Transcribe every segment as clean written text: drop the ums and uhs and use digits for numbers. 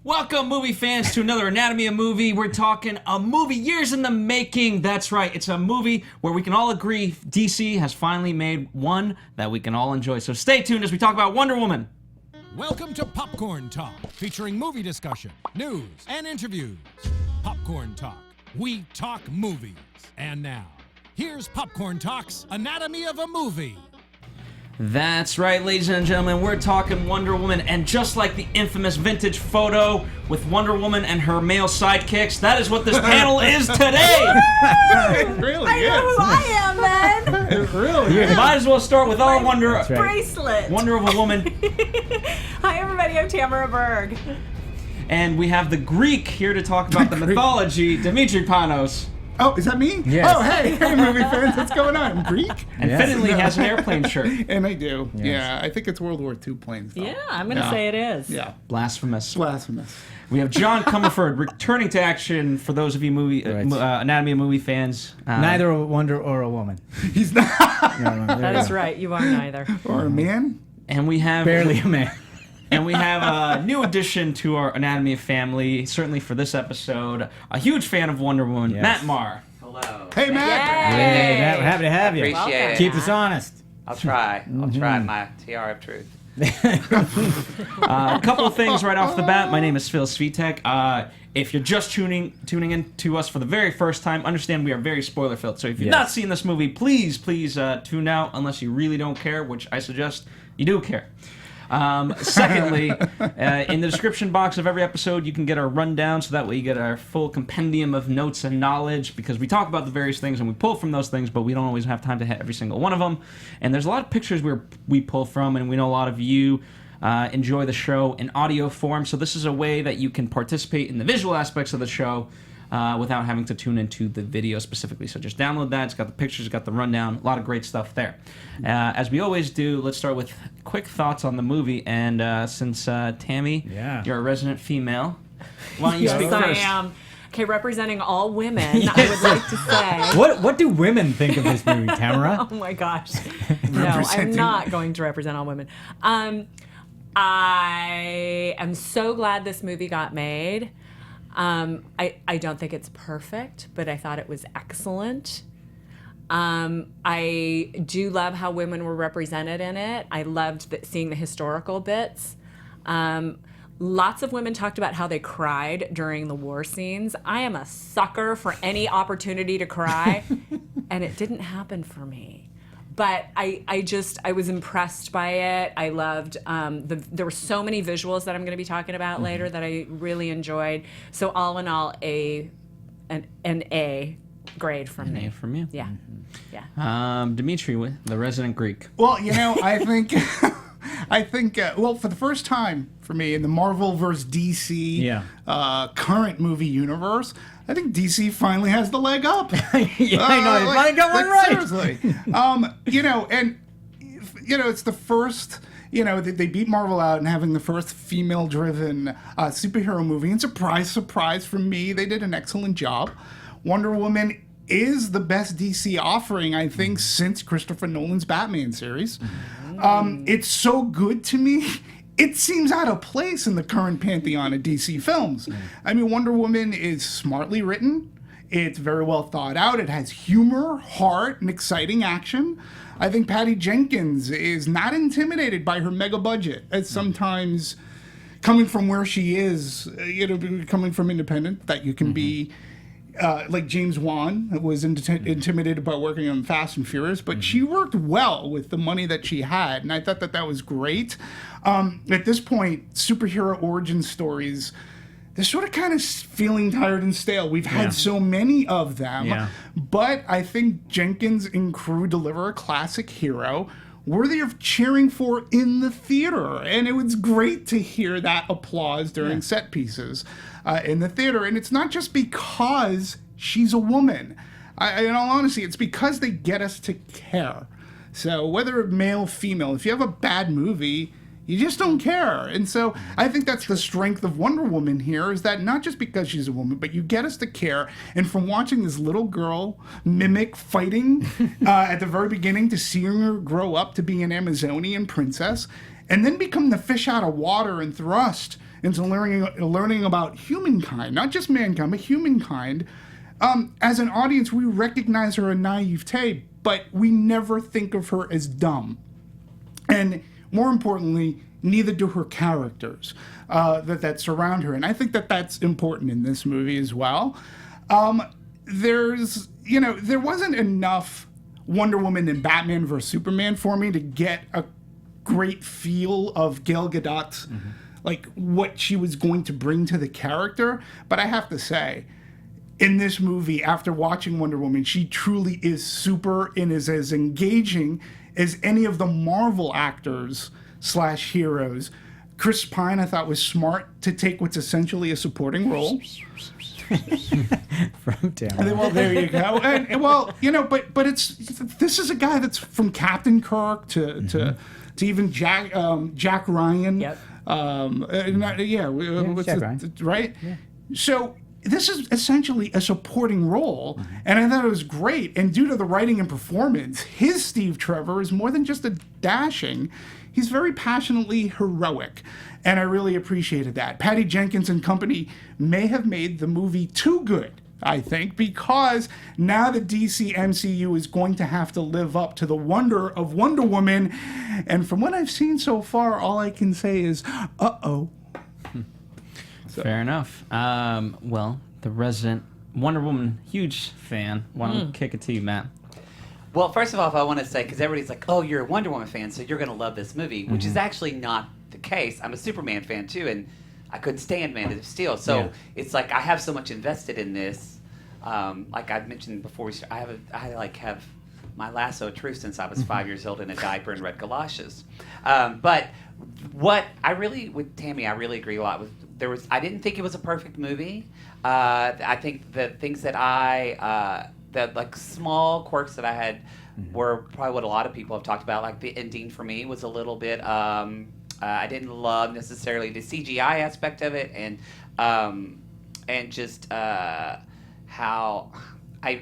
Welcome, movie fans, to another Anatomy of Movie. We're talking a movie years in the making. That's right. It's a movie where we can all agree DC has finally made one that we can all enjoy. So stay tuned as we talk about Wonder Woman. Welcome to Popcorn Talk, featuring movie discussion, news, and interviews. Popcorn Talk. We talk movies. And now, here's Popcorn Talk's Anatomy of a Movie. That's right, ladies and gentlemen, we're talking Wonder Woman, and just like the infamous vintage photo with Wonder Woman and her male sidekicks, that is what this panel is today! It really I know who I am then. It really is. Might as well start with our Wonder Bracelet. Wonder of a Woman. Hi everybody, I'm Tamara Berg. And we have the Greek here to talk about the mythology, Demetri Panos. Oh, is that me? Yes. Oh, hey, movie fans, what's going on? I'm Greek? And Yes. fittingly has an airplane shirt. And I do. Yes. Yeah, I think it's World War II planes, though. Yeah, I'm going to say it is. Yeah. Blasphemous. Blasphemous. We have John Comerford returning to action for those of you Anatomy of Movie fans. Neither a wonder or a woman. He's not. No, That is right, you are neither. Or a man? And we have Barely a man. And we have a new addition to our Anatomy of family, certainly for this episode. A huge fan of Wonder Woman, Yes. Matt Marr. Hello. Hey, Matt. Hey, Matt, we're happy to have you. Appreciate Welcome. it. Keep us honest. I'll try. I'll try my tiara of truth. A couple of things right off the bat. My name is Phil Svitek. If you're just tuning in to us for the very first time, understand we are very spoiler filled. So if you've Yes. not seen this movie, please tune out unless you really don't care, which I suggest you do care. Secondly, in the description box of every episode, you can get our rundown, so that way you get our full compendium of notes and knowledge, because we talk about the various things and we pull from those things, but we don't always have time to hit every single one of them. And there's a lot of pictures we pull from, and we know a lot of you enjoy the show in audio form, so this is a way that you can participate in the visual aspects of the show without having to tune into the video specifically. So just download that. It's got the pictures, it's got the rundown, a lot of great stuff there. As we always do, let's start with quick thoughts on the movie. And since Tammy, you're a resident female, why don't you speak Yes, first? I am. Okay, representing all women, I would like to say. What do women think of this movie, Tamara? Oh my gosh. No, I'm not going to represent all women. I am so glad this movie got made. I don't think it's perfect, but I thought it was excellent. I do love how women were represented in it. I loved seeing the historical bits. Lots of women talked about how they cried during the war scenes. I am a sucker for any opportunity to cry, and it didn't happen for me. But I was impressed by it. I loved, there were so many visuals that I'm going to be talking about later that I really enjoyed. So all in all, an A grade from me. A from you? Yeah. Yeah. Demetri, the resident Greek. Well, I think, well, for the first time for me in the Marvel vs. DC current movie universe, I think DC finally has the leg up. I know. They finally got one right. Seriously. It's the first, they beat Marvel out and having the first female-driven superhero movie. And surprise, surprise for me, they did an excellent job. Wonder Woman is the best DC offering, I think, since Christopher Nolan's Batman series. It's so good to me. It seems out of place in the current pantheon of DC films. I mean, Wonder Woman is smartly written. It's very well thought out. It has humor, heart, and exciting action. I think Patty Jenkins is not intimidated by her mega budget, as sometimes coming from where she is, coming from independent, that you can be like James Wan was intimidated by working on Fast and Furious, but she worked well with the money that she had, and I thought that was great. At this point, superhero origin stories, they're sort of kind of feeling tired and stale. We've had so many of them, but I think Jenkins and crew deliver a classic hero worthy of cheering for in the theater. And it was great to hear that applause during set pieces in the theater. And it's not just because she's a woman. In all honesty, it's because they get us to care. So whether male, female, if you have a bad movie, you just don't care. And so I think that's the strength of Wonder Woman here, is that not just because she's a woman, but you get us to care. And from watching this little girl mimic fighting at the very beginning to seeing her grow up to be an Amazonian princess, and then become the fish out of water and thrust into learning about humankind, not just mankind, but humankind. As an audience, we recognize her naivete, but we never think of her as dumb. And more importantly, neither do her characters that surround her. And I think that that's important in this movie as well. There wasn't enough Wonder Woman and Batman vs. Superman for me to get a great feel of Gal Gadot's, like, what she was going to bring to the character. But I have to say, in this movie, after watching Wonder Woman, she truly is super and is as engaging as any of the Marvel actors / heroes. Chris Pine, I thought, was smart to take what's essentially a supporting role. From Tamara. Well, there you go. And well, but this is a guy that's from Captain Kirk to even Jack Ryan. Yep. Jack Ryan. Right? Yeah. So this is essentially a supporting role, and I thought it was great. And due to the writing and performance, his Steve Trevor is more than just a dashing. He's very passionately heroic, and I really appreciated that. Patty Jenkins and company may have made the movie too good, I think, because now the DC MCU is going to have to live up to the wonder of Wonder Woman, and from what I've seen so far, all I can say is, uh-oh. Fair enough. Well, the resident Wonder Woman huge fan. Why don't kick it to you, Matt? Well, first of all, I want to say, because everybody's like, oh, you're a Wonder Woman fan, so you're going to love this movie, which is actually not the case. I'm a Superman fan, too, and I couldn't stand Man of Steel. So it's like I have so much invested in this. Like I've mentioned before, I have my lasso of truth since I was 5 years old in a diaper and red galoshes. But what I really, with Tammy, I really agree a lot with. I didn't think it was a perfect movie. I think the things that the like small quirks that I had were probably what a lot of people have talked about. Like the ending for me was a little bit. I didn't love necessarily the CGI aspect of it, and just how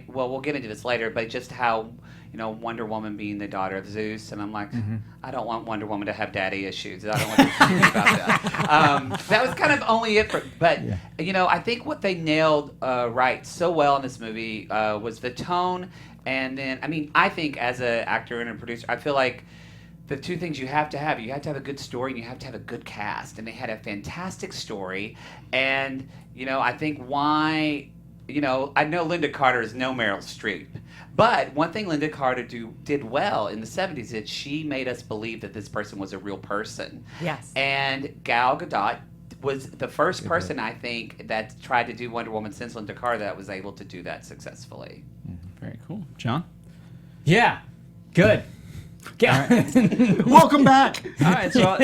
we'll get into this later, but just how Wonder Woman being the daughter of Zeus, and I'm like, I don't want Wonder Woman to have daddy issues. I don't want to think about that. That was kind of only it. But I think what they nailed right so well in this movie was the tone, and then I think as an actor and a producer, I feel like the two things you have to have a good story and you have to have a good cast, and they had a fantastic story, and I think why. I know Linda Carter is no Meryl Streep, but one thing Linda Carter did well in the 70s is she made us believe that this person was a real person. Yes. And Gal Gadot was the first person, I think, that tried to do Wonder Woman since Linda Carter that was able to do that successfully. Very cool. John? Yeah. Good. Welcome back. All right, so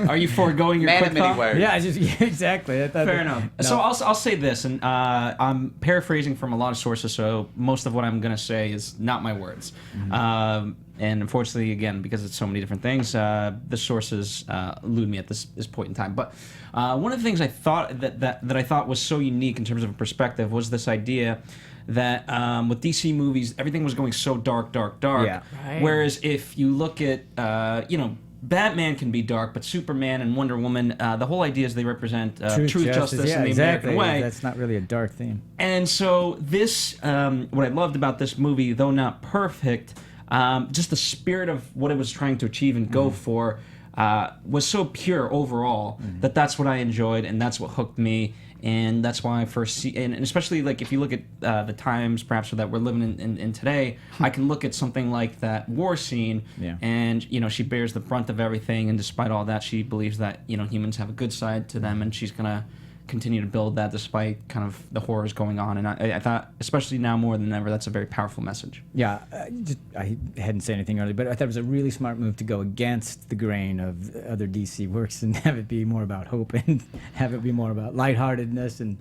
are you foregoing your Man quick of many thought? words. Yeah, exactly. I thought Fair enough. No. So I'll say this, and I'm paraphrasing from a lot of sources, so most of what I'm going to say is not my words. And unfortunately, again, because it's so many different things, the sources elude me at this point in time. But one of the things I thought that I thought was so unique in terms of a perspective was this idea that with DC movies, everything was going so dark. Yeah. Right. Whereas if you look at, Batman can be dark, but Superman and Wonder Woman, the whole idea is they represent truth, justice, yeah, and the exactly. American way. That's not really a dark theme. And so this, what I loved about this movie, though not perfect, just the spirit of what it was trying to achieve and go for was so pure overall that that's what I enjoyed and that's what hooked me. And that's why I first see, and especially like if you look at the times perhaps that we're living in today, I can look at something like that war scene, and she bears the brunt of everything, and despite all that, she believes that humans have a good side to them, and she's gonna continue to build that despite kind of the horrors going on. And I thought, especially now more than ever, that's a very powerful message. Yeah, I hadn't said anything earlier, but I thought it was a really smart move to go against the grain of other DC works and have it be more about hope and have it be more about lightheartedness and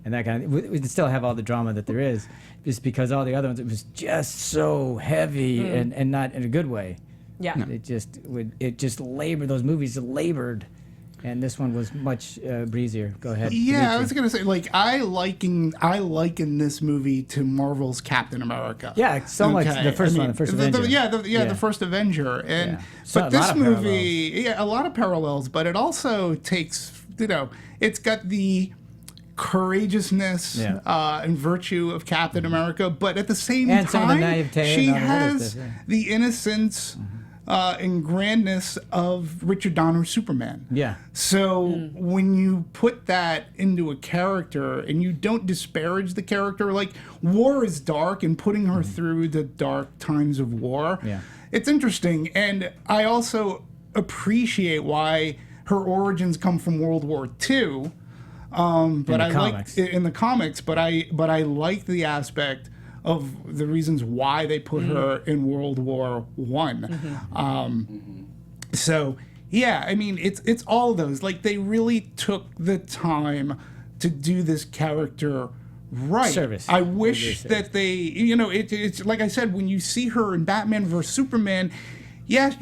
that kind of thing. We still have all the drama that there is, just because all the other ones, it was just so heavy and not in a good way. Yeah. It just labored, those movies labored And this one was much breezier. Go ahead. Yeah, Demetri. I was gonna say, like, I liken this movie to Marvel's Captain America. Yeah, so much. The first one, the first Avenger. The first Avenger, and Yeah. So but a this lot of movie, a lot of parallels, but it also takes, it's got the courageousness and virtue of Captain America, but at the same And some of the time, naivete she and all the other has stuff, yeah. the innocence and grandness of Richard Donner's Superman. Yeah. So when you put that into a character and you don't disparage the character, like war is dark and putting her through the dark times of war, it's interesting. And I also appreciate why her origins come from World War II. But I like in the comics, but I like the aspect of the reasons why they put her in World War One. So yeah, I mean it's all those, like, they really took the time to do this character right. Service. I wish that they, it's like I said, when you see her in Batman vs Superman, Gal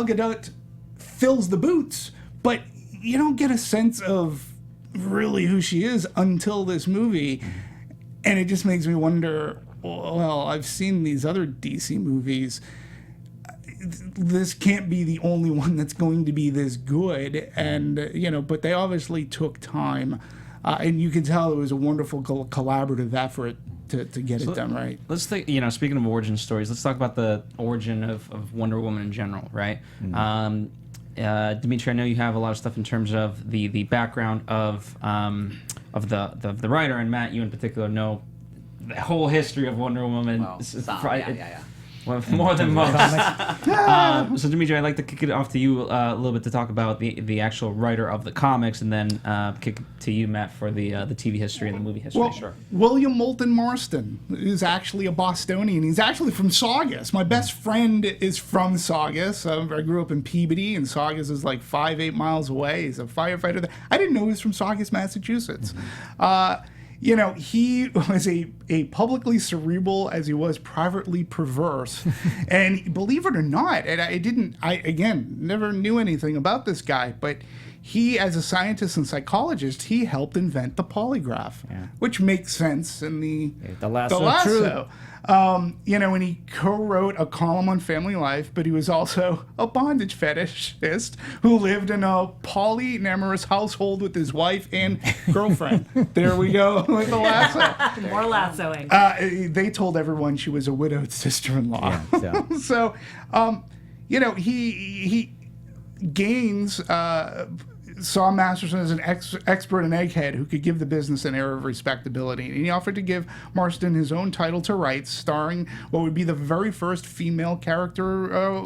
Gadot fills the boots, but you don't get a sense of really who she is until this movie, and it just makes me wonder, well, I've seen these other DC movies, this can't be the only one that's going to be this good, and but they obviously took time, and you can tell it was a wonderful collaborative effort to get it done right. Let's think, speaking of origin stories, let's talk about the origin of Wonder Woman in general, right? Demetri, I know you have a lot of stuff in terms of the background of the writer, and Matt, you in particular know the whole history of Wonder Woman. Well, Well, more than most. So, Demetri, I'd like to kick it off to you a little bit to talk about the actual writer of the comics, and then kick it to you, Matt, for the TV history and the movie history. Well, William Moulton Marston is actually a Bostonian. He's actually from Saugus. My best friend is from Saugus. I grew up in Peabody, and Saugus is like 8 miles away. He's a firefighter there. I didn't know he was from Saugus, Massachusetts. He was a publicly cerebral as he was privately perverse. And believe it or not, and I again never knew anything about this guy, but he, as a scientist and psychologist, he helped invent the polygraph, which makes sense in the lasso. And he co-wrote a column on family life, but he was also a bondage fetishist who lived in a polyamorous household with his wife and girlfriend. There we go with the lasso. More lassoing. They told everyone she was a widowed sister-in-law. So, he gains saw Masterson as an expert in egghead who could give the business an air of respectability. And he offered to give Marston his own title to write, starring what would be the very first female character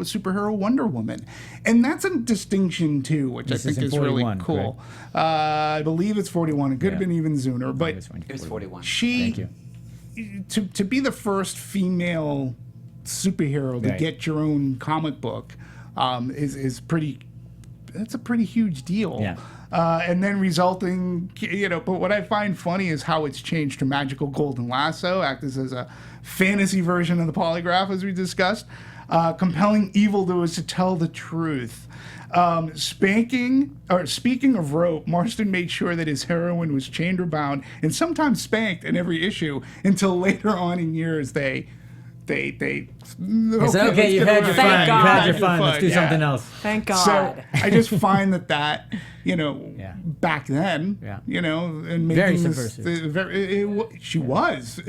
superhero, Wonder Woman. And that's a distinction, too, which I think is really cool. I believe it's 41. It could have been even sooner. But it was 41. Thank you. To be the first female superhero to get your own comic book is pretty... That's a pretty huge deal. And then resulting, but what I find funny is how it's changed to Magical Golden Lasso, acts as a fantasy version of the polygraph, as we discussed, compelling evildoers to tell the truth. Speaking of rope, Marston made sure that his heroine was chained or bound and sometimes spanked in every issue until later on in years It's okay, you've had your fun. You've had your fun. Let's do something else. Thank God. So I just find that back then, and making Very this, subversive. she was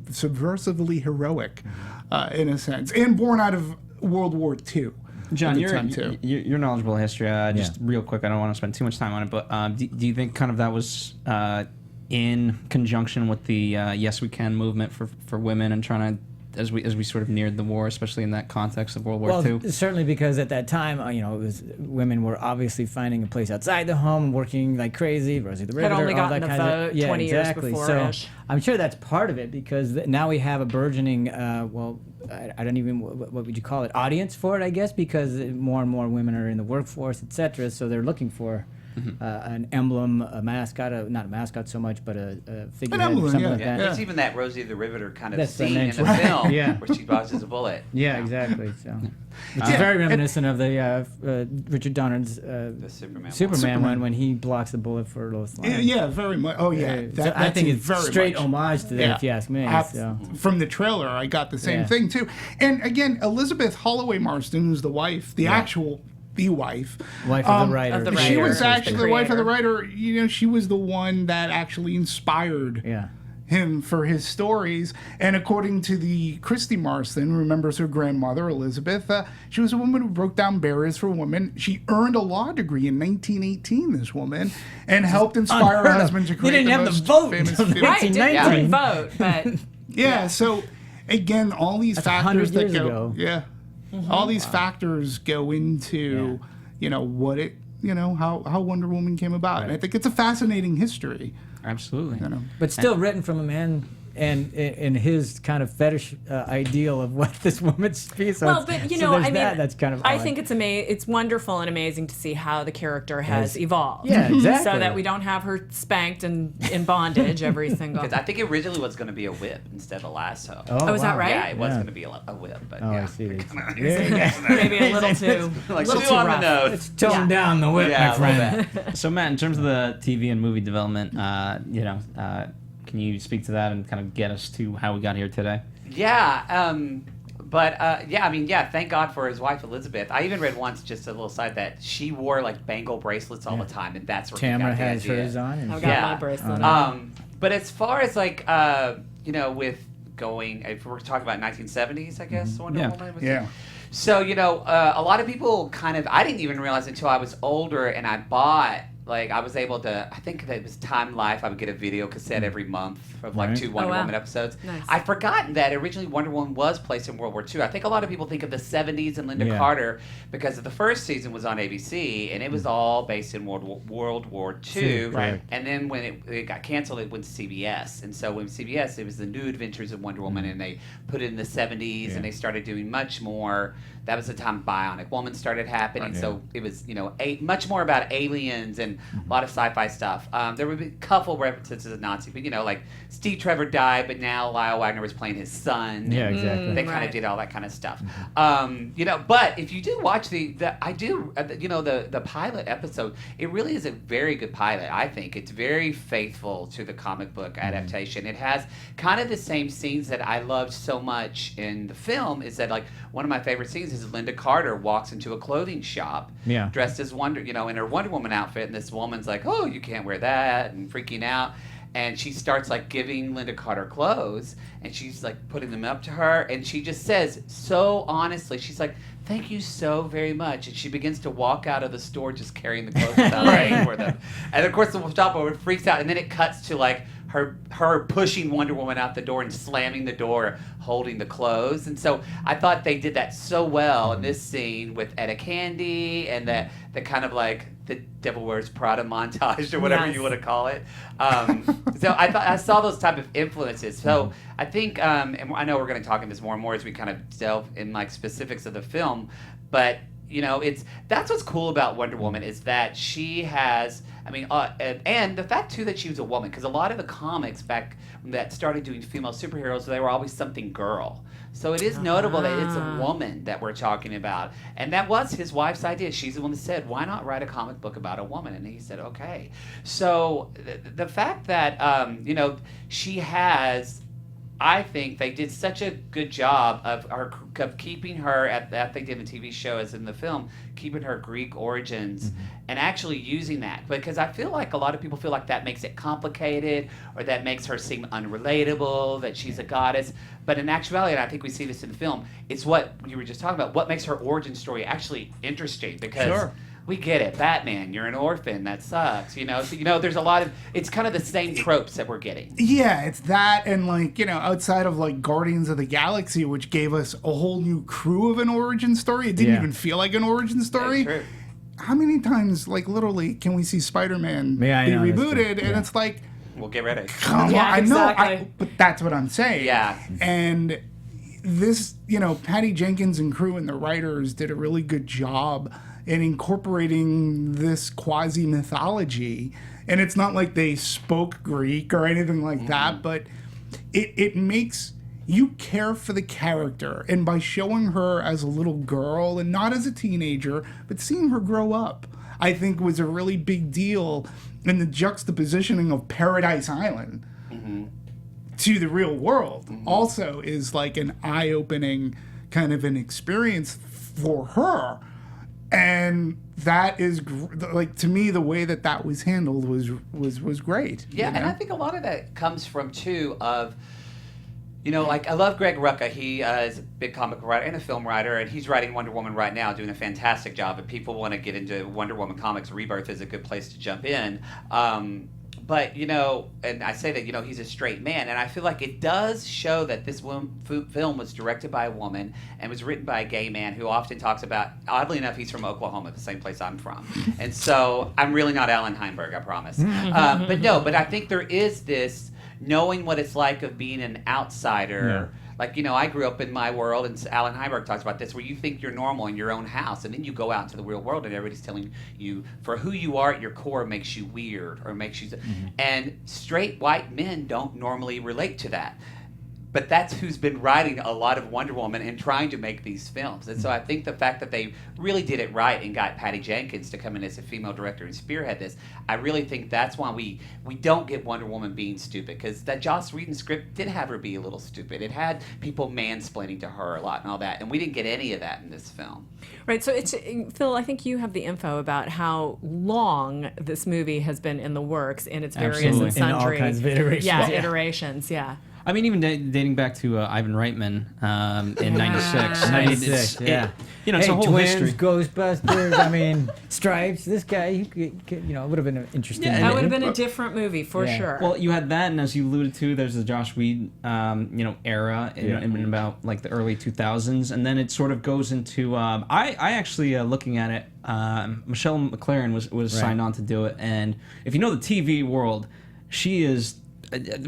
subversively heroic, in a sense, and born out of World War II. John, you're knowledgeable of history. Just real quick, I don't want to spend too much time on it, but do you think kind of that was in conjunction with the Yes We Can movement for women, and trying to, as we sort of neared the war, especially in that context of World War II? Well, certainly because at that time, it was women were obviously finding a place outside the home and working like crazy. Rosie the Riveter, had only all gotten that the kind vote of 20 years before. So I'm sure that's part of it, because now we have a burgeoning, I don't even, what would you call it, audience for it, I guess, because more and more women are in the workforce, etc. So they're looking for an emblem, a mascot, not a mascot so much, but a figurehead emblem, or something yeah. like Yeah, that. there's even that Rosie the Riveter kind of That's the scene in next the one. film Yeah. where she dodges a bullet. Yeah, exactly. So, which is very reminiscent of the Richard Donner's The Superman. Superman one when he blocks the bullet for Lois Lane. Yeah, very much. Oh yeah, So I think it's very straight much. homage to that, Yeah. if you ask me. So. From the trailer, I got the same Yeah. thing too. And again, Elizabeth Holloway Marston, who's the wife, the wife. Wife of the writer. of the She writer. was actually the wife of the creator. writer. You know, she was the one that actually inspired Yeah. him for his stories. And according to the Christy Marston, remembers her grandmother, Elizabeth, she was a woman who broke down barriers for women. She earned a law degree in 1918, this woman, and helped inspire her unheard of. husband to They create didn't the have the most vote famous until film. Right, didn't 1919. vote, but Yeah, so again, all these That's factors 100 that years go, ago. yeah, all these factors go into, you know, what it, you know, how Wonder Woman came about. And I think it's a fascinating history. Absolutely. You know, But still written from a man and in his kind of fetish ideal of what this woman should be. So well, it's- but you so know, there's I mean, that, that's kind of I odd. think it's wonderful and amazing to see how the character has evolved. Yeah, exactly. So that we don't have her spanked and in bondage every single. Because I think it originally was going to be a whip instead of a lasso. Oh, is that wow. right? Yeah, it was Yeah. going to be a whip, but Oh, yeah. I see. Maybe a little too, Like little two too on the rough. nose. Tone Yeah. down the whip, Yeah, my a little friend. bit. So Matt, in terms of the TV and movie development, can you speak to that and kind of get us to how we got here today? Yeah, thank God for his wife Elizabeth. I even read once, just a little side, that she wore like bangle bracelets all the time, and that's where he Tamara got the has idea. hers on. And I've got Yeah. my bracelet on. But as far as like with going, if we're talking about 1970s, I guess Wonder Yeah. Woman was. yeah. So a lot of people I didn't even realize until I was older, and I bought. Like, I was able to, I think that it was Time Life, I would get a video cassette every month of like Right. 2 Wonder wow. Woman episodes. Nice. I'd forgotten that originally Wonder Woman was placed in World War II. I think a lot of people think of the 70s and Linda Yeah. Carter because of the first season was on ABC, and it was all based in World War II. Right. And then when it got canceled, it went to CBS. And so when CBS, it was the New Adventures of Wonder Woman, and they put it in the 70s, and they started doing much more. That was the time Bionic Woman started happening. So it was, much more about aliens and a lot of sci-fi stuff. There would be a couple references to the Nazi, but like Steve Trevor died, but now Lyle Wagner was playing his son. Yeah, and exactly. They kind Right. of did all that kind of stuff. But if you do watch the pilot episode, it really is a very good pilot. I think it's very faithful to the comic book adaptation. It has kind of the same scenes that I loved so much in the film. Is that like one of my favorite scenes is Linda Carter walks into a clothing shop Yeah. dressed as in her Wonder Woman outfit, and this woman's like, "Oh, you can't wear that," and freaking out. And she starts like giving Linda Carter clothes, and she's like putting them up to her, and she just says so honestly, she's like, "Thank you so very much," and she begins to walk out of the store just carrying the clothes without paying for them. And of course the shop owner freaks out, and then it cuts to like her pushing Wonder Woman out the door and slamming the door, holding the clothes. And so I thought they did that so well in this scene with Etta Candy and the kind of like the Devil Wears Prada montage or whatever Yes. you want to call it. So I thought I saw those type of influences. So I think, and I know we're going to talk in this more and more as we kind of delve in like specifics of the film, but that's what's cool about Wonder Woman is that she has, and the fact too that she was a woman, because a lot of the comics back that started doing female superheroes, they were always something girl. So it is notable that it's a woman that we're talking about. And that was his wife's idea. She's the one that said, why not write a comic book about a woman? And he said, okay. So the fact that, she has, I think they did such a good job of keeping her that they did in the TV show as in the film, keeping her Greek origins and actually using that, because I feel like a lot of people feel like that makes it complicated or that makes her seem unrelatable, that she's a goddess. But in actuality, and I think we see this in the film, it's what you were just talking about, what makes her origin story actually interesting, because Sure. we get it. Batman, you're an orphan. That sucks. So, there's a lot of, it's kind of the same tropes that we're getting. Yeah, it's that, and outside of like Guardians of the Galaxy, which gave us a whole new crew of an origin story, it didn't Yeah. even feel like an origin story. That's true. How many times, like literally, can we see Spider-Man Yeah, I be know, that's true. rebooted? And Yeah. it's like, We'll get ready. come Yeah, on, I know, exactly. but that's what I'm saying. Yeah. And this, Patty Jenkins and crew and the writers did a really good job and incorporating this quasi mythology. And it's not like they spoke Greek or anything like that, but it makes you care for the character. And by showing her as a little girl and not as a teenager, but seeing her grow up, I think was a really big deal. And the juxtapositioning of Paradise Island to the real world also is like an eye-opening kind of an experience for her. And that is like, to me, the way that was handled was great. Yeah, and I think a lot of that comes from too of, like I love Greg Rucka. He is a big comic writer and a film writer, and he's writing Wonder Woman right now, doing a fantastic job. If people want to get into Wonder Woman comics, Rebirth is a good place to jump in. But, and I say that, he's a straight man, and I feel like it does show that this film was directed by a woman and was written by a gay man who often talks about, oddly enough, he's from Oklahoma, the same place I'm from. And so I'm really not Alan Heinberg, I promise. But I think there is this knowing what it's like of being an outsider. Yeah. Like, I grew up in my world, and Alan Heinberg talks about this, where you think you're normal in your own house, and then you go out into the real world, and everybody's telling you, for who you are at your core makes you weird, or makes you... And straight white men don't normally relate to that. But that's who's been writing a lot of Wonder Woman and trying to make these films. And so I think the fact that they really did it right and got Patty Jenkins to come in as a female director and spearhead this, I really think that's why we don't get Wonder Woman being stupid, because that Joss Whedon script did have her be a little stupid. It had people mansplaining to her a lot and all that, and we didn't get any of that in this film. Right, so it's Phil, I think you have the info about how long this movie has been in the works in its various and In all sundry kinds of iterations. iterations. I mean, even dating back to Ivan Reitman in '96. I mean, it's a whole twins, history. Ghostbusters. Stripes. This guy, it would have been an interesting. That would have been a different movie for sure. Well, you had that, and as you alluded to, there's the Joss Whedon, era in about like the early 2000s, and then it sort of goes into. I actually looking at it, Michelle McLaren was signed on to do it, and if you know the TV world, she is,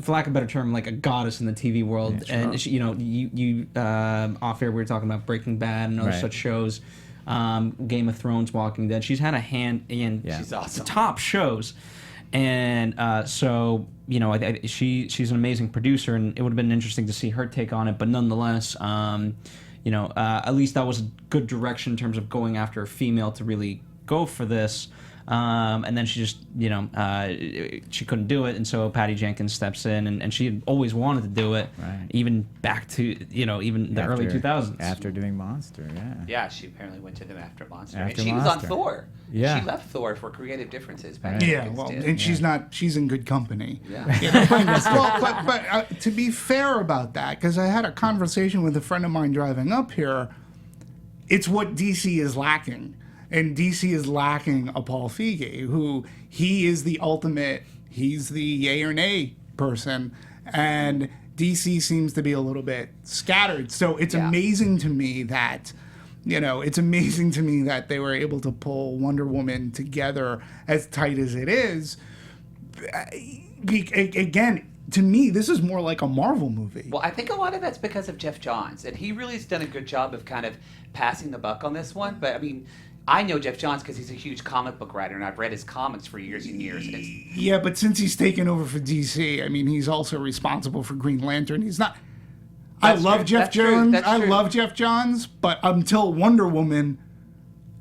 for lack of a better term, like a goddess in the TV world. Yeah, and she, you off air we were talking about Breaking Bad and other such shows, Game of Thrones, Walking Dead. She's had a hand in She's awesome. top shows, and so she's an amazing producer, and it would have been interesting to see her take on it. But nonetheless, at least that was a good direction in terms of going after a female to really go for this. And then she just, she couldn't do it, and so Patty Jenkins steps in, and she had always wanted to do it, even back to, even the early 2000s. After doing Monster, Yeah, she apparently went to them after Monster. After And she was on Monster. Thor. Yeah. She left Thor for creative differences. Right. Patty Yeah, Jenkins well, did. and she's in good company. Yeah. Well, but to be fair about that, because I had a conversation with a friend of mine driving up here, it's what DC is lacking. And DC is lacking a Paul Feig, who he is the ultimate, he's the yay or nay person. And DC seems to be a little bit scattered. So it's amazing to me that, they were able to pull Wonder Woman together as tight as it is. Again, to me, this is more like a Marvel movie. Well, I think a lot of that's because of Jeff Johns, and he really has done a good job of kind of passing the buck on this one. But I mean, I know Jeff Johns because he's a huge comic book writer, and I've read his comics for years and years. And Yeah, but since he's taken over for DC, I mean, he's also responsible for Green Lantern. He's not. I love Jeff Johns. I love Jeff Johns, but until Wonder Woman,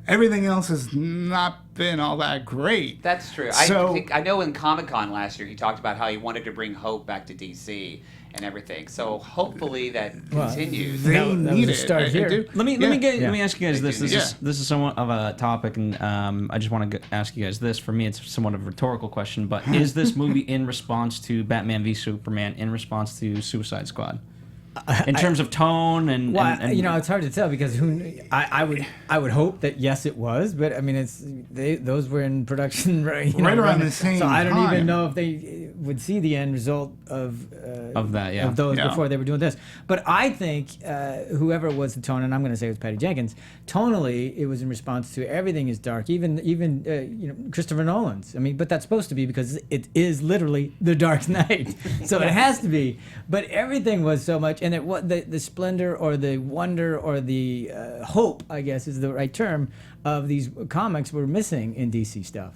everything else has not been all that great. That's true. So, I know in Comic-Con last year he talked about how he wanted to bring hope back to DC and everything. So hopefully that continues. they that was need a it. start I here. do. Let me ask you guys this. do. This is somewhat of a topic, and I just want to ask you guys this. For me, it's somewhat of a rhetorical question, but is this movie in response to Batman v Superman, in response to Suicide Squad, in terms of tone and? Well, and it's hard to tell because I would hope that yes, it was, but I mean, those were in production right around the same So I don't time. even know if they would see the end result of that, yeah. of those Yeah. before they were doing this. But I think whoever was the tone, and I'm going to say it was Patty Jenkins. Tonally, it was in response to everything is dark, even Christopher Nolan's. I mean, but that's supposed to be because it is literally The Dark Knight, so it has to be. But everything was so much. and that what the splendor or the wonder or the hope, I guess is the right term, of these comics were missing in DC stuff.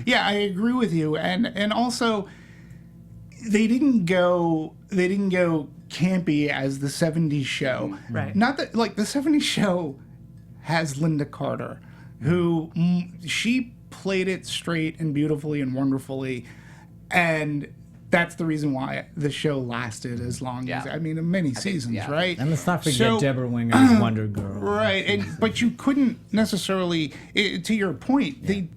Yeah, I agree with you, and also they didn't go campy as the '70s show. Right. Not that like the '70s show has Linda Carter, who she played it straight and beautifully and wonderfully, and that's the reason why the show lasted as long as many seasons, right? And let's not forget So- Deborah Winger's Wonder Girl. Right, but you couldn't necessarily, to your point, they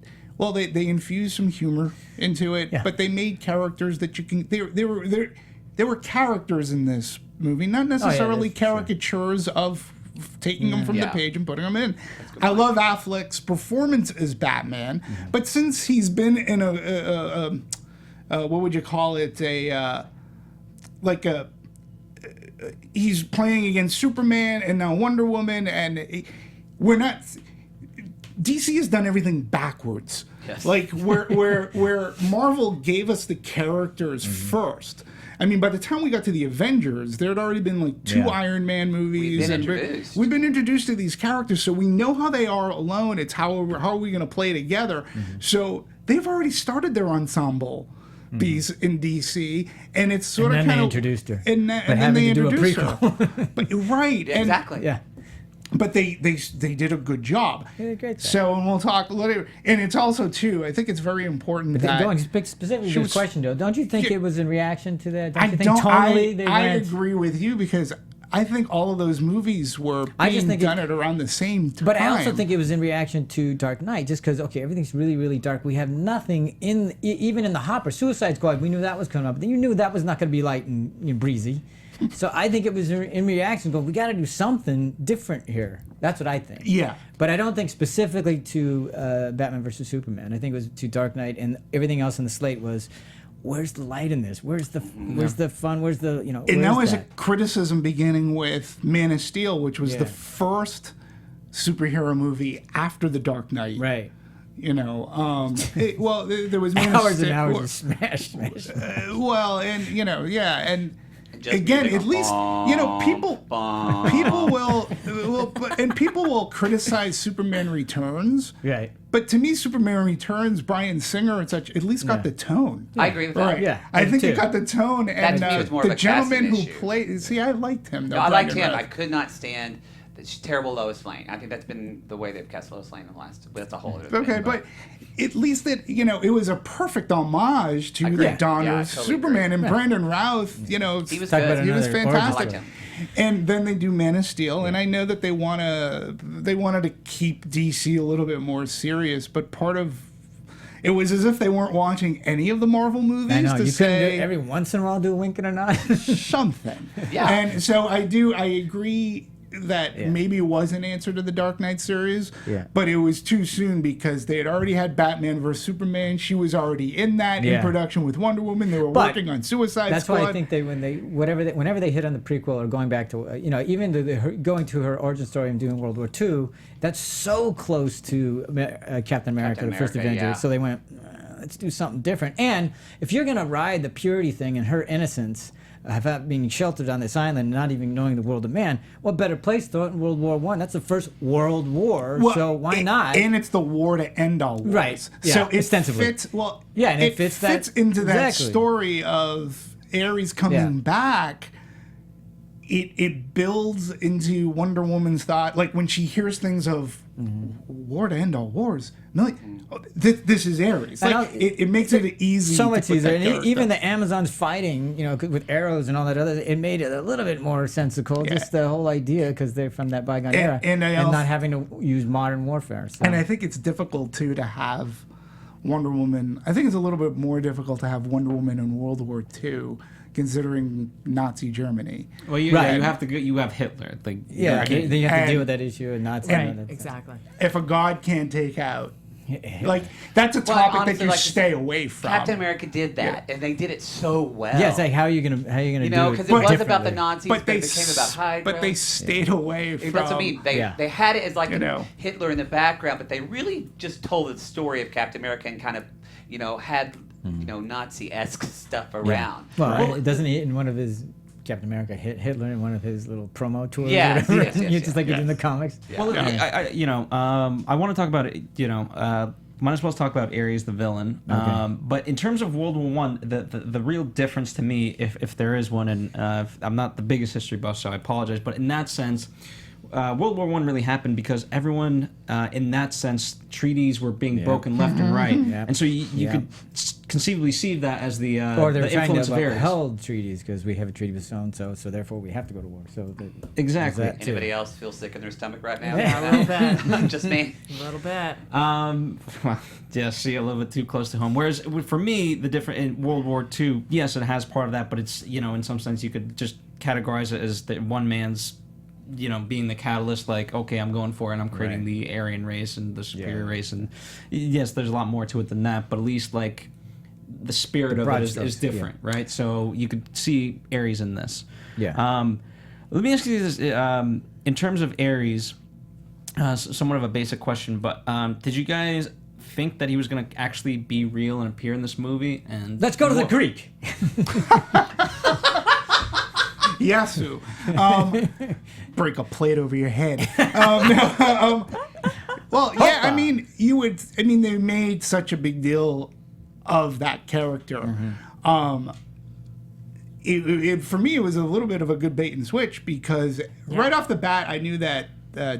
infused some humor into it, but they made characters that you can. There were characters in this movie, not necessarily caricatures of taking them from the page and putting them in. I love Affleck's performance as Batman, but since he's been in a what would you call it? He's playing against Superman and now Wonder Woman, and we're not. DC has done everything backwards. Yes. Like where Marvel gave us the characters first. I mean, by the time we got to the Avengers, there had already been like 2 Iron Man movies. We've been introduced to these characters, so we know how they are alone. It's how are we going to play together. So they've already started their ensemble piece in DC, and it's sort of kind of. And then they introduced her. And then they introduced her. But right, Yeah, exactly. Yeah. But they did a good job. They did a great job. So, and we'll talk later. And it's also too, I think it's very important that. Going specifically to the question, though, don't you think it was in reaction to that? Don't I you think tonally they I went? agree with you because I think all of those movies were being done at around the same time. But I also think it was in reaction to Dark Knight, just because everything's really, really dark. We have nothing even in the hopper. Suicide Squad, we knew that was coming up, but then you knew that was not going to be light and breezy. So I think it was in reaction, going, we got to do something different here. That's what I think. Yeah. But I don't think specifically to Batman versus Superman. I think it was to Dark Knight, and everything else on the slate was, where's the light in this? Where's the fun? Where's the And that was a criticism beginning with Man of Steel, which was the first superhero movie after The Dark Knight. Right. There was Man of Hours Steel. and hours of smash. And Just again, music. at least people will criticize Superman Returns. Right. But to me, Superman Returns, Bryan Singer and such, at least got the tone. I agree with that. Right. Yeah, I think too. it got the tone, and to me was more the of a gentleman casting who issue. played. See, I liked him. Though, No, I liked Brandon him. I Routh. could not stand the terrible Lois Lane. I think that's been the way they've cast Lois Lane in the last. That's a whole other thing. Okay, but at least it was a perfect homage to the Donner Yeah, I totally Superman, agree. and Brandon Routh. he was Talk good. about He was another fantastic. I liked him. And then they do Man of Steel, and I know that they wanted to keep DC a little bit more serious, but part of it was as if they weren't watching any of the Marvel movies I know, to you couldn't say every once in a while do a wink and a nod. something. Yeah. And so I agree that maybe it was an answer to the Dark Knight series, but it was too soon because they had already had Batman vs Superman. She was already in that in production with Wonder Woman. They were working on Suicide That's Squad. why I think whenever they hit on the prequel or going back to even going to her origin story and doing World War II, that's so close to Captain America, the first America, Avenger. yeah. So they went, let's do something different. And if you're gonna ride the purity thing and her innocence, being sheltered on this island and not even knowing the world of man, what better place to throw it in World War I? That's the first World War, so why not? And it's the war to end all wars. Right. Yeah, so it ostensibly. fits. Well, Yeah, and it fits that- into that exactly. story of Ares coming back. It builds into Wonder Woman's thought, like when she hears things of war to end all wars. This is Ares. Like, it makes it easy. So much to put easier. that And character. even the Amazons fighting, with arrows and all that other, it made it a little bit more sensical. Just the whole idea, because they're from that bygone era, and not having to use modern warfare. So. And I think it's difficult too to have Wonder Woman. I think it's a little bit more difficult to have Wonder Woman in World War II, considering Nazi Germany. Well, you have to go. You have Hitler. then you have to deal with that issue and not. Exactly. If a god can't take out, like that's a topic honestly, that you stay away from. Captain America did that, and they did it so well. Yeah, it's like how are you gonna do it? Because it was about the differently? Nazis, but it became about Hydra. But they stayed away from. That's what I mean. They had it as like know. Hitler in the background, but they really just told the story of Captain America and kind of, had Nazi-esque stuff around. Well, doesn't he in one of his Captain America hit Hitler in one of his little promo tours. Yes, or whatever. yes, yes, Just yes, like it's in the yes. comics. Well, I want to talk about it. Might as well talk about Ares, the villain. Okay. But in terms of World War One, the real difference to me, if there is one, and I'm not the biggest history buff, so I apologize, but in that sense, World War One really happened because everyone, in that sense, treaties were being broken left and right, and so you could conceivably see that as the Or they're the trying influence to of Ares. uphold treaties because we have a treaty with so-and-so, so therefore we have to go to war. So Exactly. there's that too. Anybody else feel sick in their stomach right now? Yeah, a little bit. Just me. A little bit. Well, yeah, see, a little bit too close to home. Whereas for me, the different in World War II, yes, it has part of that, but it's in some sense you could just categorize it as the one man's, being the catalyst. Like, okay, I'm going for it, and I'm creating the Aryan race and the superior race, and yes, there's a lot more to it than that. But at least like the spirit of it is different, right? So you could see Ares in this. Yeah. Let me ask you this: in terms of Ares. Somewhat of a basic question, but did you guys think that he was going to actually be real and appear in this movie? And Let's go to the Greek. Yasu. Break a plate over your head. Well, yeah, I mean, they made such a big deal of that character. For me, it was a little bit of a good bait and switch because right off the bat, I knew that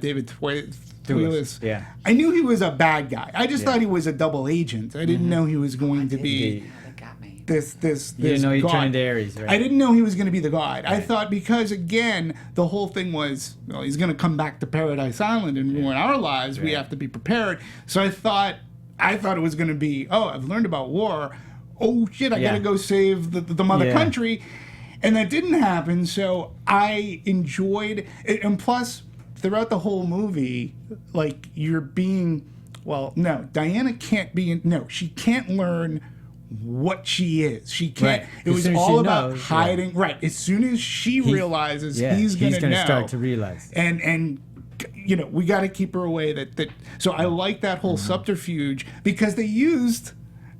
David Thewlis. Yeah. I knew he was a bad guy. I just thought he was a double agent. I didn't know he was going to be That got me. this You didn't know he god. turned into Ares, right? I didn't know he was going to be the god. I thought because again the whole thing was he's going to come back to Paradise Island and ruin our lives. We have to be prepared. So I thought it was going to be I've learned about war. Oh shit! I got to go save the mother country, and that didn't happen. So I enjoyed it, and plus throughout the whole movie, like you're being Diana can't be she can't learn what she is. She can't. Right. It As was soon as all she about knows, hiding. Right. As soon as she realizes he's gonna know, start to realize. and we got to keep her away. That so I like that whole subterfuge because they used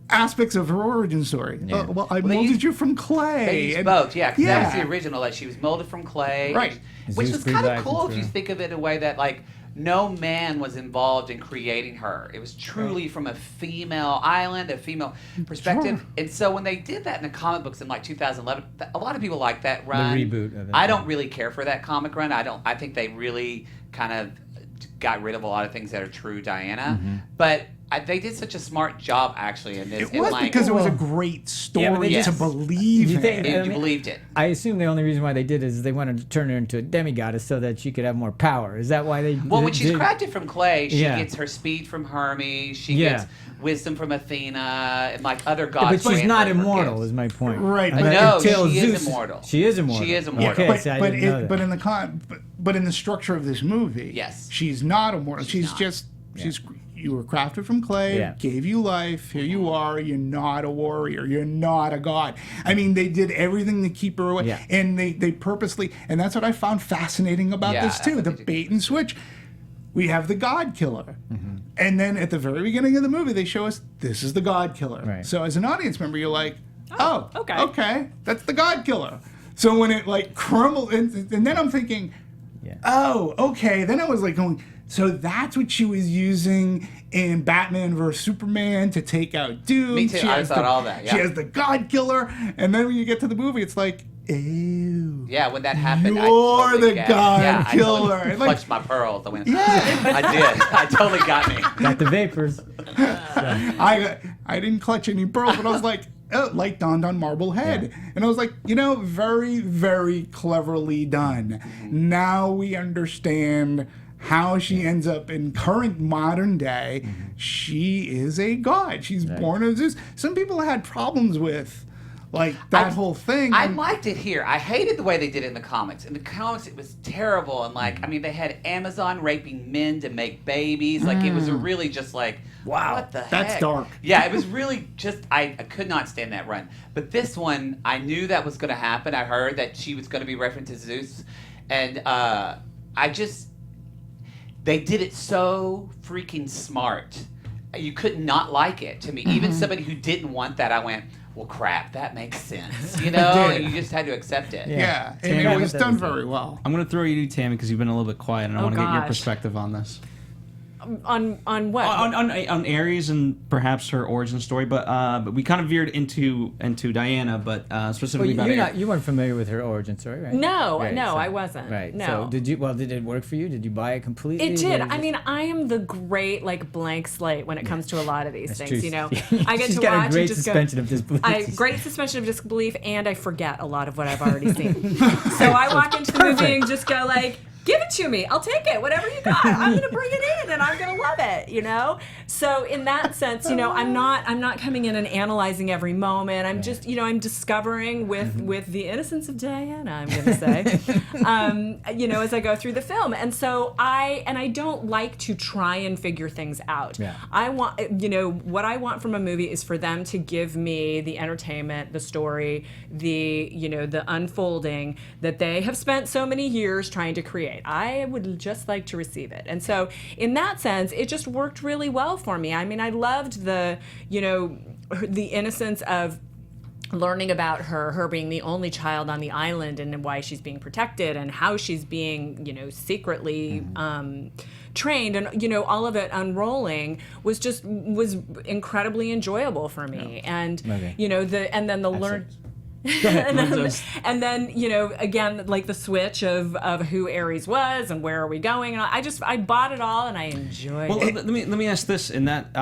aspects of her origin story. I they molded used- you from clay. They used and- both, because that was the original. Like she was molded from clay, Right. Which Zeus was breathed kind life of cool into if you her. think of it in a way that like no man was involved in creating her. It was truly from a female island, a female perspective. Sure. And so when they did that in the comic books in like 2011, a lot of people like that run. reboot of it, I don't really care for that comic run. I think they really kind of got rid of a lot of things that are true Diana, but. They did such a smart job, actually, in this. It was because it was a great story Yes. to believe You think- in. You believed it. I assume the only reason why they did it is they wanted to turn her into a demigod so that she could have more power. Is that why they Well, when she's did? crafted from clay, she Yeah. gets her speed from Hermes. She Yeah. gets wisdom from Athena and like other Yeah, gods. but she's grant not her her immortal, gifts. is my point. Right, I but mean, no, until she is Zeus- immortal. She is immortal. She is immortal. Okay, so I didn't know that. but in the but in the structure of this movie, Yes. she's not immortal. She's not. just you were crafted from clay, Yeah. gave you life. Here you are. You're not a warrior. You're not a god. I mean, they did everything to keep her away, Yeah. and they purposely. And that's what I found fascinating about Yeah, this that's too. what The they did. bait and switch. We have the God Killer, and then at the very beginning of the movie, they show us this is the God Killer. Right. So as an audience member, you're like, oh, okay. okay, that's the God Killer. So when it like crumbled, and then I'm thinking, oh, okay. Then I was like going, so that's what she was using in Batman vs Superman to take out Doom. Me too. She I has thought all that, yeah. She has the God Killer, and then when you get to the movie, it's like, ew. Yeah, when that happened, I You're totally the gasped. God yeah, Killer. I totally And, like- clutched my pearls. I went, Yeah. I did. I totally got me. Got the vapors. I didn't clutch any pearls, but I was like, oh, light dawned on Marblehead. And I was like, very, very cleverly done. Now we understand how she ends up in current modern day. She is a god. She's born of Zeus. Some people had problems with like that whole thing. I and- liked it here. I hated the way they did it in the comics. In the comics, it was terrible. And like, I mean, they had Amazon raping men to make babies. Like, it was really just like, wow, what the heck? That's dark. Yeah, it was really just, I could not stand that run. But this one, I knew that was going to happen. I heard that she was going to be referenced to Zeus. And they did it so freaking smart. You could not like it to me. Even somebody who didn't want that, I went, well, crap, that makes sense. You know, you just had to accept it. Yeah, and Tammy, it was that done was very well. I'm going to throw you to Tammy because you've been a little bit quiet, and I Oh, want to get your gosh. perspective on this. On what? On Ares and perhaps her origin story, but we kind of veered into Diana, but specifically about Ares. You weren't familiar with her origin story, right? No, Right, no, so- I wasn't. Right. No. So did it work for you? Did you buy it completely? It did. Or I just- mean, I am the great blank slate when it comes to a lot of these That's things. true. You know, I get She's to got a watch great and just suspension go. of disbelief. Great suspension of disbelief, and I forget a lot of what I've already seen. So I walk into the movie and just go give it to me. I'll take it. Whatever you got, I'm gonna bring it in, and I'm gonna love it. You know. So in that sense, you know, I'm not coming in and analyzing every moment. I'm just, you know, I'm discovering with the innocence of Diana, I'm gonna say, you know, as I go through the film. And so I don't like to try and figure things out. Yeah. I want, you know, what I want from a movie is for them to give me the entertainment, the story, the, you know, the unfolding that they have spent so many years trying to create. I would just like to receive it. And so in that sense, it just worked really well for me. I mean, I loved the, you know, the innocence of learning about her being the only child on the island and why she's being protected and how she's being, you know, secretly trained, and you know, all of it unrolling was incredibly enjoyable for me. And Okay. you know, and then the learn. Go ahead. and then you know, again, like the switch of who Ares was and where are we going, and I bought it all and I enjoyed Well, it. let me ask this in that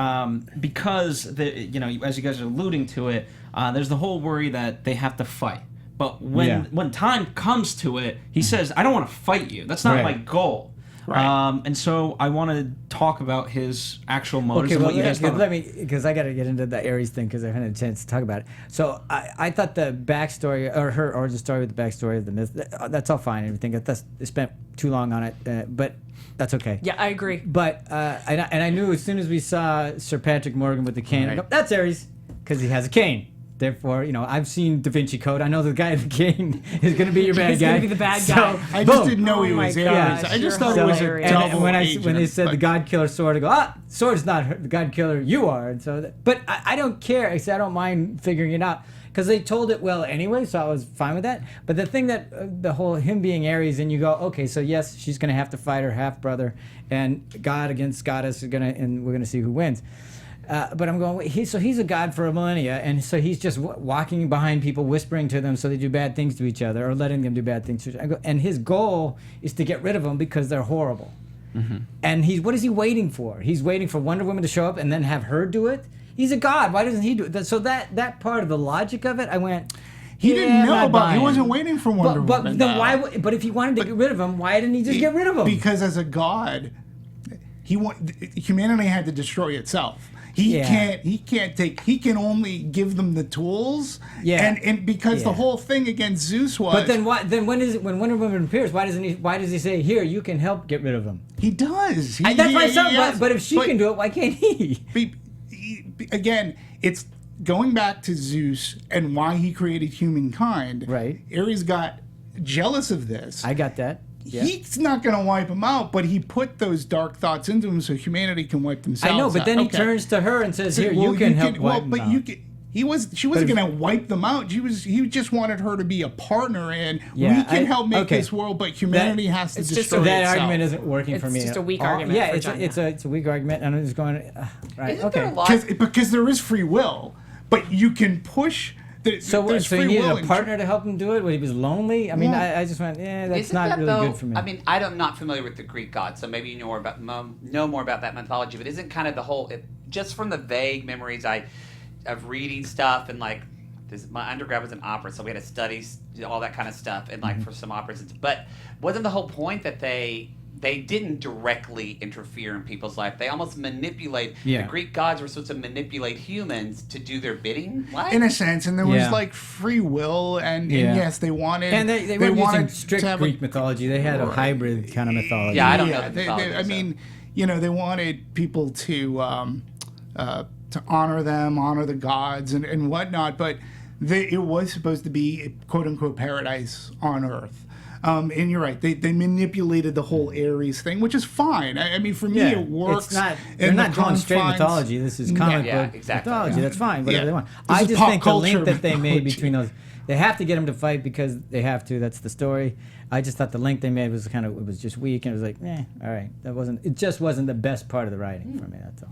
because you know, as you guys are alluding to it, there's the whole worry that they have to fight. But when time comes to it, he says, "I don't want to fight you. That's not Right. my goal." Right. And so I want to talk about his actual motives Okay, and well, what you guys thought. let me, because I got to get into the Ares thing because I haven't had a chance to talk about it. So I thought the backstory, or her origin story with the backstory of the myth, that's all fine and everything. They spent too long on it, but that's okay. Yeah, I agree. But and I knew as soon as we saw Sir Patrick Morgan with the cane, I go, that's Ares, because he has a cane. Therefore, you know, I've seen Da Vinci Code. I know the guy with the cane is going to be your bad He's guy. gonna be the bad So, guy. I just boom. didn't know he Oh my was gosh, Ares. I you're just thought it was a hilarious. double when agent. they said the God Killer sword, I go, sword's not her, the God Killer, you are. And so, but I don't care. I don't mind figuring it out because they told it well anyway, so I was fine with that. But the thing that the whole him being Ares, and you go, okay, so yes, she's gonna have to fight her half brother, and God against goddess is gonna, and we're gonna see who wins. But I'm going, wait, he's a god for a millennia, and so he's just walking behind people, whispering to them so they do bad things to each other, or letting them do bad things to each other. And his goal is to get rid of them because they're horrible. Mm-hmm. And what is he waiting for? He's waiting for Wonder Woman to show up and then have her do it? He's a god. Why doesn't he do it? So that part of the logic of it, I went, He didn't know not about. He buying. wasn't waiting for Wonder But Woman. then why? But if he wanted to get rid of him, why didn't he just get rid of him? Because as a god, humanity had to destroy itself. He Yeah. He can only give them the tools. Yeah. And because the Yeah. whole thing against Zeus was. But then why? Then when Wonder Woman appears, why does he say, here, you can help get rid of him? he does. That's why I said, yes, but if she can do it, why can't he? Again, it's going back to Zeus and why he created humankind. Right. Ares got jealous of this. I got that. Yeah. He's not going to wipe him out, but he put those dark thoughts into him so humanity can wipe themselves I know, but then out. he turns to her and says, here, Well, you can help wipe but them you out. can. She wasn't going to wipe them out. He just wanted her to be a partner in. Yeah, we can help make okay. this world, but humanity has to it's just destroy That itself. argument isn't working for It's me. just at a weak all. argument Yeah, for it's Jenna. a weak argument, and I'm just going, right, Isn't there okay. a lot? because there is free will, but you can push. So there's he free needed will a in- partner to help him do it when he was lonely? I mean, Yeah. I just went, that's Isn't not that, really though, good for me. I mean, I'm not familiar with the Greek gods, so maybe you know more about that mythology. But isn't kind of the whole, just from the vague memories of reading stuff and like, my undergrad was in opera, so we had to study all that kind of stuff and like for some operas. But wasn't the whole point that they didn't directly interfere in people's life? They almost manipulate. Yeah. The Greek gods were supposed to manipulate humans to do their bidding. What? in a sense, and there was Yeah. like free will, and Yeah. yes, they wanted. And they weren't wanted using strict to have Greek mythology. They had a Right. hybrid kind of mythology. Yeah, I don't know Yeah, the mythology, I so. mean, they wanted people to honor them, honor the gods, and whatnot. But it was supposed to be a quote unquote paradise on Earth. And you're right, they manipulated the whole Ares thing, which is fine. I mean, for me, it works. They're not doing straight mythology. This is comic book exactly. mythology. That's fine, whatever they want. This I is just pop think the link culture that they made mythology. between those, they have to get them to fight because they have to. That's the story. I just thought the link they made was it was just weak, and it was like, all right, it just wasn't the best part of the writing for me. That's all.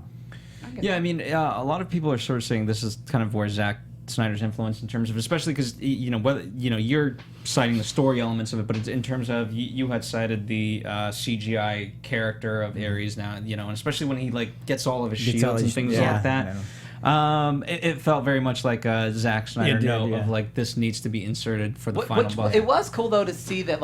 Yeah, I mean, a lot of people are sort of saying this is kind of where Zack Snyder's influence in terms of, especially because you're citing the story elements of it, but it's in terms of you had cited the CGI character of Ares now, and especially when he gets all of his shields and things like that. It felt very much like Zack Snyder of this needs to be inserted for the final boss. It was cool though to see that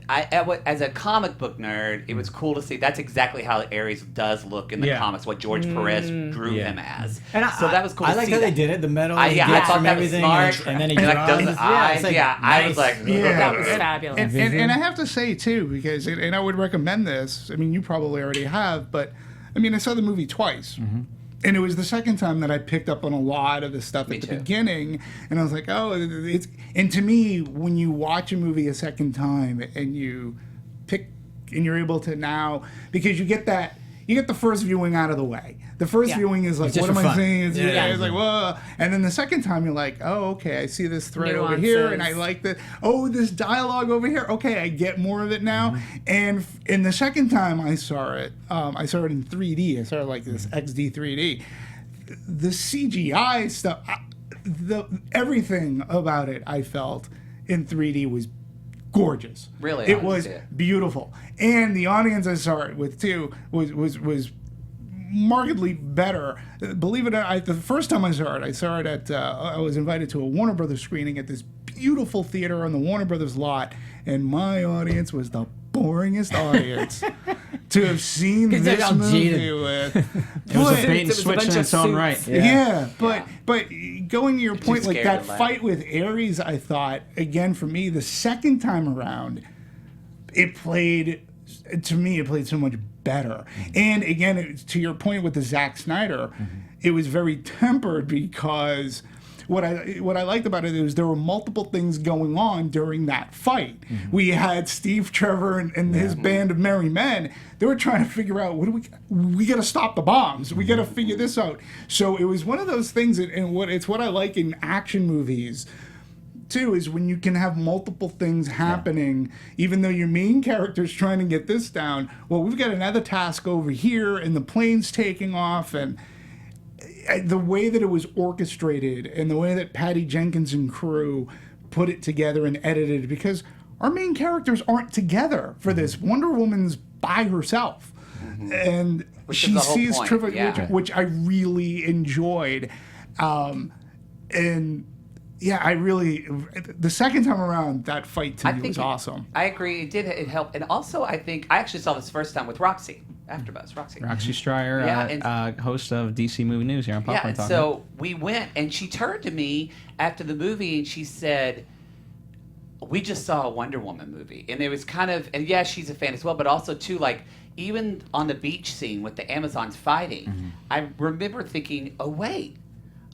as a comic book nerd, it was cool to see that's exactly how Ares does look in the comics, what George Perez drew him as. And so that was cool to see. I like how they did it, the metal I thought from that was everything, smart. and then he does the eyes. nice. I was like, That was fabulous. And I have to say too, because and I would recommend this. I mean, you probably already have, but I mean, I saw the movie twice. And it was the second time that I picked up on a lot of the stuff at the beginning, and I was like, oh, it's. And to me, when you watch a movie a second time and you pick, and you're able to now, because you get the first viewing out of the way. The first viewing is like, what am I saying? It's like, whoa. And then the second time you're like, oh, okay, I see this thread over here, and I like that. Oh, this dialogue over here. Okay, I get more of it now. And in the second time I saw it in 3D. I saw it like this XD 3D. The CGI stuff, everything about it, I felt in 3D was gorgeous. Really, it was beautiful, and the audience I saw it with too was markedly better. Believe it or not, the first time I saw it at I was invited to a Warner Brothers screening at this beautiful theater on the Warner Brothers lot, and my audience was the boringest audience to have seen this movie with. It was a bait and switch in its own right. But going to your point, like that fight with Ares, I thought, again, for me, the second time around, it played so much better. And again, to your point with the Zack Snyder, it was very tempered because what I liked about it is there were multiple things going on during that fight. We had Steve Trevor and his band of merry men. They were trying to figure out, we got to stop the bombs. We got to figure this out. So it was one of those things, and what I like in action movies too is when you can have multiple things happening, even though your main character's trying to get this down. Well, we've got another task over here, and the plane's taking off, and the way that it was orchestrated and the way that Patty Jenkins and crew put it together and edited, because our main characters aren't together for this. Wonder Woman's by herself, and she sees Trevor, which I really enjoyed, and. Yeah, the second time around, that fight to me was awesome. I agree. It helped. And also, I think, I actually saw this first time with Roxy, AfterBuzz, Roxy Stryer, host of DC Movie News here on Popcorn Talk. So we went, and she turned to me after the movie, and she said, we just saw a Wonder Woman movie. And it was kind of, and yeah, she's a fan as well, but also, too, like, even on the beach scene with the Amazons fighting, I remember thinking, oh, wait.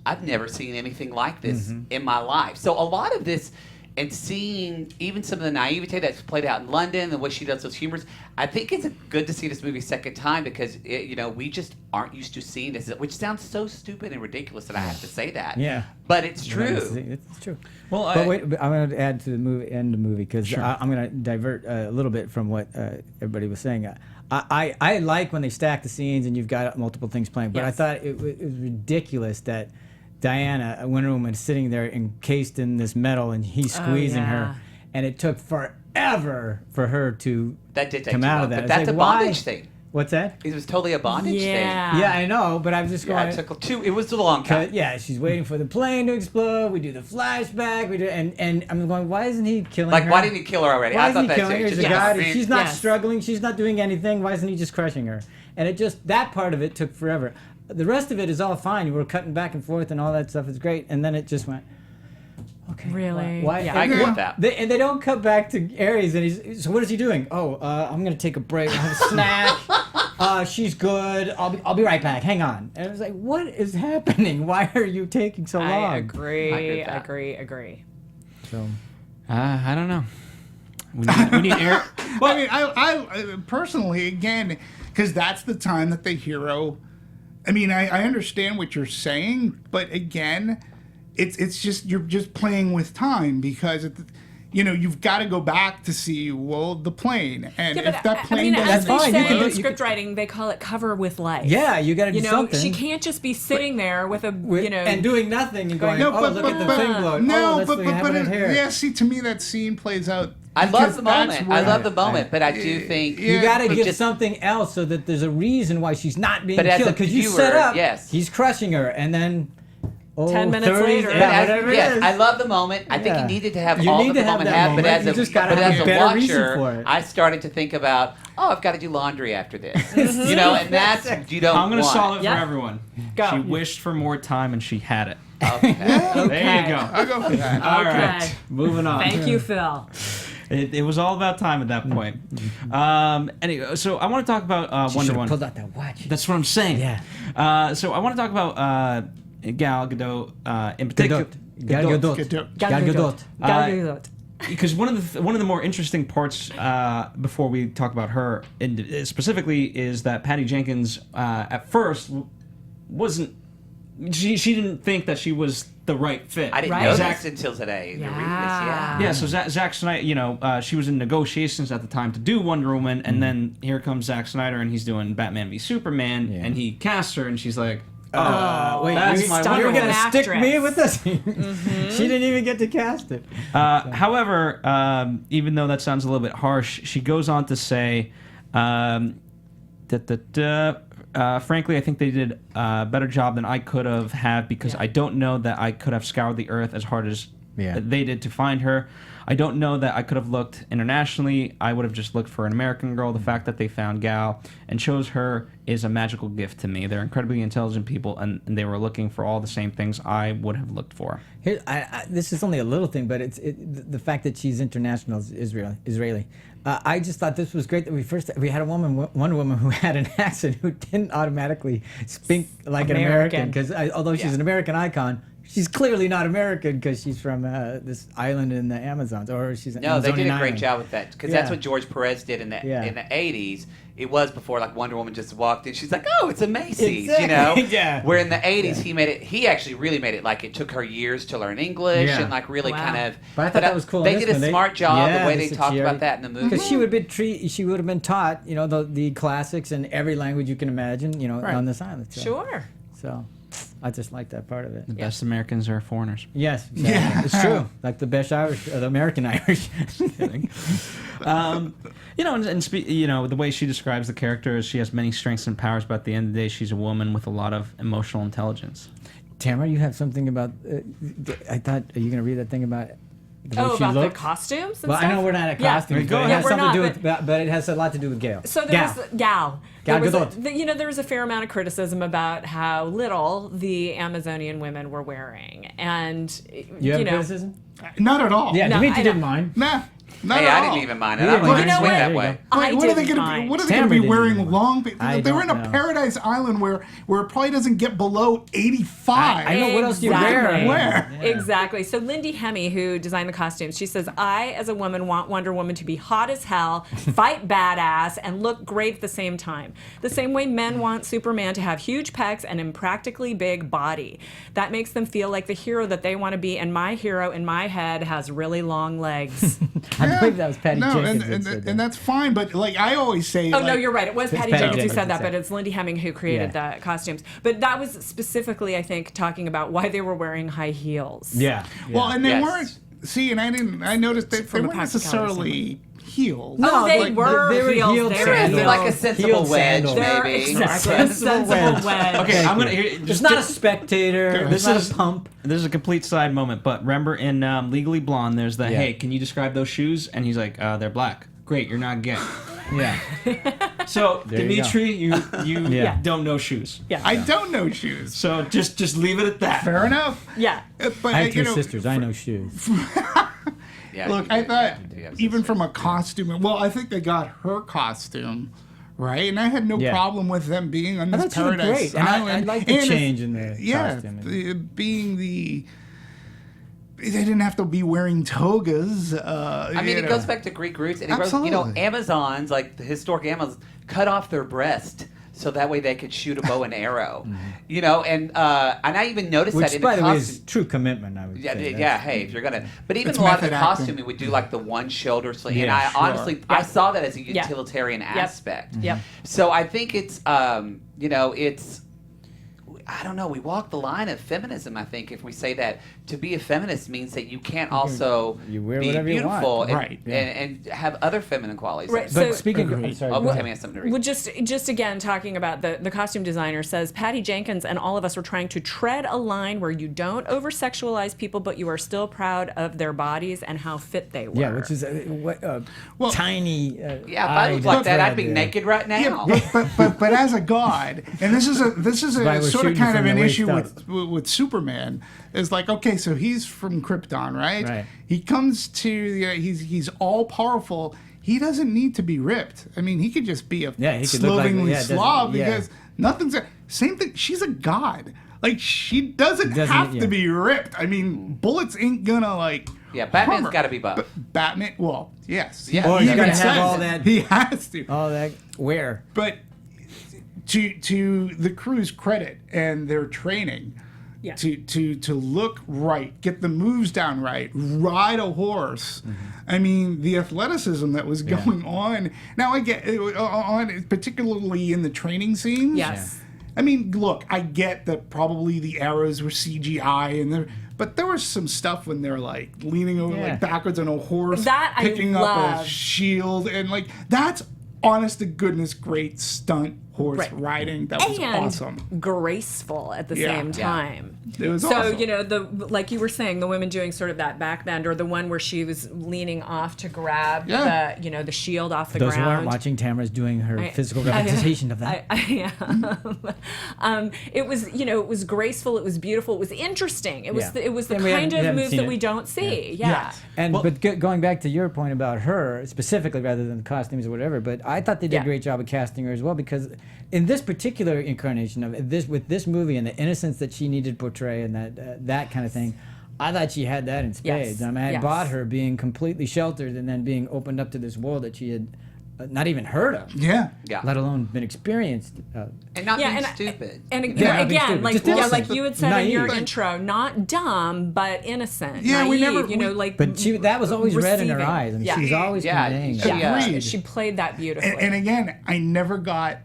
I've never seen anything like this in my life. So a lot of this, and seeing even some of the naivete that's played out in London, the way she does those humors, I think it's good to see this movie second time because we just aren't used to seeing this, which sounds so stupid and ridiculous that I have to say that. Yeah, but it's true. It's true. Well, wait, I'm going to add to the end of the movie because I'm going to divert a little bit from what everybody was saying. I like when they stack the scenes and you've got multiple things playing, but I thought it was ridiculous that Diana, Wonder Woman, is sitting there encased in this metal, and he's squeezing her, and it took forever for her to come out of that. But that's a bondage thing. What's that? It was totally a bondage thing. Yeah, I know, but I'm just going. It was a long time. Yeah, she's waiting for the plane to explode. We do the flashback. And I'm going. Why isn't he killing her? Like, why didn't he kill her already? Why I thought isn't he killing her? He's a god. She's not struggling. She's not doing anything. Why isn't he just crushing her? And that part of it took forever. The rest of it is all fine. We're cutting back and forth and all that stuff is great. And then it just went, okay. Really? Why? Yeah. I get that. They don't cut back to Ares. And so what is he doing? I'm going to take a break. I'll have a snack. She's good. I'll be right back. Hang on. And I was like, what is happening? Why are you taking so long? I agree. So, I don't know. We need air. Well, I mean, I personally, again, because that's the time that the hero. I mean, I understand what you're saying, but again, it's just you're just playing with time because you've got to go back to see the plane, and if that plane as doesn't they say in You script writing, they call it cover with life. Yeah, you got to do something. She can't just be sitting there with a and doing nothing and going, No, look at the thing blowing. No, That's the happening here. yeah. See, to me, that scene plays out. I love because the that's moment. where- I love the moment, but I do think You got to but give just- something else so that there's a reason why she's not being But as killed. a Because you viewer, set up, yes. he's crushing her, and then 10 minutes 30, later. yeah, But as, whatever it yes, is. I love the moment. I think Yeah. you needed to have You all need that to the have moment that had, but moment. as You a just gotta but have as a a better reason watcher, for it. I started to think about, I've got to do laundry after this. And that's you don't I'm going to want. solve it Yep. for everyone. Go. She wished for more time and she had it. Okay. There you go. I'll go for that. All Okay. right, moving on. Thank you, Phil. It was all about time at that point. Anyway, so I want to talk about She Wonder should've Woman. pulled out that watch. That's what I'm saying. Yeah. So I want to talk about Gal Gadot in particular. Gal Gadot. Gadot. Gal Gadot. Gal Gadot. Because one of the more interesting parts before we talk about her specifically is that Patty Jenkins at first wasn't. She didn't think that she was the right fit. I didn't Right. know Zack- this until today. To read this, Yeah. Yeah, so Zack Snyder, she was in negotiations at the time to do Wonder Woman, and then here comes Zack Snyder, and he's doing Batman v Superman, Yeah. and he casts her, and she's like, Wait, that's you, my stuck you're Wonder gonna Woman. actress. stick me with this? She didn't even get to cast it. However, even though that sounds a little bit harsh, she goes on to say frankly, I think they did a better job than I could have had because I don't know that I could have scoured the earth as hard as they did to find her. I don't know that I could have looked internationally. I would have just looked for an American girl. The fact that they found Gal and chose her is a magical gift to me. They're incredibly intelligent people, and they were looking for all the same things I would have looked for. Here, this is only a little thing, but the fact that she's international is Israeli. I just thought this was great that we had one woman who had an accent who didn't automatically speak like an American because although she's an American icon, she's clearly not American because she's from this island in the Amazons, or she's an No, they did a Amazonian great island. job with that because Yeah. that's what George Perez did in the Yeah. in the '80s. It was before like Wonder Woman just walked in. She's like, "Oh, it's a Macy's," Exactly. you know. Yeah. Where in the '80s he actually really made it like it took her years to learn English Yeah. and like really Wow. kind of. But I thought that was cool. They in did this a one. smart job Yeah, the way they the talked Sachiari. about that in the movie. Because she would have been taught, the classics in every language you can imagine, on this island. So. Sure. So, I just like that part of it. The best Americans are foreigners. Yes, it's true. Like the best Irish, or the American Irish. Kidding. The way she describes the character is she has many strengths and powers, but at the end of the day, she's a woman with a lot of emotional intelligence. Tamara, you have something about. I thought, are you going to read that thing about the way she About looked? the costumes and Well, stuff? I know we're not at Yeah. costumes, Go but it ahead. has We're something to do not, with. But it has a lot to do with Gail. So there Gal. was Gal. Gal There was Gadot. there was a fair amount of criticism about how little the Amazonian women were wearing, and You have criticism? Not at all. Yeah, No, Dimitri I didn't know. mind. Nah. Not Hey, at I all. didn't even mind it. You I didn't like mind it it. swing There that you way. go. I What are they didn't going to be? mind. What are they going Tamara to be didn't wearing even long? I They were in don't a know. paradise island where it probably doesn't get below 85. I know. What else do you wear? Exactly. Where? Yeah. Exactly. So Lindy Hemme, who designed the costumes, she says, I, as a woman, want Wonder Woman to be hot as hell, fight badass, and look great at the same time. The same way men want Superman to have huge pecs and impractically big body. That makes them feel like the hero that they want to be, and my hero in my head has really long legs. I believe that was Patty No, Jenkins. and, that said that. and that's fine, but like I always say, Oh, like, no, you're right. It was Patty Patty Jenkins who Jenkins said that, who but said it's Lindy Hemme who created Yeah. the costumes. But that was specifically, I think, talking about why they were wearing high heels. Yeah. Well, and they Yes. weren't. See, and I noticed that they From a weren't practicality necessarily heels. Oh, they like, were they were heels. heeled They were sandals. heels. Like a sensible Heeled wedge, sandals. They're maybe. exactly a sensible wedge. Okay, I'm gonna. It's not a spectator. This It's not is a pump. This is a complete side moment, but remember in Legally Blonde, there's the Yeah. hey, can you describe those shoes? And he's like, they're black. Great, you're not gay. Yeah. So There you Demetri, you Yeah. don't know shoes. Yeah. I don't know shoes. So just leave it at that. Fair enough. Yeah. But I have two you know, sisters. I know shoes. Yeah, Look, you I do, thought yeah, you do have even sisters. from a costume. Well, I think they got her costume right, and I had no Yeah. problem with them being on I this thought she looked paradise great. And I- I, island. like the And if- change in the yeah, costume. being the they didn't have to be wearing togas. I mean, it goes back to Greek roots, and Absolutely. Amazons, like the historic Amazons, cut off their breast so that way they could shoot a bow and arrow. And I even noticed Which, that in by the the way, costume. is true commitment, I would Yeah, say. yeah. Hey, if you're gonna, but even It's a lot of the method acting. costuming would do like the one shoulder sling, and Yeah, I sure. honestly I saw that as a utilitarian aspect. Yep. So I think it's it's. I don't know. We walk the line of feminism. I think if we say that to be a feminist means that you can't also you wear be whatever you beautiful want. and, Right. and have other feminine qualities. Right, But So- speaking of, I'm sorry, Oh, go ahead. Tammy has something to read. Well, just again talking about the costume designer says Patty Jenkins and all of us were trying to tread a line where you don't over sexualize people, but you are still proud of their bodies and how fit they were. Yeah, which is tiny. Yeah, if I looked like that, I'd be naked right now. But as a god, and this is why a we're sort of shooting kind of from an the waist issue up. with Superman, is like, okay, so he's from Krypton, right? Right. He comes to he's all powerful. He doesn't need to be ripped. I mean, he could just be a Yeah, he could look like- slovenly yeah, it doesn't- slob yeah. because nothing's same thing. She's a god. Like she doesn't Doesn't- have yeah. to be ripped. I mean, bullets ain't gonna like. Yeah, Batman's harm her. got to be buff. Batman. Well, yes. Yeah. Or he he's even gotta have says all it. that- He has to. All that where? But to the crew's credit and their training, Yeah. to look right, get the moves down right, ride a horse. I mean, the athleticism that was going on. Now I get on, particularly in the training scenes. Yes. I mean, look, I get that probably the arrows were CGI but there was some stuff when they're like leaning over Yeah. like backwards on a horse, That I picking up a loved. shield, and like that's honest to goodness great stunt horse Right. riding. That was and awesome. graceful at the Yeah. same Yeah. time. It was So awesome. like you were saying, the women doing sort of that backbend, or the one where she was leaning off to grab Yeah. the shield off the Those ground. who aren't watching, Tamara's doing her physical representation of that. It was it was graceful, it was beautiful, it was interesting. It was Yeah. it was the And we kind haven't of moves seen that it. we don't see. Yeah. Yeah. And going back to your point about her specifically, rather than the costumes or whatever, but I thought they did Yeah. a great job of casting her as well, because in this particular incarnation of this, with this movie and the innocence that she needed to portray and that kind of thing, I thought she had that in spades. Yes. I mean, I Yes. bought her being completely sheltered and then being opened up to this world that she had not even heard of, Yeah. Yeah. let alone been experienced. And not Yeah, being and stupid. And Yeah, not being again, stupid. like Just innocent, like you had said in your naive. intro, not dumb but innocent. Yeah, we naive, never- like. But that was always red in her receiving. eyes. I mean, Yeah. she was always Yeah, conveying she- that. Yeah, Agreed. she played that beautifully. And again, I never got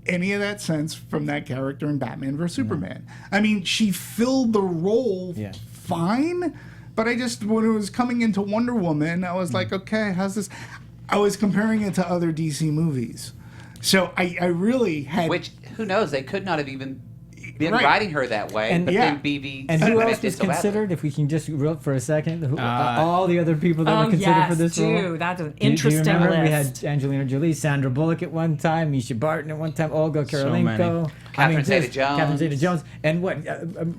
any of that sense from that character in Batman vs Superman. I mean, she filled the role Yeah. fine, but I just when it was coming into Wonder Woman, I was like, okay, how's this? I was comparing it to other DC movies, so I really had. Which, who knows, they could not have even been Right. writing her that way, And- but Yeah. then BV And who meant else it was so badly. considered? If we can just real for a second, all the other people that were considered yes, for this role. too. That's an Do you interesting remember? We list. had Angelina Jolie, Sandra Bullock at one time, Misha Barton at one time, Olga Kurylenko, many. Catherine just Zeta-Jones. Catherine Zeta-Jones, and what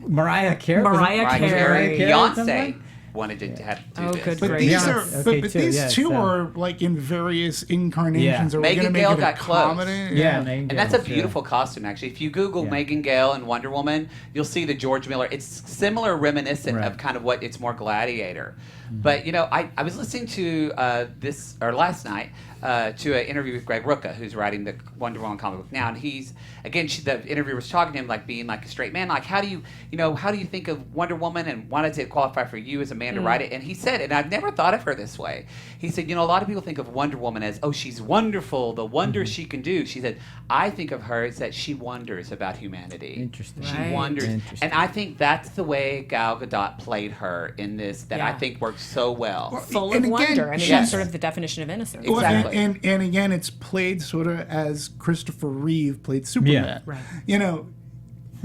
Mariah Carey. was it Mariah Right, Carey. Beyonce or something? wanted to have to do Oh, this. good but Great. these Yeah. are, Okay, but too, these yeah, two so- are like in various incarnations. Yeah. Are we Megan gonna make Gale it a got close. comedy? Yeah, And that's a beautiful costume, actually. If you Google Yeah. Megan Gale and Wonder Woman, you'll see the George Miller. It's similar, reminiscent Right. of kind of what it's more Gladiator. But I was listening to last night to an interview with Greg Rucka, who's writing the Wonder Woman comic book now, and he's the interviewer was talking to him like being like a straight man, like how do you think of Wonder Woman and why does it qualify for you as a man to write it? And he said, and I've never thought of her this way. He said, a lot of people think of Wonder Woman as, oh, she's wonderful, the wonders she can do. She said, I think of her as that she wonders about humanity. Interesting. She Right. wonders, Interesting. and I think that's the way Gal Gadot played her in this. That I Yeah. think works so well. Full And of again, wonder. I mean, she's- that's sort of the definition of innocence. Well, Exactly. And again, it's played sort of as Christopher Reeve played Superman. Right.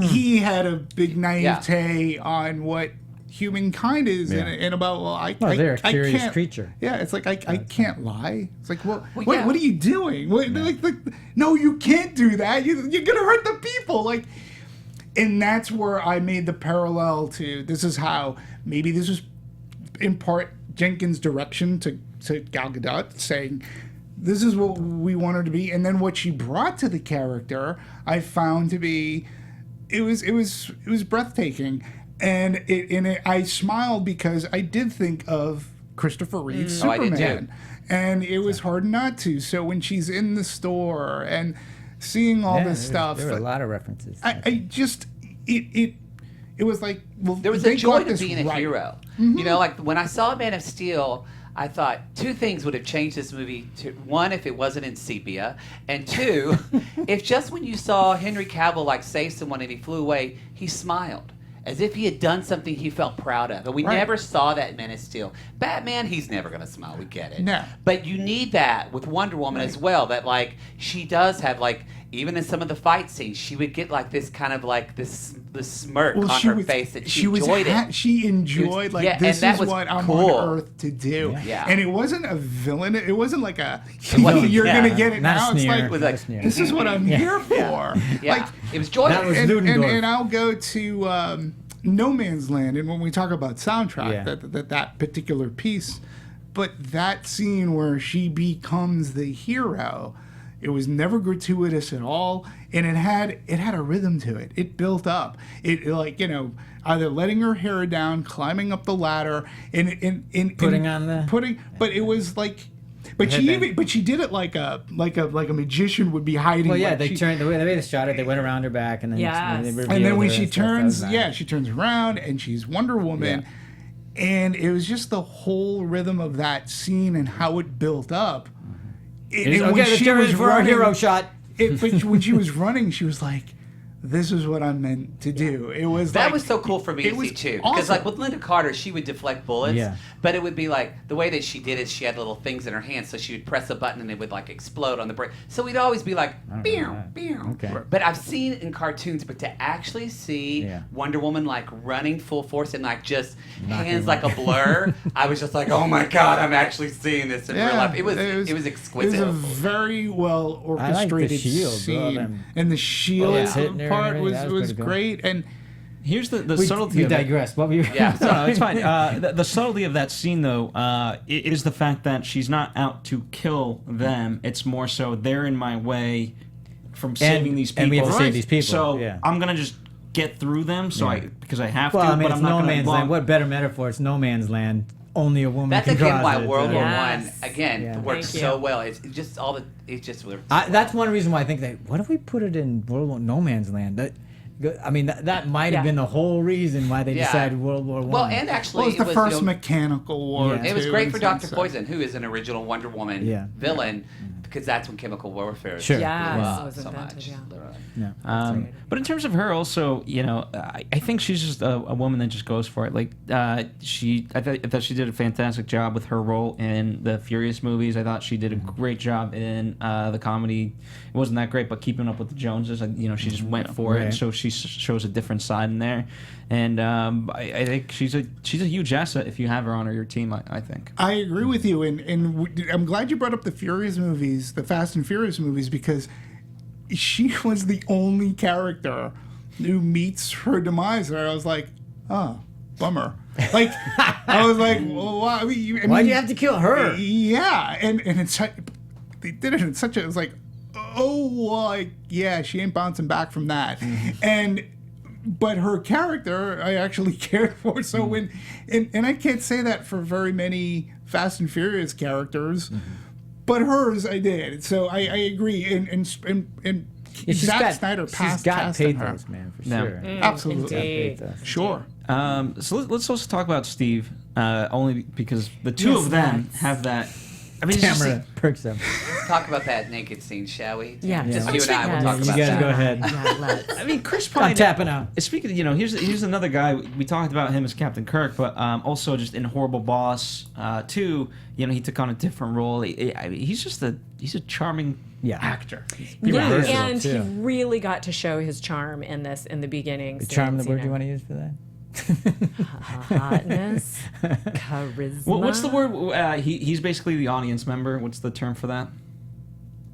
He had a big naivete on what humankind is Yeah. and about they're a curious can't- creature. Yeah, it's like I can't lie. It's like, well yeah. what are you doing? No, you can't do that. You're gonna hurt the people. And that's where I made the parallel to this is how maybe this was in part Jenkins' direction to Gal Gadot saying this is what we want her to be, and then what she brought to the character I found to be it was breathtaking. And I smiled because I did think of Christopher Reeve's Oh, I Superman. did too. And it was hard not to. So when she's in the store and seeing all this stuff, There were a lot of references. I just it was like, well, There was they a joy got to this being a right. hero. You know, like when I saw Man of Steel, I thought two things would have changed this movie. One, if it wasn't in sepia, and two, if just when you saw Henry Cavill like save someone and he flew away, he smiled. As if he had done something he felt proud of. And we Right. never saw that in Man of Steel. Batman, he's never going to smile. We get it. No. But you need that with Wonder Woman as well. That, like, she does have, like, even in some of the fight scenes, she would get, like, this kind of, like, this smirk on her face that she enjoyed it. She enjoyed, like, yeah, this and that is was what I'm cool. on Earth to do. Yeah. And it wasn't a villain. It wasn't like a, wasn't- you're yeah. going to get it Not a now. It's sneer. like, It was like, Not a sneer. this is what I'm here for. Yeah. Like, it was joyous. That was and Ludendorff. and I'll go to No Man's Land, and when we talk about soundtrack, Yeah. that particular piece, but that scene where she becomes the hero, it was never gratuitous at all, and it had a rhythm to it. It built up. It, like, you know, either letting her hair down, climbing up the ladder, and Putting on the- but it was like. But she did it like a magician would be hiding. Well, yeah, like they she- turned the way they shot it. They went around her back, and then Yes. they and revealed then when her she and stuff. That turns, was nice. she turns around and she's Wonder Woman, and it was just the whole rhythm of that scene and how it built up. And when Okay, let's she get ready was for our running- hero shot. But when she was running, she was like, "This is what I'm meant to do." It was That like, was so cool for me it to was see too, because awesome. like with Linda Carter, she would deflect bullets, Yeah. but it would be like the way that she did it. She had little things in her hands, so she would press a button and it would like explode on the break. So we'd always be like, "Pew, pew." Okay. But I've seen it in cartoons, but to actually see Yeah. Wonder Woman like running full force and like just Knocking hands like a blur, I was just like, "Oh my god, I'm actually seeing this in real life." It was exquisite. It was a very well I like the orchestrated shield, bro, scene, them- and the shield yeah. Hitting her and part everything, was that was was pretty good. great. And Here's the We subtlety of it. digressed. What were you? Yeah. No, it's fine. The subtlety of that scene, though, is the fact that she's not out to kill them. It's more so they're in my way from saving these people. and we have to save these people, So yeah. I'm gonna just get through them. So because I have Well, to. I mean, but it's I'm not no gonna man's long- land. What better metaphor? It's no man's land. Only a woman That's can again cross why it. World War Yes. One again Yeah. works Thank so you. well. It's just all the it just works. That's one reason why I think that. What if we put it in World War No Man's Land? I mean, that might have Yeah. been the whole reason why they Yeah. decided World War One. Well, and actually, well, it was the first you know, mechanical war. Yeah. it was too, great in for some Dr. sense. Poison, who is an original Wonder Woman Yeah. villain, because that's when chemical warfare Sure. blew Yes, up it was so invented, much. yeah. literally. Yeah. But in terms of her, also, you know, I think she's just a woman that just goes for it. Like, I thought she did a fantastic job with her role in the Furious movies. I thought she did a great job in the comedy. It wasn't that great, but Keeping Up with the Joneses, you know, she just went for it. Right. And so she shows a different side in there. And I think she's a huge asset if you have her on your team. I think. I agree with you, and I'm glad you brought up the Furious movies, the Fast and Furious movies, because she was the only character who meets her demise. And I was like, oh, bummer. Like, I was like, well, why? I mean, Why'd you have to kill her? Yeah, and it's they did it in such a. It was like, oh, like, yeah, she ain't bouncing back from that, But her character, I actually cared for. So when, and I can't say that for very many Fast and Furious characters, but hers I did. So I agree. And Yeah, Zack Snyder she's passed got in her. pathos, man, for Yeah. sure. Absolutely. Indeed. Pathos. Sure. So let's also talk about Steve, only because the two Yes, of them let's. have that. I mean, it's just Tamara like, perks up. Let's talk about that naked scene, shall we? Yeah. Just Yeah. you and I will Yes. talk You about gotta that. go ahead. Yeah, let's. I mean, Chris I'm Pine. tapping out. Speaking of, you know, here's another guy. We talked about him as Captain Kirk, but also just in Horrible Boss 2, you know, he took on a different role. He's a charming actor. Yeah, versatile, and he too. really got to show his charm in this in the beginning. Charm, the scenes, word you want to use for that? Hotness, charisma. What's the word? He's basically the audience member. What's the term for that?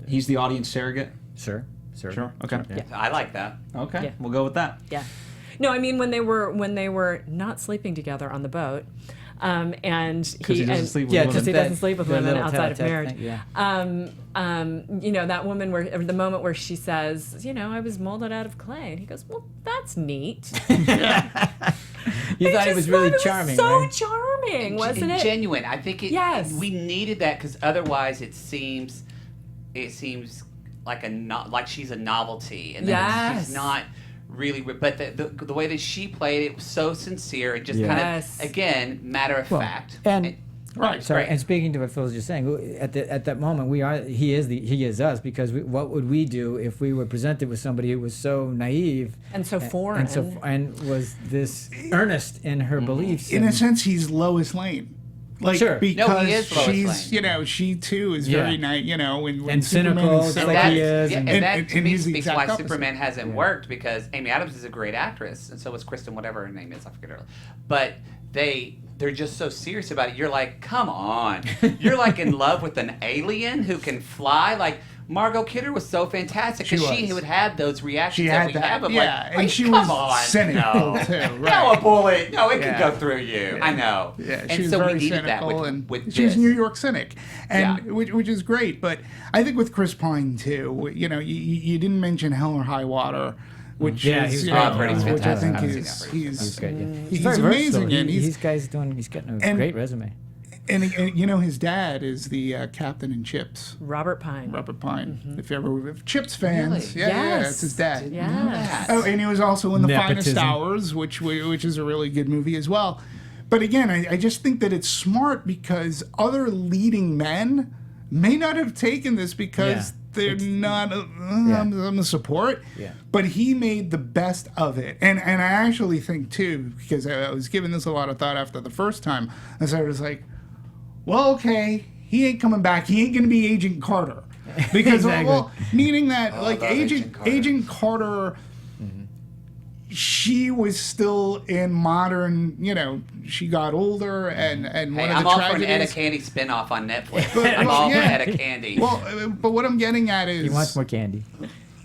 He's the audience surrogate. Sure. Sure. Okay. Yeah. I like that. Okay. Yeah. We'll go with that. Yeah. No, I mean when they were not sleeping together on the boat, and Because he doesn't sleep with Yeah, women. because he doesn't sleep with The women little outside of tete-a-tete marriage. thing, yeah. You know, that woman where the moment where she says, you know, I was molded out of clay, and he goes, well, that's neat. You thought it was really charming, so right? charming, wasn't it? Genuine. I think it. Yes. We needed that because otherwise it seems like like she's a novelty, and then she's not really. But the way that she played it was so sincere and just kind of again matter of fact. And Right. Sorry. Great. And speaking to what Phil was just saying, at that moment, he is us, because what would we do if we were presented with somebody who was so naive And so foreign. and was this earnest in her beliefs? In a sense, he's Lois Lane. Like, Sure. because No, he is Lois she's, Lane. she too is very nice, when And Superman cynical, is so like that, he is, yeah, and- and that to and me he's the speaks exact why opposite. Superman hasn't worked, because Amy Adams is a great actress, and so is Kristian, whatever her name is, I forget her. But they're just so serious about it. You're like, come on, you're like in love with an alien who can fly. Like Margot Kidder was so fantastic because she was. would have those reactions She that had we that, have. Of yeah, like, and she come was on, cynical no. too, No, right. a bullet. No, it Yeah. can go through you. I know. Yeah, and she was so very we needed that cynical, and with she was this. a New York cynic, and Yeah. which is great. But I think with Chris Pine too, you didn't mention Hell or High Water, which Yeah, is he's you great. know, Oh, Freddie's which I think fantastic. is I've he's Great, yeah. he's very amazing, versatile. and he's getting a and- great resume. and his dad is the captain in Chips. Robert Pine. Robert Pine. If Chips fans, Really? yeah, Yes. it's his dad. Yes. Oh, and he was also in The Finest Nepotism. Hours, which is a really good movie as well. But again, I just think that it's smart because other leading men may not have taken this because they're not. I'm a support. Yeah. But he made the best of it, and I actually think too, because I was giving this a lot of thought after the first time, as I was like, well, okay, he ain't coming back. He ain't going to be Agent Carter. Because, Exactly. well, meaning that, like, love Agent Carter, she was still in modern, she got older, and Hey, one of I'm the all for an Etta tragedies. Candy spinoff on Netflix. But- I'm well, all yeah. for Etta Candy. Well, but what I'm getting at is He wants more candy.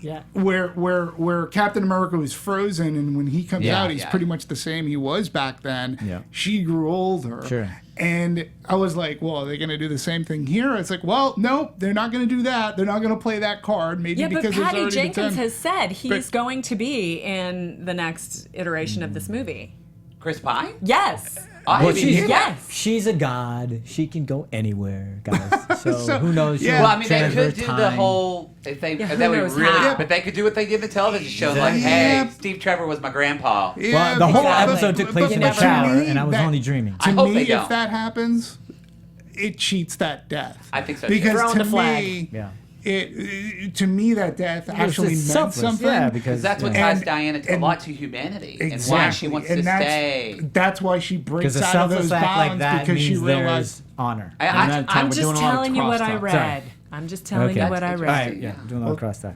Yeah. where Captain America was frozen, and when he comes Yeah, out, he's yeah. pretty much the same he was back then. Yeah. She grew older. Sure. And I was like, well, are they going to do the same thing here? It's like, well, no, they're not going to do that. They're not going to play that card. Maybe Yeah, but because there's Patty already Jenkins been 10. has said he's But- going to be in the next iteration of this movie. Chris Pine? Yes. I Well, didn't hear that. Yes. She's a god. She can go anywhere, guys. So, So, who knows? yeah. Well, I mean, they Transfer could do the time. whole if they Yeah, if who they would knows really, how? but they could do what they did in the television show. Like, Exactly. hey, Yeah. Steve Trevor was my grandpa. Yeah, Well, the whole Exactly. episode took place but in you the never shower, know. and I was That- only dreaming. I To hope me, they if don't. that happens, it cheats that death. I think so, too. Because Throwing to the flag. me, Yeah. to me, that death actually It's meant selfless, something. Yeah, Because because that's what yeah. ties Diana a lot to humanity and why she wants to stay. That's why she breaks Because a out of selfless those act like bonds that because she means realized. there's honor. I'm just telling you what I read. I'm just telling you Okay. what I That's read. All right, interesting, yeah, yeah. doing a little cross talk.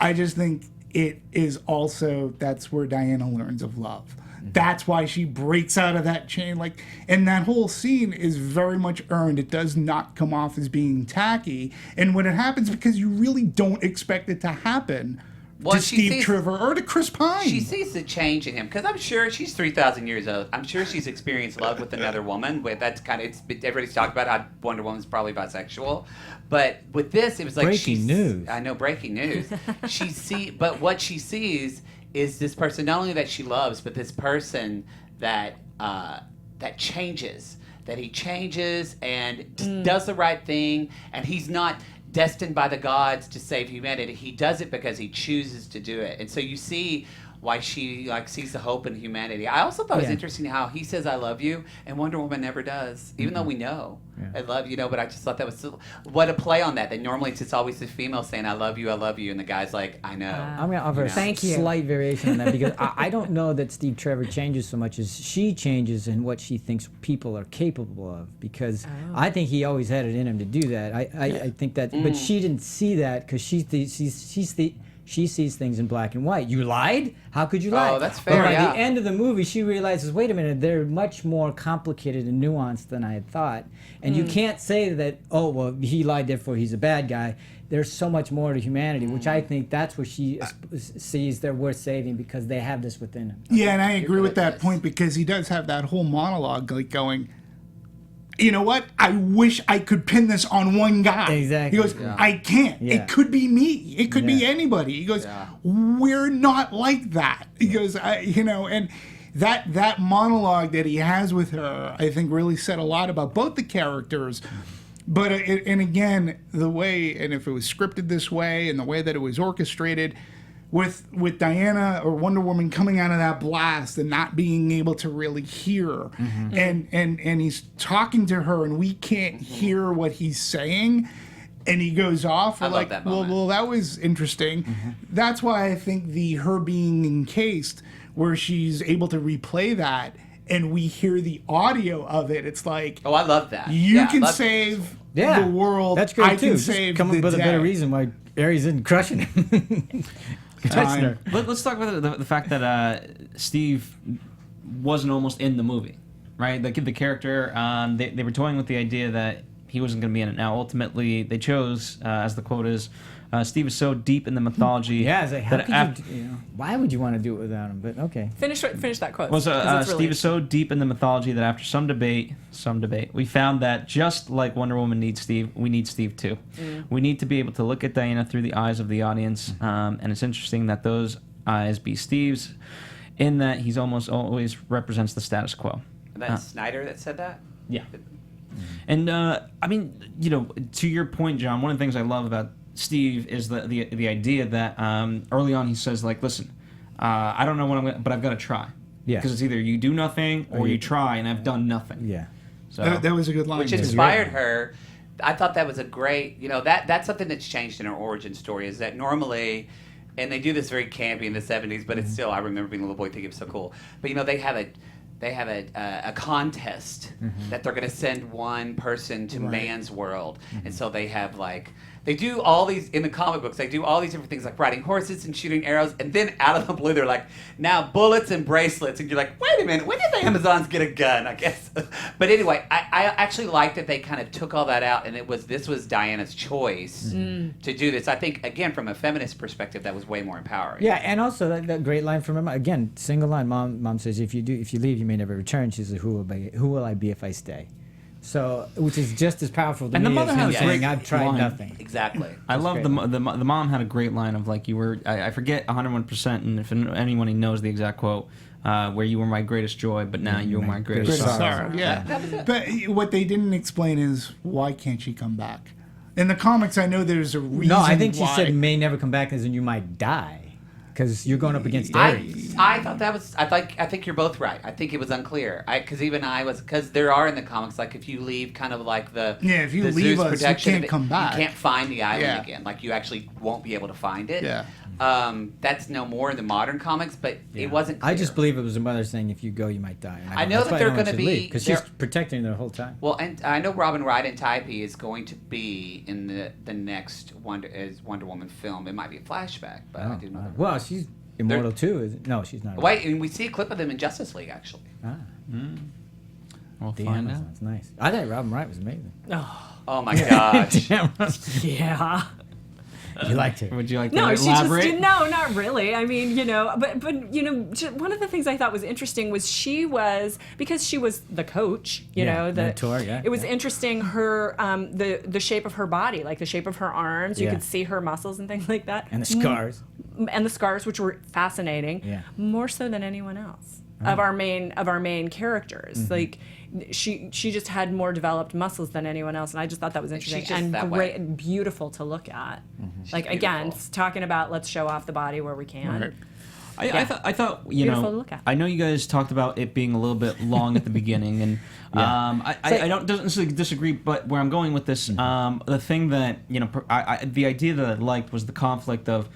I just think it is also that's where Diana learns of love. That's why she breaks out of that chain. Like, and that whole scene is very much earned. It does not come off as being tacky. And when it happens, because you really don't expect it to happen Well, to she Steve sees- Trevor or to Chris Pine. She sees the change in him because I'm sure she's 3,000 years old. I'm sure she's experienced love with another woman. With that's kind of everybody's talked about how Wonder Woman's probably bisexual, but with this, it was like Breaking news. I know, breaking news. But what she sees is this person not only that she loves, but this person that that changes. That he changes and does the right thing, and he's not destined by the gods to save humanity. He does it because he chooses to do it. And so you see why she sees the hope in humanity. I also thought it was Yeah. interesting how he says I love you and Wonder Woman never does, even though we know I love you, but I just thought that was what a play on that. That normally it's just always the female saying I love you, and the guy's like I know. I'm going to offer a Thank you. slight variation on that because I don't know that Steve Trevor changes so much as she changes in what she thinks people are capable of. Because I think he always had it in him to do that. I think that, but she didn't see that because she sees things in black and white. You lied? How could you lie? Oh, that's fair, But by yeah. the end of the movie, she realizes, wait a minute, they're much more complicated and nuanced than I had thought. And you can't say that, oh, well, he lied, therefore he's a bad guy. There's so much more to humanity, which I think that's where she sees they're worth saving because they have this within them. Yeah, and I agree with that Yes. point because he does have that whole monologue like going, you know what? I wish I could pin this on one guy. Exactly. He goes, I can't. Yeah. It could be me. It could be Yeah. anybody. He goes, we're not like that. He goes, and that monologue that he has with her, I think, really said a lot about both the characters. But and again, the way, and if it was scripted this way, and the way that it was orchestrated, with Diana or Wonder Woman coming out of that blast and not being able to really hear, and he's talking to her, and we can't hear what he's saying, and he goes off. We're love like, that well, moment. that was interesting. That's why I think her being encased, where she's able to replay that, and we hear the audio of it. It's like, Oh, I love that. you Yeah, I can love save Yeah, the world. That's great I too. can Just save come the up with day. a better reason why Ares isn't crushing him. Touching her. Let's talk about the fact that Steve wasn't almost in the movie, right? The character, they were toying with the idea that he wasn't going to be in it. Now, ultimately, they chose, as the quote is, Steve is so deep in the mythology. Yeah, it's like, how that could why would you want to do it without him? But okay. Finish that quote. Well, 'cause it's really Steve is so deep in the mythology that after some debate, we found that just like Wonder Woman needs Steve, we need Steve too. We need to be able to look at Diana through the eyes of the audience, and it's interesting that those eyes be Steve's, in that he's almost always represents the status quo. And that's Sneider that said that? Yeah. And I mean, to your point, John, one of the things I love about Steve is the idea that early on he says, like, listen, I don't know what I'm gonna, but I've got to try. Yeah. Because it's either you do nothing or you try, and I've done nothing. Yeah. So That was a good line. Which inspired her. I thought that was a great, that's something that's changed in her origin story, is that normally, and they do this very campy in the 70s, but it's still, I remember being a little boy thinking it was so cool. But they have a contest that they're going to send one person to man's world, and so they have they do all these in the comic books. They do all these different things like riding horses and shooting arrows, and then out of the blue they're like, now bullets and bracelets, and you're like, wait a minute, when did the Amazons get a gun? I guess. But anyway, I actually like that they kind of took all that out, and this was Diana's choice to do this. I think again from a feminist perspective, that was way more empowering. Yeah, and also that great line from her mom. Again, single line. Mom says, if you leave, you may never return. She says, who will I be if I stay? So, which is just as powerful to And the me mother as him has a saying, great I've tried line. nothing. Exactly. I love great. the mom had a great line of like, you were, I forget 101%, and if anyone knows the exact quote, where you were my greatest joy, but now you're my greatest greatest sorrow. sorrow. Yeah. But what they didn't explain is, why can't she come back? In the comics, I know there's a reason. No, I think she why. said may never come back, as in you might die, because you're going up against Ares. I thought that was. I think you're both right. I think it was unclear. Because there are in the comics, like if you leave, kind of like the if you the leave Zeus us, you protection, can't come back. You can't find the island Yeah. again. Like you actually won't be able to find it. Yeah. That's no more in the modern comics, but it wasn't clear. I just believe it was a mother saying, if you go, you might die. And I know that they're gonna be- because she's they're- protecting her the whole time. Well, and I know Robin Wright and Typee is going to be in the next Wonder Woman film. It might be a flashback, but I do know. that. Well, she's immortal too. No, she's not. Wait, and we see a clip of them in Justice League actually. We'll The find out. Amazons, nice. I thought Robin Wright was amazing. Oh my gosh. Yeah. You liked her. Would you like to No, she elaborate? just no, not really. I mean, but one of the things I thought was interesting was because she was the coach, the mentor, yeah, It was yeah. interesting her the shape of her body, like the shape of her arms. You Yeah. could see her muscles and things like that. And the scars. And the scars, which were fascinating, Yeah. more so than anyone else of our main characters. Like she just had more developed muscles than anyone else, and I just thought that was interesting just and that great way. and beautiful to look at. Like beautiful. again, talking about let's show off the body where we can. Right. I thought Beautiful to look at. I know you guys talked about it being a little bit long at the beginning, and I don't necessarily disagree. But where I'm going with this, the thing that the idea that I liked was the conflict of,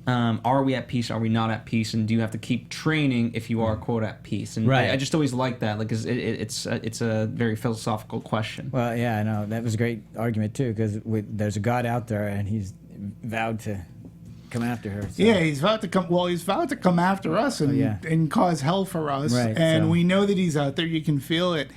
are we at peace? Are we not at peace? And do you have to keep training if you are quote at peace? And Right. I just always like that, like, 'cause it's a very philosophical question. Well, yeah, I know. That was a great argument, too, because there's a God out there, and he's vowed to come after her. So. Yeah, he's about to come. Well, he's about to come after us and yeah. and cause hell for us. Right, and so- we know that he's out there. You can feel it.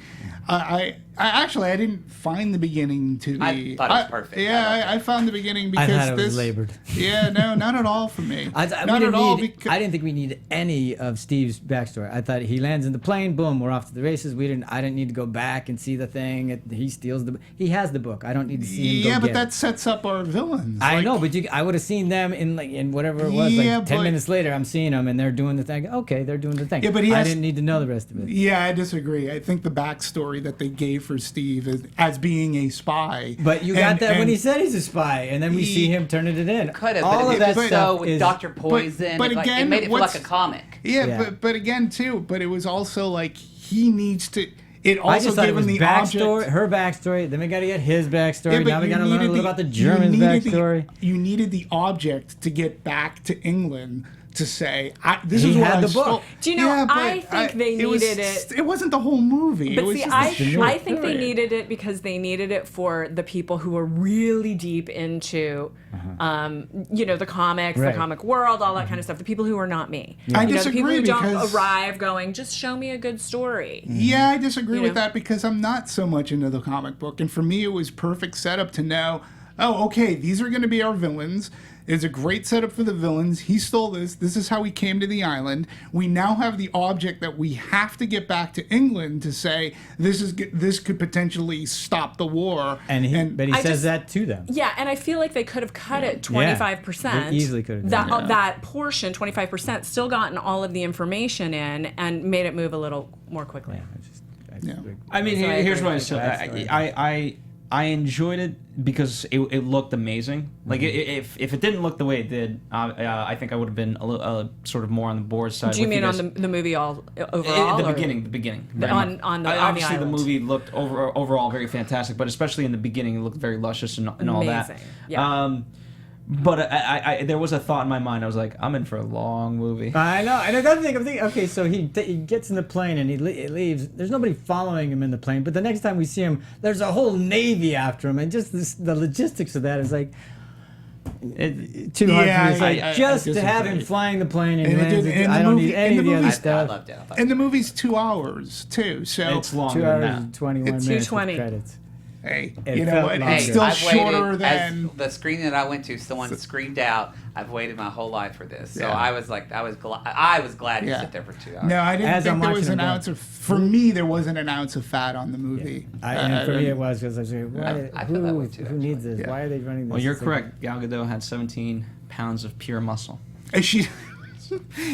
I didn't find the beginning to be. I thought it was perfect. Yeah, I found the beginning because I thought it this was labored. Yeah, no, not at all for me. I Not at all. Because I didn't think we needed any of Steve's backstory. I thought he lands in the plane, boom, we're off to the races. I didn't need to go back and see the thing. He steals he has the book. I don't need to see him go yeah, but get that it. sets up our villains. I Like, know, but I would have seen them in whatever it was. Yeah, like 10 but- minutes later, I'm seeing them and they're doing the thing. Okay, they're doing the thing. Yeah, but he I has- didn't need to know the rest of it. Yeah, I disagree. I think the backstory that they gave for Steve is as being a spy. But you got And- that when and- he said he's a spy, and then we see him turning it in. Could have, All but of it that was stuff so with is Dr. Poison. but it again, made it feel like what's- a comic. Yeah, Yeah. But again too. But it was also like he needs to. It I also just thought gave it was him the backstory, object. her backstory. Then we got to get his backstory. Yeah, but now we you got to learn a needed little about the you German's needed backstory. You needed the object to get back to England to say, "This He is what had I the stole." book. Do you know, Yeah, but I think they was- needed it- It wasn't the whole movie. it But was see, just I a short think they period. needed it because they needed it for the people who were really deep into, the comics, Right. the comic world, all that kind of stuff. The people who are not me. I The people disagree who don't because- arrive going, just show me a good story. Yeah, I disagree You with know? that because I'm not so much into the comic book. And for me, it was perfect setup to know, oh, okay, these are going to be our villains. It's a great setup for the villains. He stole this. This is how he came to the island. We now have the object that we have to get back to England to say this could potentially stop the war. But he I says just- that to them. Yeah, and I feel like they could have cut it 25%. They easily could have done that. That portion, 25%, still gotten all of the information in and made it move a little more quickly. I mean, So I here's agree what I with said. I enjoyed it because it looked amazing. Like if it didn't look the way it did, I think I would have been a little, sort of more on the board side. Do you with mean guys. on the movie overall? The or- beginning. very on- much. on the obviously the island. movie looked overall very fantastic, but especially in the beginning, it looked very luscious and all that. Amazing, yeah. But I there was a thought in my mind. I was like, I'm in for a long movie. I know. And another thing, I'm thinking, okay, so he gets in the plane and he leaves. There's nobody following him in the plane, but the next time we see him, there's a whole navy after him, and just the logistics of that is like too hard for me. It's like, just to have him disagree. flying the plane and, And it lands, did- and I the don't movie- need and any the of the other movie's- I stuff. loved it. And the movie's 2 hours, too. So, It's longer 2 than hours that. and 21 It's minutes with 2:20. credits. hey, It you know felt what? longer. It's still I've shorter waited, than... as the screening that I went to, someone screamed out, "I've waited my whole life for this." So Yeah. I was glad to Yeah. sit there for 2 hours. No, I didn't As I'm think there was watching an them go. ounce of... For me, there wasn't an ounce of fat on the movie. And for me, it was because I was like, I feel that way too, who needs this? Yeah. Why are they running this? Well, you're It's like- correct. Gal Gadot had 17 pounds of pure muscle. And she...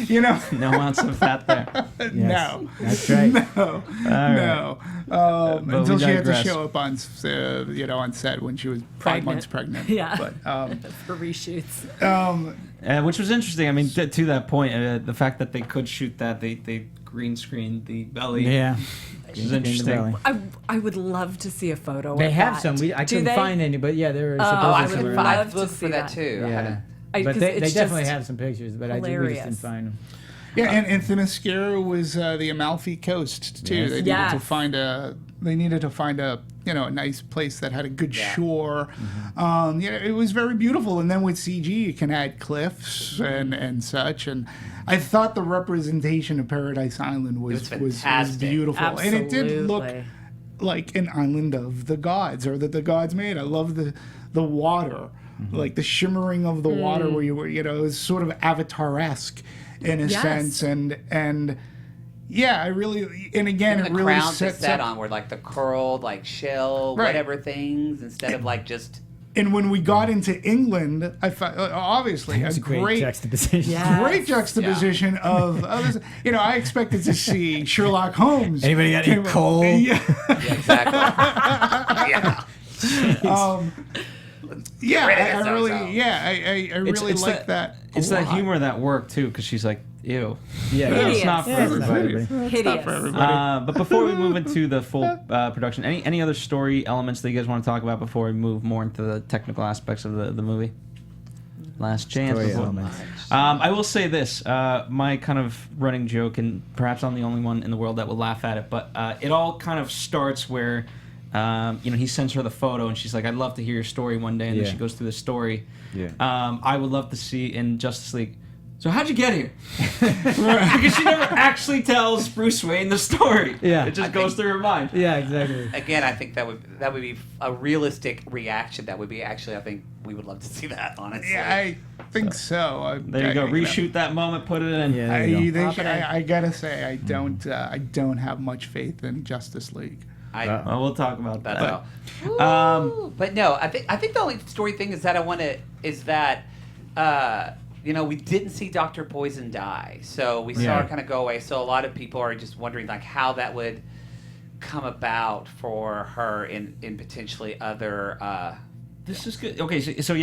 You know... No ounce of fat there. Yes, No. that's right. No. No. But we Until she had to digress. show up on set when she was 5 Pregnant. months pregnant. Yeah. But, For reshoots. Which was interesting. I mean, to that point, the fact that they could shoot that, they green screened the belly. Yeah. Which is interesting. I would love to see a photo They of have that. some. I Do couldn't they? find any, but yeah, there are Oh, supposedly I some would around. love I've to looked see for that that. too. I Yeah. haven't. But 'cause they it's definitely just have some pictures, but we just hilarious. didn't find them. yeah, and Themyscira was the Amalfi Coast, too. Yes. They needed Yes. to find a a nice place that had a good shore. It was very beautiful. And then with CG, you can add cliffs and such. And I thought the representation of Paradise Island was fantastic. beautiful. And it did look Absolutely. like an island of the gods, or that the gods made. I love the water, like the shimmering of the water, where you were, it was sort of Avatar-esque in a Yes. sense, and yeah, I really, and again, And it the really crowns that sets sat up. on were like the curled, like shell, Right. whatever things, instead of like just. And when we got into England, I found obviously It's a a great great. juxtaposition. Yeah. Great juxtaposition of others. I expected to see Sherlock Holmes. Anybody got any coal? Yeah. Yeah, exactly. yeah. Yeah, rid of I this really, ozone. yeah, I really like that. It's a that lot. humor that worked too, because she's like, ew. Yeah, It's Hideous. not for Yeah, it's not for everybody. everybody. Hideous. For everybody. But before we move into the full production, any other story elements that you guys want to talk about before we move more into the technical aspects of the movie? Last chance. Story before- elements. I will say this: my kind of running joke, and perhaps I'm the only one in the world that will laugh at it, but it all kind of starts where. He sends her the photo, and she's like, "I'd love to hear your story one day." And Yeah. then she goes through the story. Yeah. I would love to see in Justice League So how'd you get here? Because she never actually tells Bruce Wayne the story. Yeah. It just goes through her mind. Yeah, exactly. Again, I think that would be a realistic reaction. That would be actually, I think we would love to see that, honestly. Yeah, I think so. There you go. Reshoot that moment, put it in. Yeah, there you go. I gotta say, I don't have much faith in Justice League. Well, we'll talk about that. But no, I think the only story thing is that we didn't see Dr. Poison die, so we saw her kind of go away. So a lot of people are just wondering like how that would come about for her in potentially other. This is good. Okay, so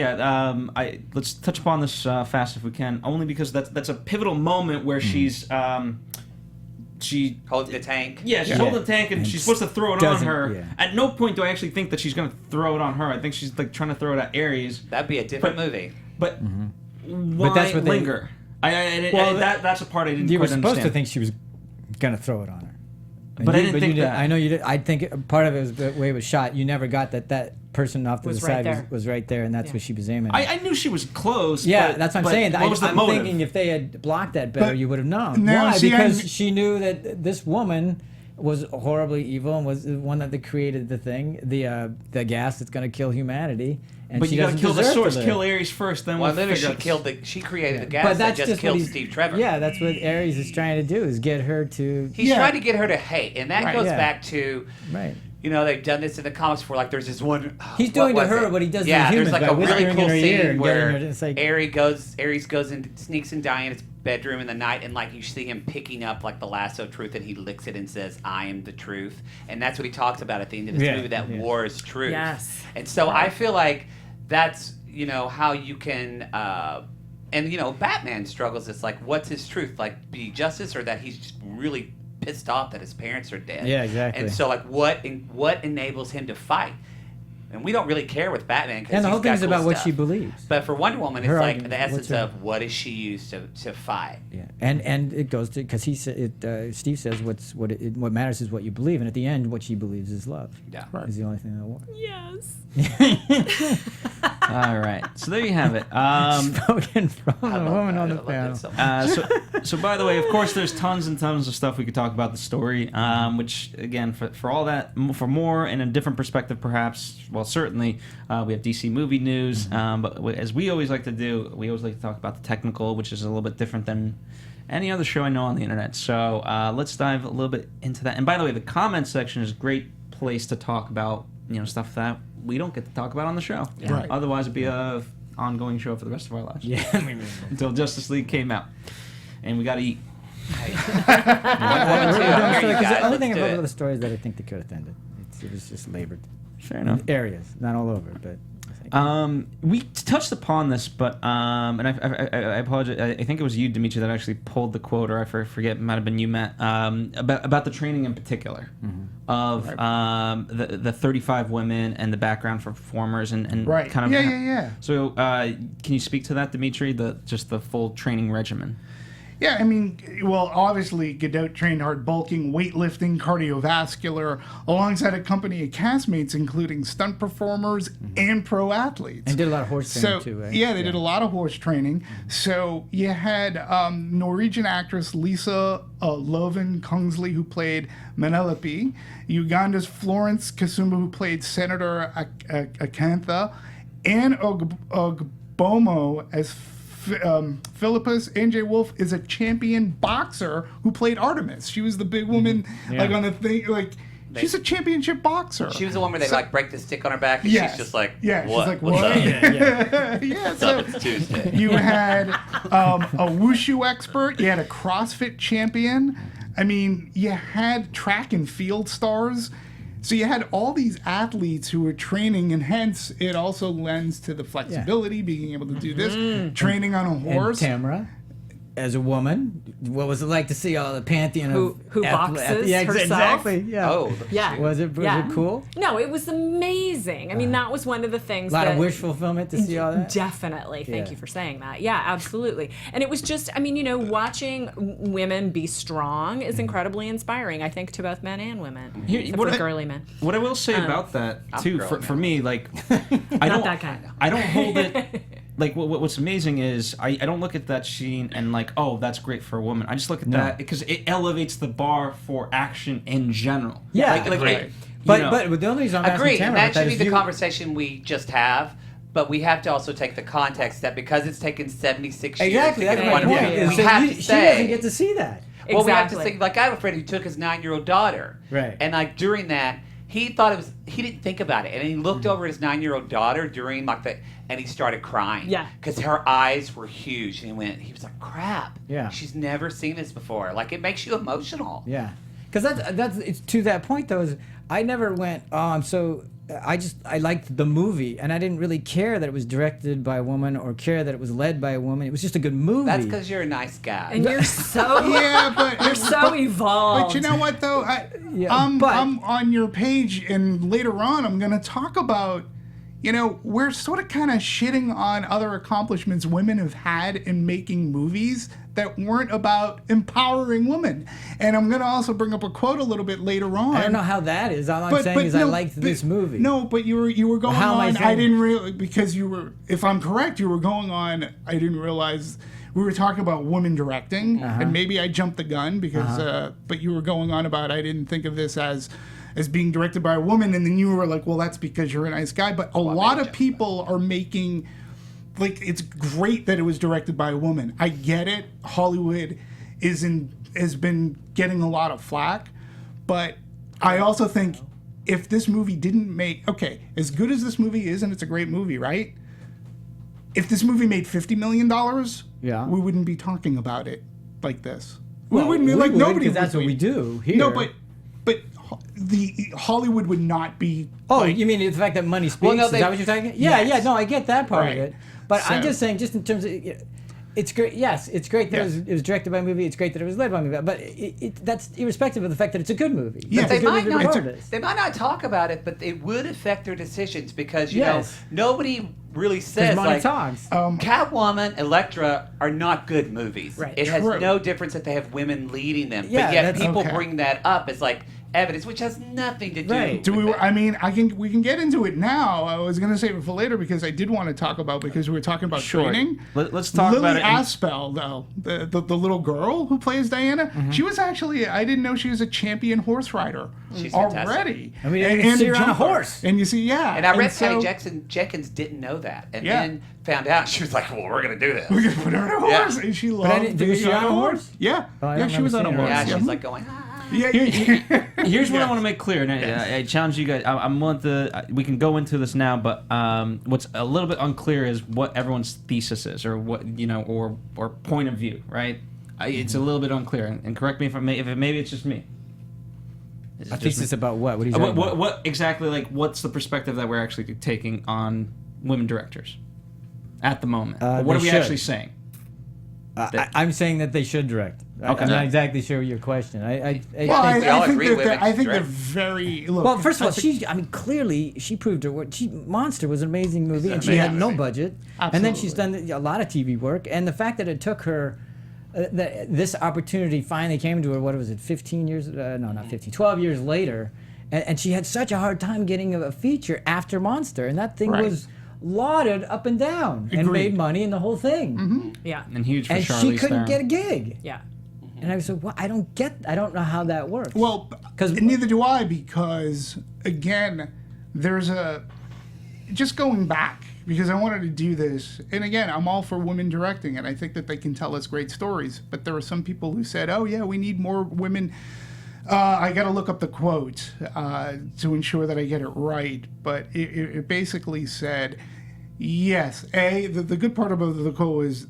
let's touch upon this fast if we can, only because that's a pivotal moment where she's she holds the tank. Yeah, she's holding the tank and she's supposed to throw it on her. Yeah. At no point do I actually think that she's going to throw it on her. I think she's like trying to throw it at Ares. That'd be a different movie. But why that's what linger? That's a part I didn't You were quite supposed understand. to think she was gonna throw it on her. But I didn't think that. I know you did. I think part of it was the way it was shot. You never got that person off to the Was right side there. was right there, and that's what she was aiming at. I knew she was close. Yeah, but, that's what I'm but saying. What was the I'm motive? thinking if they had blocked that better, But you would have known. now, Why? see, Because she knew that this woman was horribly evil and was the one that created the thing, the gas that's going to kill humanity. And But she you gotta doesn't kill the deserve to source, live. kill Ares first, then Well, we'll literally, figure out she created the But gas that that's just just what killed he's, Steve Trevor. Yeah, that's what Ares is trying to do, is get her to... He's Yeah. trying to get her to hate, and that goes Yeah. back to, Right. they've done this in the comics before. Like, there's this one. He's what doing to was her it? what he does to yeah, the humans there's like by a really whispering cool in her ear scene and where getting her. It's like, Ares goes and sneaks in Diana's bedroom in the night, and like you see him picking up like the lasso of truth, and he licks it and says, "I am the truth," and that's what he talks about at the end of this movie. That war is truth. Yes. And so I feel like that's how you can. And Batman struggles. It's like, what's his truth? Like, be justice, or that he's just really pissed off that his parents are dead. Yeah, exactly. And so, like, what enables him to fight? And we don't really care with Batman because and the whole he's got thing's cool about what stuff. she believes. But for Wonder Woman, it's Her like argument, the essence what's her- of what does she use to fight? Yeah, and it goes to because Steve says what matters is what you believe, and at the end, what she believes is love. Yeah. Is the only thing that works. Yes. All right, so there you have it. Spoken from I the love woman that. on I the love panel. that so much. So by the way, of course, there's tons and tons of stuff we could talk about the story, which again, for all that, for more in a different perspective, perhaps. Well, certainly, we have DC movie news, but as we always like to do, we always like to talk about the technical, which is a little bit different than any other show I know on the internet. So let's dive a little bit into that. And by the way, the comment section is a great place to talk about stuff that we don't get to talk about on the show. Yeah. Right. Otherwise, it'd be a ongoing show for the rest of our lives. Yeah, Until Justice League came out, and we got to eat. Wonder Woman 2, I'm here, you The guys. other Let's thing do about it. the story is that I think they could have ended. It was just labored. Fair enough. Areas, not all over, but. I think. We touched upon this, but and I apologize. I think it was you, Demetri, that actually pulled the quote, or I forget. It might have been you, Matt. About the training in particular of the 35 women and the background for performers and Right. kind of Yeah. So can you speak to that, Demetri? Just the full training regimen. Yeah, I mean, well, obviously, Gadot trained hard bulking, weightlifting, cardiovascular, alongside a company of castmates, including stunt performers and pro athletes. And did a lot of horse training too, right? Yeah, they did a lot of horse training. So you had Norwegian actress Lisa Loven Kungsley, who played Penelope, Uganda's Florence Kasumba, who played Senator Akantha, and Ogbomo as Philippus. NJ Wolf is a champion boxer who played Artemis. She was the big woman, like on the thing, like she's a championship boxer. She was the one where they like break the stick on her back, and she's just like, yeah, what? she's like, What's what? up? Yeah, What's so up? It's Tuesday. you had a wushu expert, you had a CrossFit champion. I mean, you had track and field stars. So you had all these athletes who were training, and hence it also lends to the flexibility, being able to do this, training on a horse. And Tamara, as a woman, what was it like to see all the pantheon Who of boxes yeah, herself? exactly. Yeah. Oh, Yeah. Was it cool? No, it was amazing. I mean, that was one of the things. A lot that of wish fulfillment to see all that. Definitely. Thank Yeah. you for saying that. Yeah, absolutely. And it was just, I mean, watching women be strong is incredibly inspiring, I think, to both men and women. Except for girly men. What I will say about that too, girly, for man. me, like I don't that kind. I don't hold it. like what's amazing is I don't look at that scene and like, oh, that's great for a woman. I just look at that because it elevates the bar for action in general. Yeah, like Right. but the only reason I'm Agree. asking And Tamara that should be is the you- conversation we just have. But we have to also take the context that because it's taken 76 Exactly, years that's to get my Wonder point. Woman, is we that have she to doesn't say. get to see that. Well, we have to Exactly. think. Like I have a friend who took his 9-year-old daughter, Right. And like during that, he thought it was. He didn't think about it, and he looked over at his 9-year-old daughter during like the, and he started crying. Yeah. Because her eyes were huge, and he was like, "Crap! Yeah. She's never seen this before. Like it makes you emotional." Yeah, because that's it's to that point though. Is I never went. Oh, I'm so. I liked the movie, and I didn't really care that it was directed by a woman or care that it was led by a woman. It was just a good movie. That's because you're a nice guy. And you're so Yeah, but you're so evolved. But you know what though? I'm on your page, and later on I'm going to talk about. We're sort of kind of shitting on other accomplishments women have had in making movies that weren't about empowering women. And I'm going to also bring up a quote a little bit later on. I don't know how that is. All I'm saying is I liked this movie. No, but you were going How am I on. saying- I didn't really, because you were, if I'm correct, you were going on. I didn't realize we were talking about women directing, and maybe I jumped the gun because. But you were going on about I didn't think of this as being directed by a woman, and then you were like, well, that's because you're a nice guy. But a lot of people are making. Like, it's great that it was directed by a woman. I get it. Hollywood has been getting a lot of flack, but I also think if this movie didn't make as good as this movie is, and it's a great movie, right? If this movie made $50 million, Yeah. we wouldn't be talking about it like this. Well, we wouldn't be like nobody. 'cause that's would what we be. do here. No, but the Hollywood would not be. Oh, like, you mean the fact that money speaks? Well, no, is they- that what you're talking? Yeah, Yes. yeah. No, I get that part Right. of it. But I'm So- just saying, just in terms of, it's great. Yes, it's great that Yes. it was directed by a movie. It's great that it was led by a movie. But that's irrespective of the fact that it's a good movie. Yeah. That's They a good might movie not. regardless. They might not talk about it, but it would affect their decisions because Yes. nobody really Because says money like talks. Catwoman, Elektra are not good movies. Right. It has True. no difference that they have women leading them, Yeah, but yet that's- people Okay. bring that up as like evidence, which has nothing to do. Right. Do with we? it. I mean, we can get into it now. I was gonna save it for later because I did want to talk about because we were talking about training. Let's talk Lily about it. and- Aspel, though, the little girl who plays Diana, she was actually, I didn't know she was a champion horse rider She's fantastic. already. I mean, you see her on a jumper. horse. And you see, yeah. And I read so, Patty Jenkins didn't know that, and Yeah. then found out. She was like, "Well, we're gonna do this." We could put her on a Yeah. horse, and she I loved didn't- being was she on a horse? Yeah, Oh, I yeah, don't she was on a remember horse. seeing her. Yeah, she's like going. "Ah." yeah. Here's what I Yes. want to make clear, and I challenge you guys. I'm willing to. We can go into this now, but what's a little bit unclear is what everyone's thesis is, or what or point of view, right? It's a little bit unclear, and correct me if maybe it's just me. Is it A just me? thesis about what? What are you talking about? What exactly? Like, what's the perspective that we're actually taking on women directors at the moment? What they are we should. actually saying? I'm saying that they should direct. Okay. I'm not exactly sure your question. I Well, think we all I think agree that women I think they're direct. very. Look, Well, first of I all, think- clearly she proved her work. Monster was an amazing movie, It's and she had no amazing. budget. And then she's Absolutely. done a lot of TV work, and the fact that it took her, this opportunity finally came to her. What was it? 15 years? No, not 15. 12 years later, and she had such a hard time getting a feature after Monster, and that thing Right. was lauded up and down and Agreed. made money and the whole thing. Yeah. And huge for And Charlize she couldn't Theron. get a gig. Yeah. And I was like, well, I don't know how that works. Well, 'Cause- neither do I, because again, there's just going back because I wanted to do this, and again, I'm all for women directing, and I think that they can tell us great stories. But there are some people who said, "Oh yeah, we need more women." I got to look up the quote to ensure that I get it right, but it basically said, "Yes, the good part about the quote is."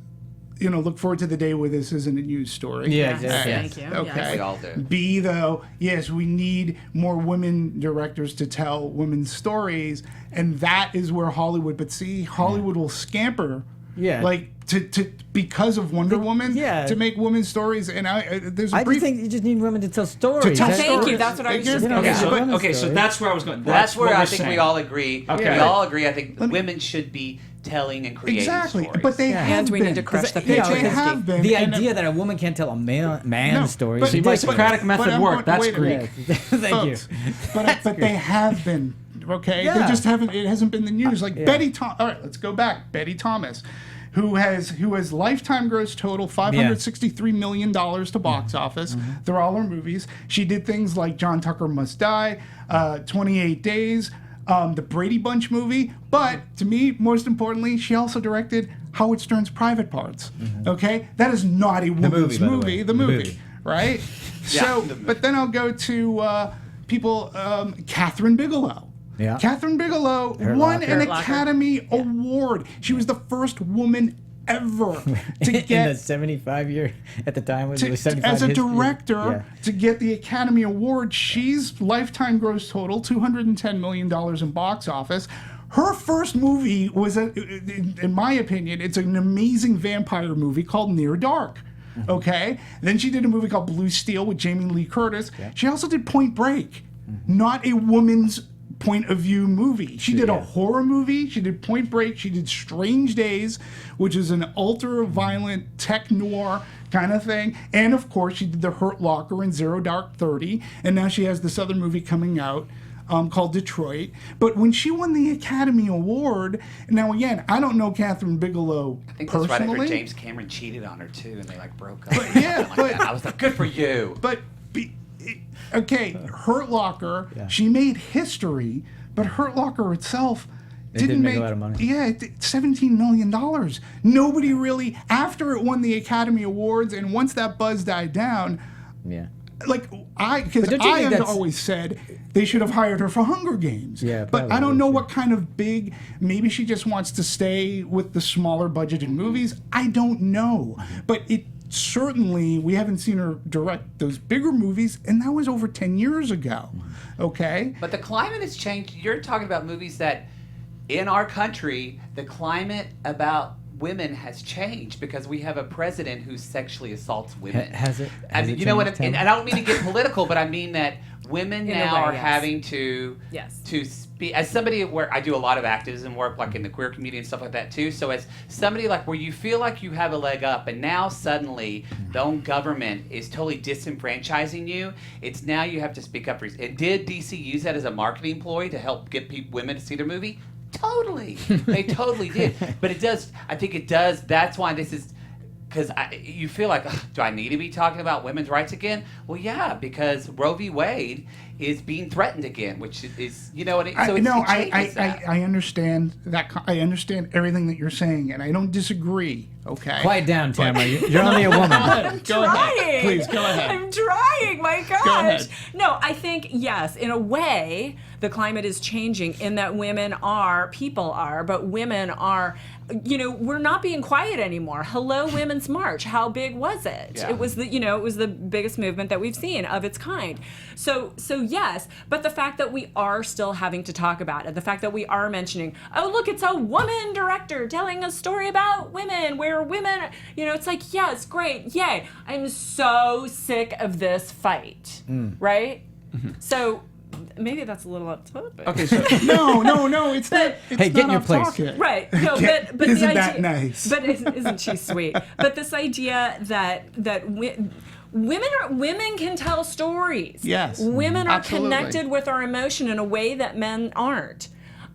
Look forward to the day where this isn't a news story. Yeah, Yes, exactly. thank you. Okay. Yes. We all do. B, though, yes, we need more women directors to tell women's stories, and that is where Hollywood. But see, Hollywood will scamper, Yeah. like to because of Wonder Woman, yeah. to make women's stories. And there's a I brief. just think you just need women to tell stories. To tell That's- Thank you. stories. That's what I was Again, just You know, going Okay, Yeah. so to Women's okay, so story. that's where I was going. That's where what I we're think saying. we all agree. Okay. We all agree. I think women should be telling and creating Exactly, stories. but they Yeah. have And we been. need to crush the They patriarchy. have been. The and- idea that a woman can't tell a man's No, story but- is See, my ridiculous. Socratic method I'm worked. going- That's wait a Greek. minute. Thank you. Folks, but they have been Okay, Yeah. they just haven't. It hasn't been the news. Like Betty. All right, let's go back. Betty Thomas, who has lifetime gross total $563 million to box office. They're all her movies. She did things like John Tucker Must Die, 28 Days, the Brady Bunch movie. But to me, most importantly, she also directed Howard Stern's Private Parts. Okay, that is not a woman's movie, by the way. movie. The The movie, movie. right? So, but then I'll go to people. Catherine Bigelow. Yeah. Catherine Bigelow Hurt won Locker. an Hurt Locker. Academy Award. She was the first woman ever to In the get 75-year, at the time, it was 75 as a history. director to get the Academy Award. She's lifetime gross total $210 million in box office. Her first movie was, in my opinion, it's an amazing vampire movie called Near Dark. Okay? Then she did a movie called Blue Steel with Jamie Lee Curtis. She also did Point Break, not a woman's point of view movie. She did a horror movie. She did Point Break. She did Strange Days, which is an ultra-violent tech noir kind of thing. And of course, she did The Hurt Locker and Zero Dark 30. And now she has this other movie coming out called Detroit. But when she won the Academy Award, now again, I don't know Catherine Bigelow I think that's personally. right after James Cameron cheated on her too, and they like broke up. But, yeah, Something like but- that. I was like, good for you. But okay, Hurt Locker, she made history, but Hurt Locker itself didn't make a lot of money. Yeah, it did $17 million. Nobody really, after it won the Academy Awards, and once that buzz died down, Yeah. like But I don't you have think that's- always said they should have hired her for Hunger Games. Yeah, but I probably, don't know sure. what kind of big. Maybe she just wants to stay with the smaller budgeted movies. I don't know, but it certainly we haven't seen her direct those bigger movies, and that was over 10 years ago. Okay. But the climate has changed. You're talking about movies that, in our country, the climate about women has changed because we have a president who sexually assaults women. Has it? I Has mean, it you know what? changed, And Tamara? I don't mean to get political, but I mean that women In a now way, are yes. having to Yes. to speak. As somebody where I do a lot of activism work, like in the queer community and stuff like that too. So as somebody like where you feel like you have a leg up, and now suddenly the own government is totally disenfranchising you. It's now you have to speak up for. And did DC use that as a marketing ploy to help get women to see their movie? Totally, they totally did. But it does. I think it does. That's why this is. Because you feel like, ugh, do I need to be talking about women's rights again? Well, yeah, because Roe v. Wade is being threatened again, which is, you know, it changes that. I understand that. I understand everything that you're saying, and I don't disagree. Okay. Quiet down, Tamara. You're only a woman. Go ahead. Trying. Please go ahead. I'm trying. My gosh. ahead. No, I think yes. In a way, the climate is changing in that people are, but women are. You know, we're not being quiet anymore. Hello, Women's March. How big was it? Yeah. It was the biggest movement that we've seen of its kind. So yes, but the fact that we are still having to talk about it, the fact that we are mentioning, oh look, it's a woman director telling a story about women, where women, it's like, yes, great, yay. I'm so sick of this fight, right? So maybe that's a little off topic. Okay. So no, it's not. It's Hey, get not in your off place. topic. Right. No, but Isn't the that idea, nice? But isn't she sweet? But this idea that women can tell stories. Yes. Women are Absolutely. connected with our emotion in a way that men aren't.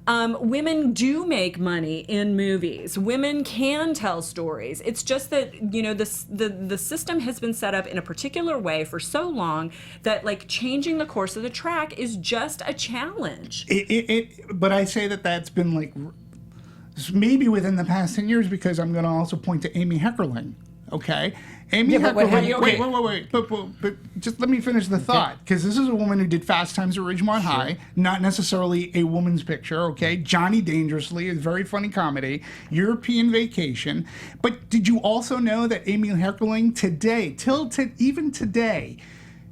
Women do make money in movies. Women can tell stories. It's just that the system has been set up in a particular way for so long that like changing the course of the track is just a challenge. But I say that's been like maybe within the past 10 years, because I'm going to also point to Amy Heckerling. Okay, Amy but what Heckerling. happened- Wait. But just let me finish the thought, because this is a woman who did Fast Times at Ridgemont High, not necessarily a woman's picture. Okay, Johnny Dangerously is a very funny comedy. European Vacation. But did you also know that Amy Heckerling today, even today,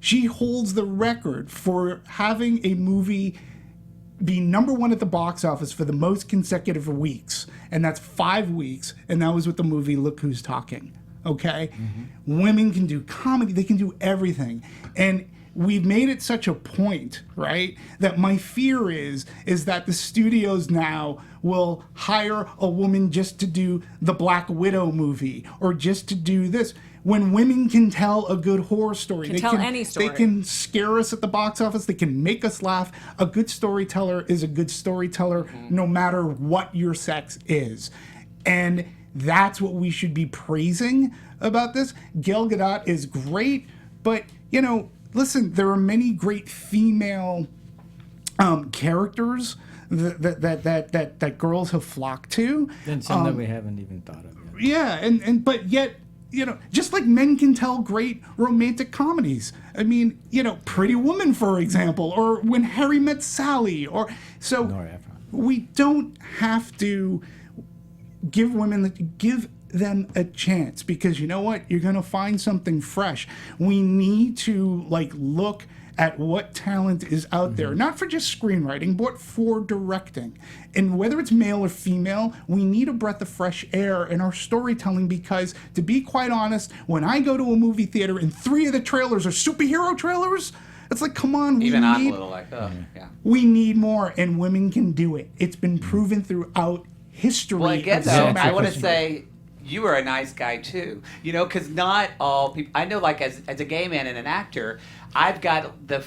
she holds the record for having a movie be number one at the box office for the most consecutive weeks, and that's 5 weeks, and that was with the movie Look Who's Talking. Okay, women can do comedy; they can do everything, and we've made it such a point, right? That my fear is that the studios now will hire a woman just to do the Black Widow movie or just to do this. when women can tell a good horror story. Can tell any story. They can scare us at the box office. They can make us laugh. A good storyteller is a good storyteller no matter what your sex is. And that's what we should be praising about this. Gal Gadot is great, but, you know, listen, there are many great female characters that girls have flocked to. And some that we haven't even thought of yet. Yeah, but yet, you know, just like men can tell great romantic comedies. I mean, you know, Pretty Woman, for example, or When Harry Met Sally, or so. Nora Ephron. We don't have to give them a chance, because you know what? You're going to find something fresh. We need to look at what talent is out there, not for just screenwriting, but for directing. And whether it's male or female, we need a breath of fresh air in our storytelling, because to be quite honest, when I go to a movie theater and 3 of the trailers are superhero trailers, it's like, come on, Even I'm a little like, oh, yeah. We need more, and women can do it. It's been proven throughout history. Well, again, of though, cinema. I want to say you are a nice guy too. You know, because not all people. I know, like as a gay man and an actor, I've got the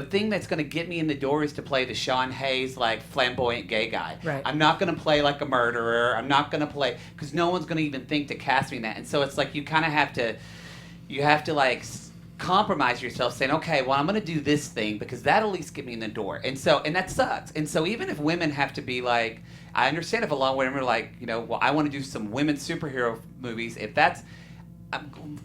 thing that's going to get me in the door is to play the Sean Hayes like flamboyant gay guy. Right. I'm not going to play like a murderer. I'm not going to play because no one's going to even think to cast me in that. And so it's like you kind of have to like compromise yourself, saying, okay, well, I'm going to do this thing because that'll at least get me in the door. And that sucks. And so even if women have to be like, I understand if a lot of women are like, you know, well, I want to do some women superhero movies. If that's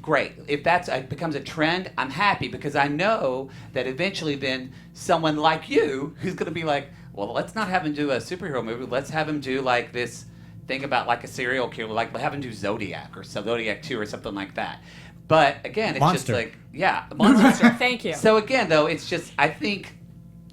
great. If that becomes a trend, I'm happy, because I know that eventually then someone like you who's going to be like, well, let's not have him do a superhero movie. Let's have him do like this thing about like a serial killer, like have him do Zodiac or Zodiac 2 or something like that. But again, it's Monster. just like, yeah, Monster. Thank you. So again, though, it's just, I think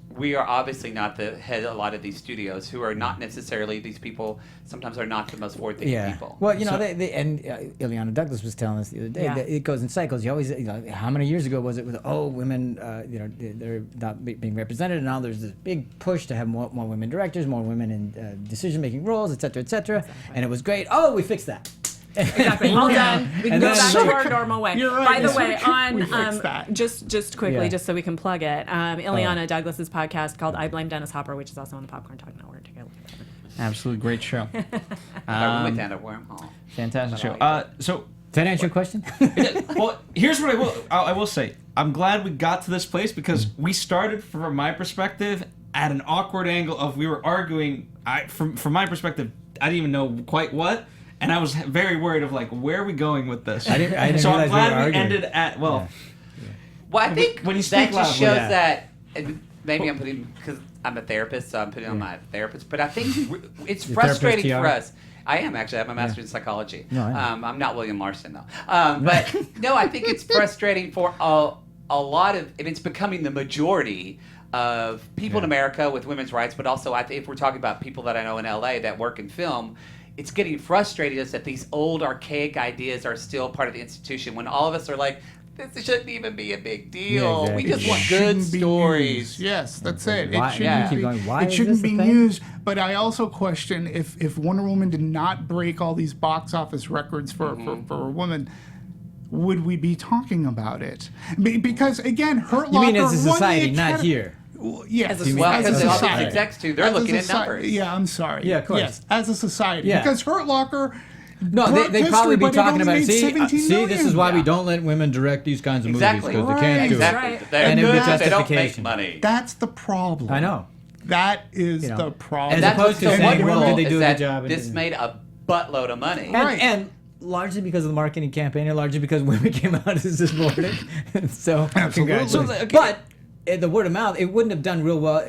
we are obviously not the head of a lot of these studios, who are not necessarily, these people sometimes are not the most forward-thinking people. Well, you know, Ileana Douglas was telling us the other day that it goes in cycles. You always, you know, how many years ago was it with, women, you know, they're not being represented, and now there's this big push to have more women directors, more women in decision-making roles, et cetera, and it was great. Oh, we fixed that. Exactly. All done. We can And go then- back to our normal way. You're right. By the Yes, way, we fixed that. just quickly, Yeah. just so we can plug it, Ileana Douglas's podcast called I Blame Dennis Hopper, which is also on the Popcorn Talk Network. Take a look at it. Absolutely great show. We went down a wormhole. Fantastic show. So, Does that answer your question? well, here's what I will say. I'm glad we got to this place, because we started, from my perspective, at an awkward angle of we were arguing. From my perspective, I didn't even know quite what. And I was very worried of like, where are we going with this? I didn't so I'm realize we glad were we arguing. ended at Well, I think when you that speak just loudly, shows that, and maybe I'm putting, because I'm a therapist, so I'm putting on my therapist, but I think it's Your frustrating therapist, for TR? us. I am actually. I have my master's in psychology. No, I know. I'm not William Larson, though. But no, I think it's frustrating for a lot of, and it's becoming the majority of people in America with women's rights, but also if we're talking about people that I know in LA that work in film, it's getting frustrating us that these old archaic ideas are still part of the institution, when all of us are like, this shouldn't even be a big deal. Yeah, exactly. We just It want shouldn't good be stories. used. Yes, that's it. Why- It shouldn't keep be, going, why it is shouldn't this a be thing? used. But I also question if Wonder Woman did not break all these box office records for a woman, would we be talking about it? Because again, Hurt You mean Locker as a won the society, not Academy- here? Well, yes, As a Well, as a because all these society. execs too, they're As a looking at soci- numbers. Yeah, I'm sorry. Yeah, of course. Yes, as a society. Yeah. Because Hurt Locker. No, they probably be talking about it. See, this million. is why we Yeah. don't let women direct these kinds of Exactly. movies, because they can't do Exactly. it. They're And it would be good, they don't make justification. money. That's the problem. I know. That is You know, the problem. As That's opposed what's to so saying, wonderful well, did they is do a that good job? this made a buttload of money. Right. And largely because of the marketing campaign, and largely because women came out as supporting. So, congratulations. So, okay. But the word of mouth, it wouldn't have done real well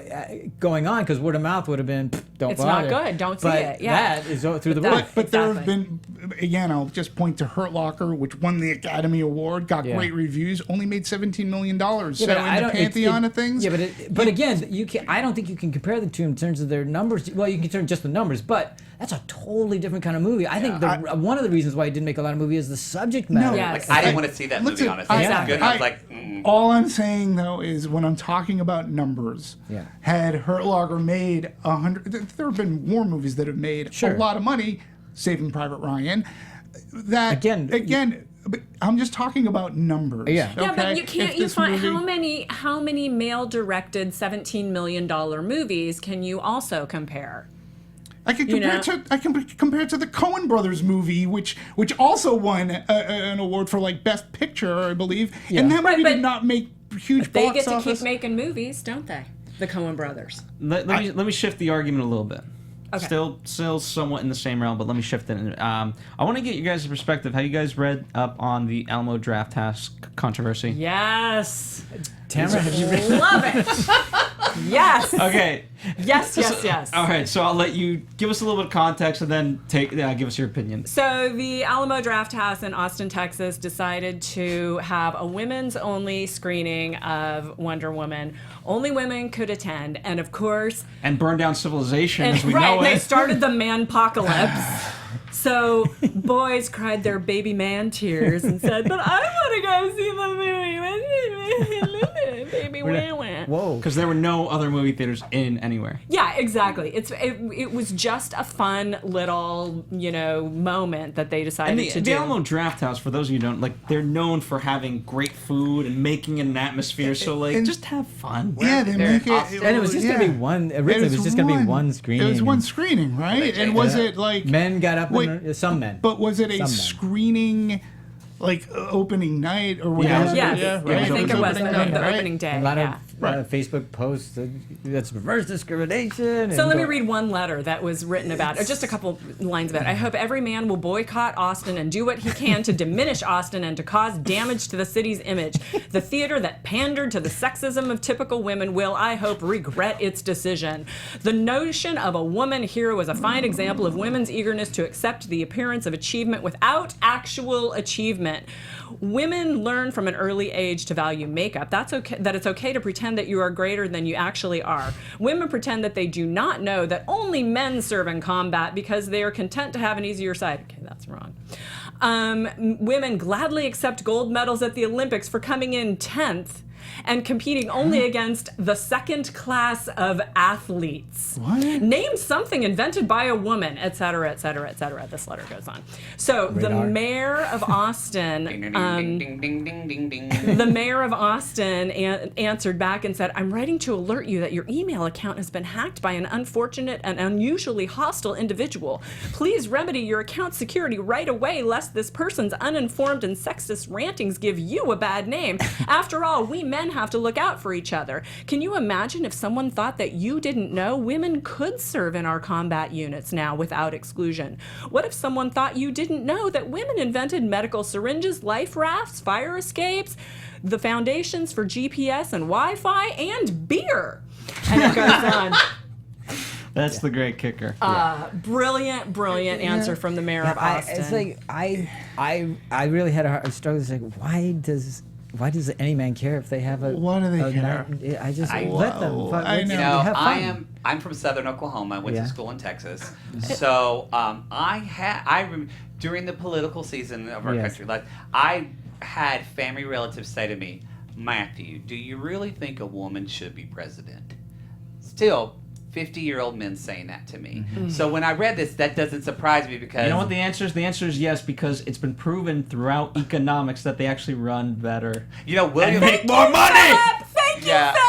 going on, because word of mouth would have been, don't It's not bother. good. Don't see But it. Yeah. that is through the But roof. But there have Exactly. been, again, I'll just point to Hurt Locker, which won the Academy Award, got Yeah. great reviews, only made $17 million. Yeah, So but in I the don't- pantheon of things. Yeah, but again, you can. I don't think you can compare the two in terms of their numbers. Well, you can compare just the numbers, but that's a totally different kind of movie. I think one of the reasons why it didn't make a lot of movie is the subject matter. Yes. Like, I didn't want to see that movie, Listen, honestly. I- It's good. I was like, mm. All I'm saying though is when I'm talking about numbers, Yeah. had Hurt Locker made 100, there have been war movies that have made Sure. a lot of money, Saving Private Ryan. That Again, but I'm just talking about numbers. Yeah. Yeah, okay? but you If can't. You this find movie- how many male-directed $17 million movies can you also compare? I can You compare know? to compare to the Coen Brothers movie, which also won an award for like Best Picture, I believe, and that movie but did not make huge They box get to office. keep making movies, don't they? The Coen Brothers. Let me shift the argument a little bit. Okay. Still somewhat in the same realm, but let me shift it. I want to get you guys' perspective. Have you guys read up on the Alamo Draft House controversy? Yes. Tamara, have you read? Love it. Yes. Okay. Yes. All right. So I'll let you give us a little bit of context and then give us your opinion. So the Alamo Draft House in Austin, Texas decided to have a women's only screening of Wonder Woman. Only women could attend, and of course, And burn down civilization and as we right, know they it. started the manpocalypse. So boys cried their baby man tears and said, "But I want to go see the movie, baby wah." Whoa. Because there were no other movie theaters in anywhere. Yeah, exactly. It was just a fun little moment that they decided And to the do. Alamo Draft House, for those of you who don't, they're known for having great food and making an atmosphere. So just have fun. Yeah, they They're make in it. Austin. And it was just gonna be one. Originally, it was just gonna be one screening. It was one screening, right? And was it like Men got up. Wait, Some men. But was it a Some men. screening, like opening night or Yeah, whatever? Yes, right? I think it was opening the night, right? opening day. A lot yeah. of Facebook posts that's reverse discrimination. So let me read one letter that was written about, or just a couple lines about it. I hope every man will boycott Austin and do what he can to diminish Austin and to cause damage to the city's image. The theater that pandered to the sexism of typical women will, I hope, regret its decision. The notion of a woman hero is a fine example of women's eagerness to accept the appearance of achievement without actual achievement. Women learn from an early age to value makeup. That's okay. That it's okay to pretend that you are greater than you actually are. Women pretend that they do not know that only men serve in combat because they are content to have an easier side. Okay, that's wrong. Women gladly accept gold medals at the Olympics for coming in 10th and competing only against the second class of athletes. What? Name something invented by a woman, et cetera, et cetera, et cetera. This letter goes on. So the Radar. mayor of Austin, Ding, ding, ding, ding, ding, ding, ding. the mayor of Austin answered back and said, "I'm writing to alert you that your email account has been hacked by an unfortunate and unusually hostile individual. Please remedy your account security right away, lest this person's uninformed and sexist rantings give you a bad name. After all, we men have to look out for each other. Can you imagine if someone thought that you didn't know women could serve in our combat units now without exclusion? What if someone thought you didn't know that women invented medical syringes, life rafts, fire escapes, the foundations for GPS and Wi-Fi, and beer?" And it goes on. That's the great kicker. Brilliant answer from the mayor of Austin. It's like I really had a hard struggle. It's like why does any man care if they have a? Why do they care? I just I- let them. Whoa, Fuck, I let's know. have fun. I'm from Southern Oklahoma. I went Yeah. to school in Texas. So during the political season of our Yes. country, like I had family relatives say to me, "Matthew, do you really think a woman should be president?" Still, 50-year-old men saying that to me. So when I read this, that doesn't surprise me because You know what the answer is? The answer is yes, because it's been proven throughout economics that they actually run better. William Make more money! Thank you, Yeah. Phil.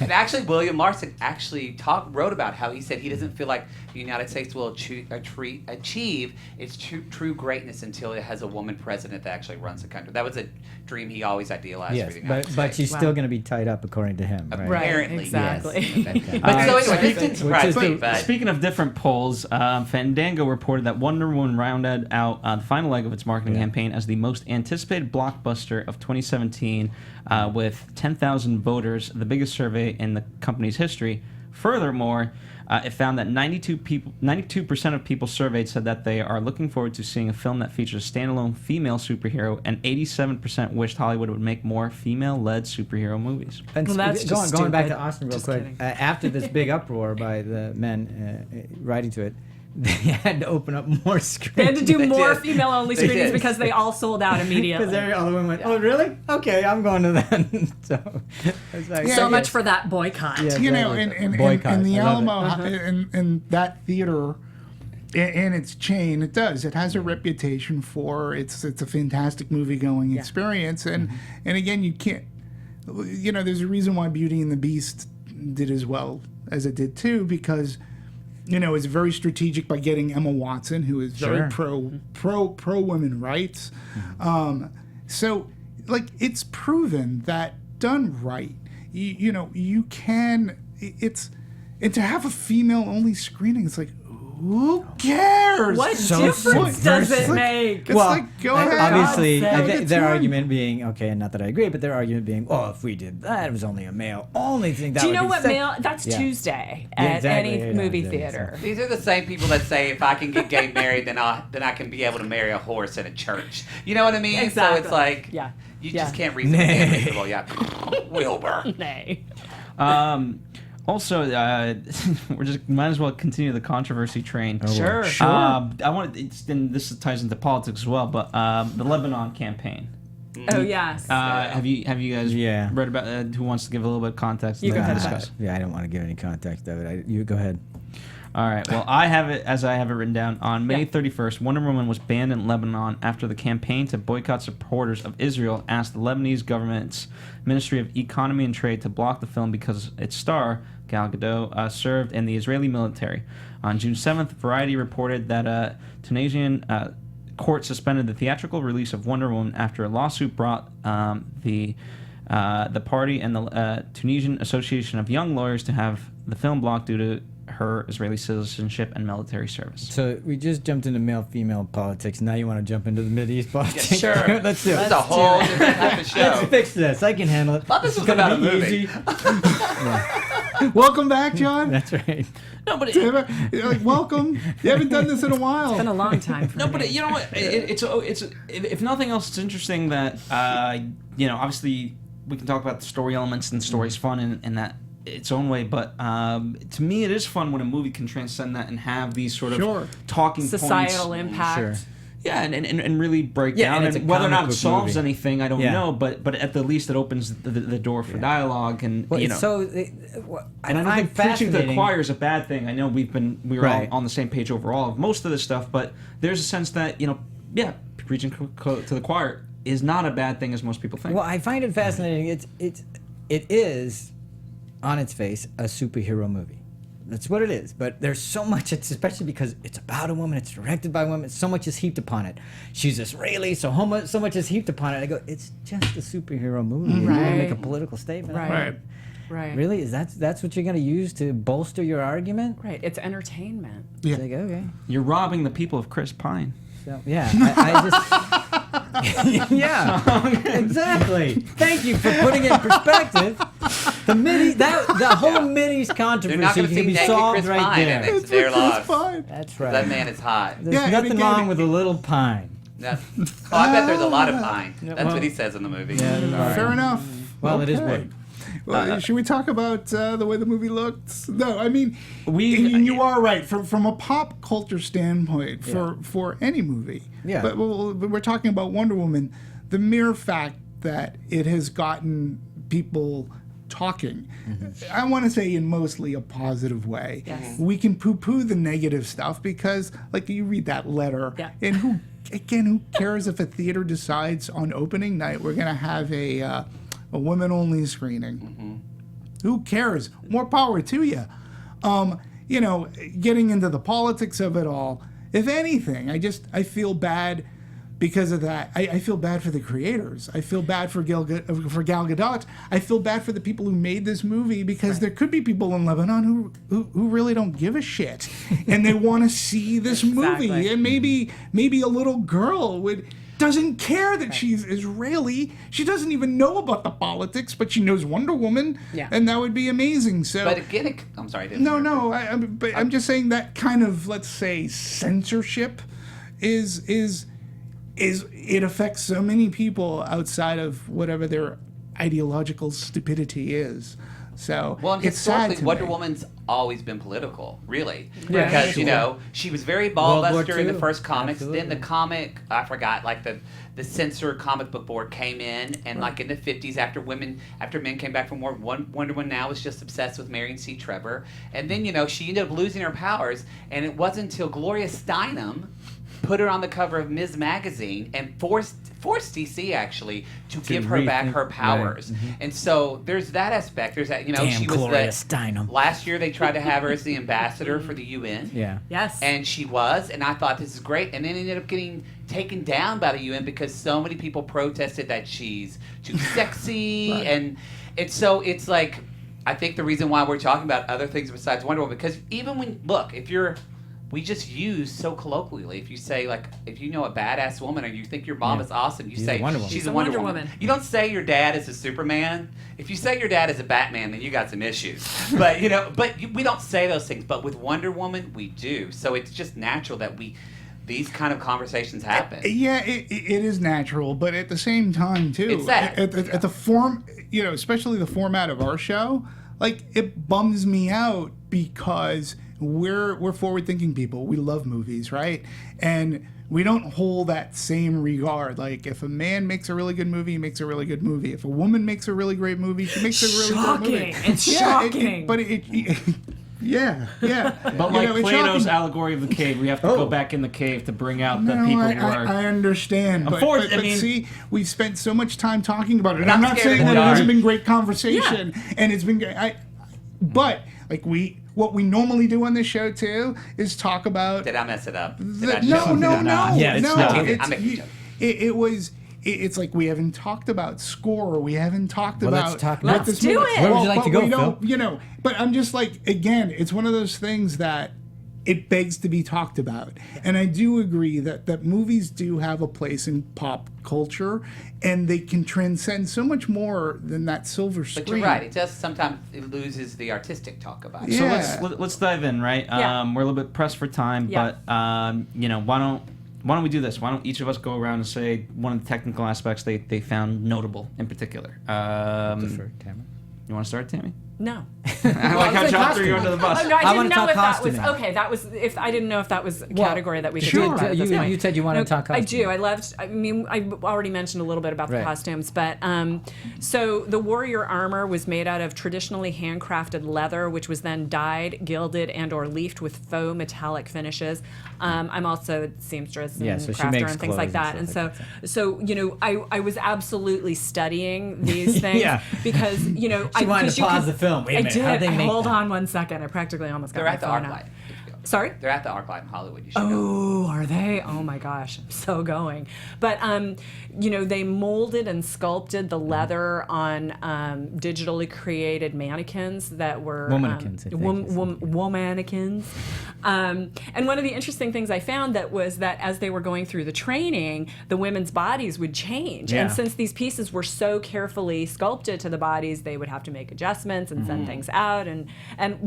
And actually, William Larson actually wrote about how he said he doesn't feel like the United States will achieve its true greatness until it has a woman president that actually runs the country. That was a dream he always idealized Yes, for the United but States. she's Wow. still going to be tied up according to him, right? Right. Apparently, exactly. yes. But so anyway, this didn't surprise me. But Speaking of different polls, Fandango reported that Wonder Woman rounded out the final leg of its marketing campaign as the most anticipated blockbuster of 2017 with 10,000 voters, the biggest survey in the company's history. Furthermore, it found that 92% of people surveyed said that they are looking forward to seeing a film that features a standalone female superhero, and 87% wished Hollywood would make more female-led superhero movies. And Well, that's just going back to stupid. Austin real Just quick. kidding. After this big uproar by the men writing to it, they had to open up more screens. They had to do They more did. female-only They screenings did. because they all sold out Because immediately. all the women went, "Oh, really? Okay, I'm going to that." So it's like, Yeah, So yeah. much for that boycott. Yeah, You know, exactly. in Boycott. the I love it. Alamo, in that theater, and its chain, it does. It has a reputation for it's a fantastic movie going experience, and again, you can't. There's a reason why Beauty and the Beast did as well as it did too, because it's very strategic by getting Emma Watson, who is very pro women rights. So like it's proven that done right, you can. And to have a female only screening, it's like, who cares? What difference does it make? It's like, go ahead. Obviously, I think their argument being, okay, not that I agree, but their argument being, if we did that, it was only a male only thing. That Do you would know be what sick. male? That's Tuesday at exactly. any movie theater. These are the same people that say if I can get gay married, then I can be able to marry a horse in a church. You know what I mean? Exactly. So it's like, you just can't reason reasonable. Yeah, Wilbur. Nay. Also, we might as well continue the controversy train. Sure. I want and this ties into politics as well, but the Lebanon campaign. Oh yes. Have you guys read about? Who wants to give a little bit of context? You go ahead. Discuss. Yeah, I don't want to give any context of it. You go ahead. All right. Well, I have it written down. On May 31st, Wonder Woman was banned in Lebanon after the campaign to boycott supporters of Israel asked the Lebanese government's Ministry of Economy and Trade to block the film because its star, Gal Gadot, served in the Israeli military. On June 7th, Variety reported that a Tunisian court suspended the theatrical release of Wonder Woman after a lawsuit brought the party and the Tunisian Association of Young Lawyers to have the film blocked due to her Israeli citizenship and military service. So we just jumped into male-female politics. Now you want to jump into the Mideast politics? Yeah, sure. Let's do it. It's a whole different type of show. Let's fix this. I can handle it. I thought this was gonna about a be movie. easy. Welcome back, John. That's right. No, but Welcome. You haven't done this in a while. It's been a long time for me. but you know what? It's if nothing else, it's interesting that obviously we can talk about the story elements and the story's fun in that its own way, but to me it is fun when a movie can transcend that and have these sort of talking societal points. impact. Sure. Yeah, and really break Yeah, down. and it's And a whether or not comic it book solves movie. anything, I don't know. But at the least, it opens the door for dialogue, and Well, you know. so And I don't think preaching to the choir is a bad thing. I know we were all on the same page overall of most of this stuff, but there's a sense that preaching to the choir is not a bad thing as most people think. Well, I find it fascinating. It is, on its face, a superhero movie. That's what it is. But there's so much, especially because it's about a woman, it's directed by a woman, so much is heaped upon it. She's Israeli, so much is heaped upon it. I go, it's just a superhero movie. You're going to make a political statement. Right. Really? That's what you're going to use to bolster your argument? Right. It's entertainment. It's like, okay. You're robbing the people of Chris Pine. So, yeah, I just... yeah, exactly. Thank you for putting it in perspective. The whole Mideast They're not controversy going to can see be naked solved Chris right Pine there. and it's their lives. That's right. That man is hot. There's and nothing again, wrong with a little pine. I bet there's a lot of pine. That's what he says in the movie. Fair enough. Well, it is Okay. wood. Well, should we talk about the way the movie looked? No, I mean, We- you are right. From a pop culture standpoint, for any movie. Yeah. But we're talking about Wonder Woman. The mere fact that it has gotten people talking, I want to say in mostly a positive way. Yes. We can poo-poo the negative stuff because, like, you read that letter, and who cares if a theater decides on opening night we're going to have a women-only screening? Who cares? More power to you. Getting into the politics of it all. If anything, I feel bad because of that. I feel bad for the creators. I feel bad for Gal Gadot. I feel bad for the people who made this movie because there could be people in Lebanon who really don't give a shit and they want to see this movie. And maybe a little girl doesn't care that she's Israeli. She doesn't even know about the politics, but she knows Wonder Woman, and that would be amazing. So, But again, I'm sorry. I'm just saying that kind of, let's say, censorship is it affects so many people outside of whatever their ideological stupidity is. So Well, and it's sad historically, to Wonder me. Woman's always been political, really. Yeah, Because, sure. you know, she was very World War ball-buster in the II. first comics. Absolutely. Then the comic, I forgot, like the censor comic book board came in, and like in the 50s, after men came back from war, Wonder Woman now was just obsessed with marrying C. Trevor. And then, you know, she ended up losing her powers, and it wasn't until Gloria Steinem put her on the cover of Ms. Magazine and forced DC actually to give her back her powers. Right. Mm-hmm. And so there's that aspect. There's that, you know, Damn she was Gloria Steinem. last year they tried to have her as the ambassador for the UN. Yeah. Yes. And she was, and I thought this is great, and then ended up getting taken down by the UN because so many people protested that she's too sexy, and it's like, I think the reason why we're talking about other things besides Wonder Woman, because even when, look, we just use so colloquially. If you say, like, if you know a badass woman or you think your mom is awesome, you She's say a Wonder Woman. she's a Wonder Woman. You don't say your dad is a Superman. If you say your dad is a Batman, then you got some issues. But, you know, we don't say those things. But with Wonder Woman, we do. So it's just natural that these kind of conversations happen. Yeah, it is natural, but at the same time, too, It's sad. At the form, you know, especially the format of our show, like, it bums me out because we're forward-thinking people. We love movies, right? And we don't hold that same regard. Like, if a man makes a really good movie, he makes a really good movie. If a woman makes a really great movie, she makes a really great movie. It's shocking. Yeah. But like Plato's allegory of the cave, we have to go back in the cave to bring out the people who are... I understand. But I mean, see, we've spent so much time talking about it. And I'm I'm not scared saying of that the it dark. hasn't been great conversation. And it's been great. But, like, what we normally do on this show, too, is talk about... Did I mess it up? No. Yeah, it's not. I'm making a joke. It's like we haven't talked about score. We haven't talked Well, about let's talk what about this do movie- it. Where would you like to but go, we don't, Phil? you know, but I'm just like, again, it's one of those things that it begs to be talked about. And I do agree that movies do have a place in pop culture, and they can transcend so much more than that silver screen. But you're right. It does sometimes, it loses the artistic talk about it. Yeah. So let's dive in, right? Yeah. We're a little bit pressed for time, Yeah. but you know, why don't we do this? Why don't each of us go around and say one of the technical aspects they found notable in particular? For Tamara. You want to start, Tammy? No. I like how John threw you under the bus. Oh, no, I I didn't wanna know talk if that was costuming. okay. That was if I didn't know if that was a category that we could sure. talk about. at this You- point. you said you wanted to talk I costuming. do. I loved. I mean, I already mentioned a little bit about the Right. costumes, but so the warrior armor was made out of traditionally handcrafted leather, which was then dyed, gilded, and/or leafed with faux metallic finishes. I'm also a seamstress and Yeah, so she crafter makes and things like clothes that, and and stuff so like you know, I was absolutely studying these things Yeah. because you know She wanted because to you pause could- the film. Wait a I minute, did. how'd they make Hold that? on one second. I practically almost got They're my at the phone ArcLight. out. if you go. Sorry? They're at the ArcLight in Hollywood. You should go. Oh, are they? Oh my gosh, I'm so going. But you know, they molded and sculpted the leather on digitally created mannequins that were Womannequins, I think, womannequins. And one of the interesting things I found was that as they were going through the training, the women's bodies would change. Yeah. And since these pieces were so carefully sculpted to the bodies, they would have to make adjustments and send things out, and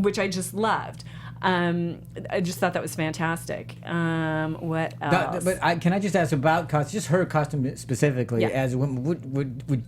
which I just loved. I just thought that was fantastic. What else? Can I just ask about costume? Just her costume specifically. Yeah. As a woman,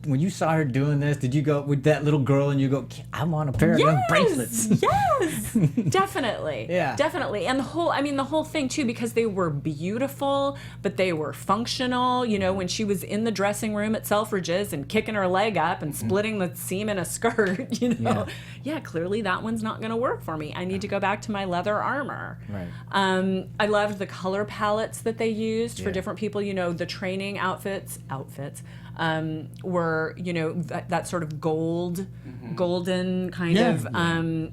when you saw her doing this, did you go with that little girl and you go, I want a pair of those bracelets? Yes, definitely. Yeah. Definitely. And the whole thing too, because they were beautiful, but they were functional. You know, when she was in the dressing room at Selfridge's and kicking her leg up and splitting the seam in a skirt, you know, yeah, clearly that one's not going to work for me. I need to go back to my leather armor. Right. I loved the color palettes that they used for Yeah. different people. You know, the training outfits were, you know, that sort of golden kind of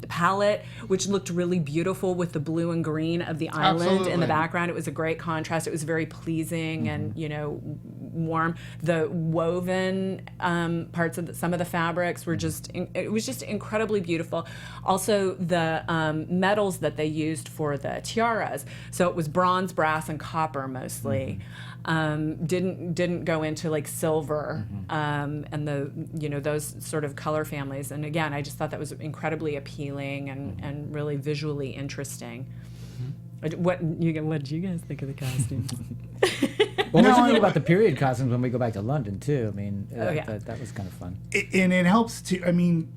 palette, which looked really beautiful with the blue and green of the island in Absolutely. the background. It was a great contrast. It was very pleasing and, you know, warm. The woven parts of some of the fabrics were it was just incredibly beautiful. Also, the metals that they used for the tiaras. So it was bronze, brass, and copper mostly. Didn't go into like silver and the, you know, those sort of color families. And again, I just thought that was incredibly appealing and really visually interesting. What did you guys think of the costumes? Well, what did you think about the period costumes when we go back to London too? I mean, yeah. that was kind of fun. And it helps to, I mean,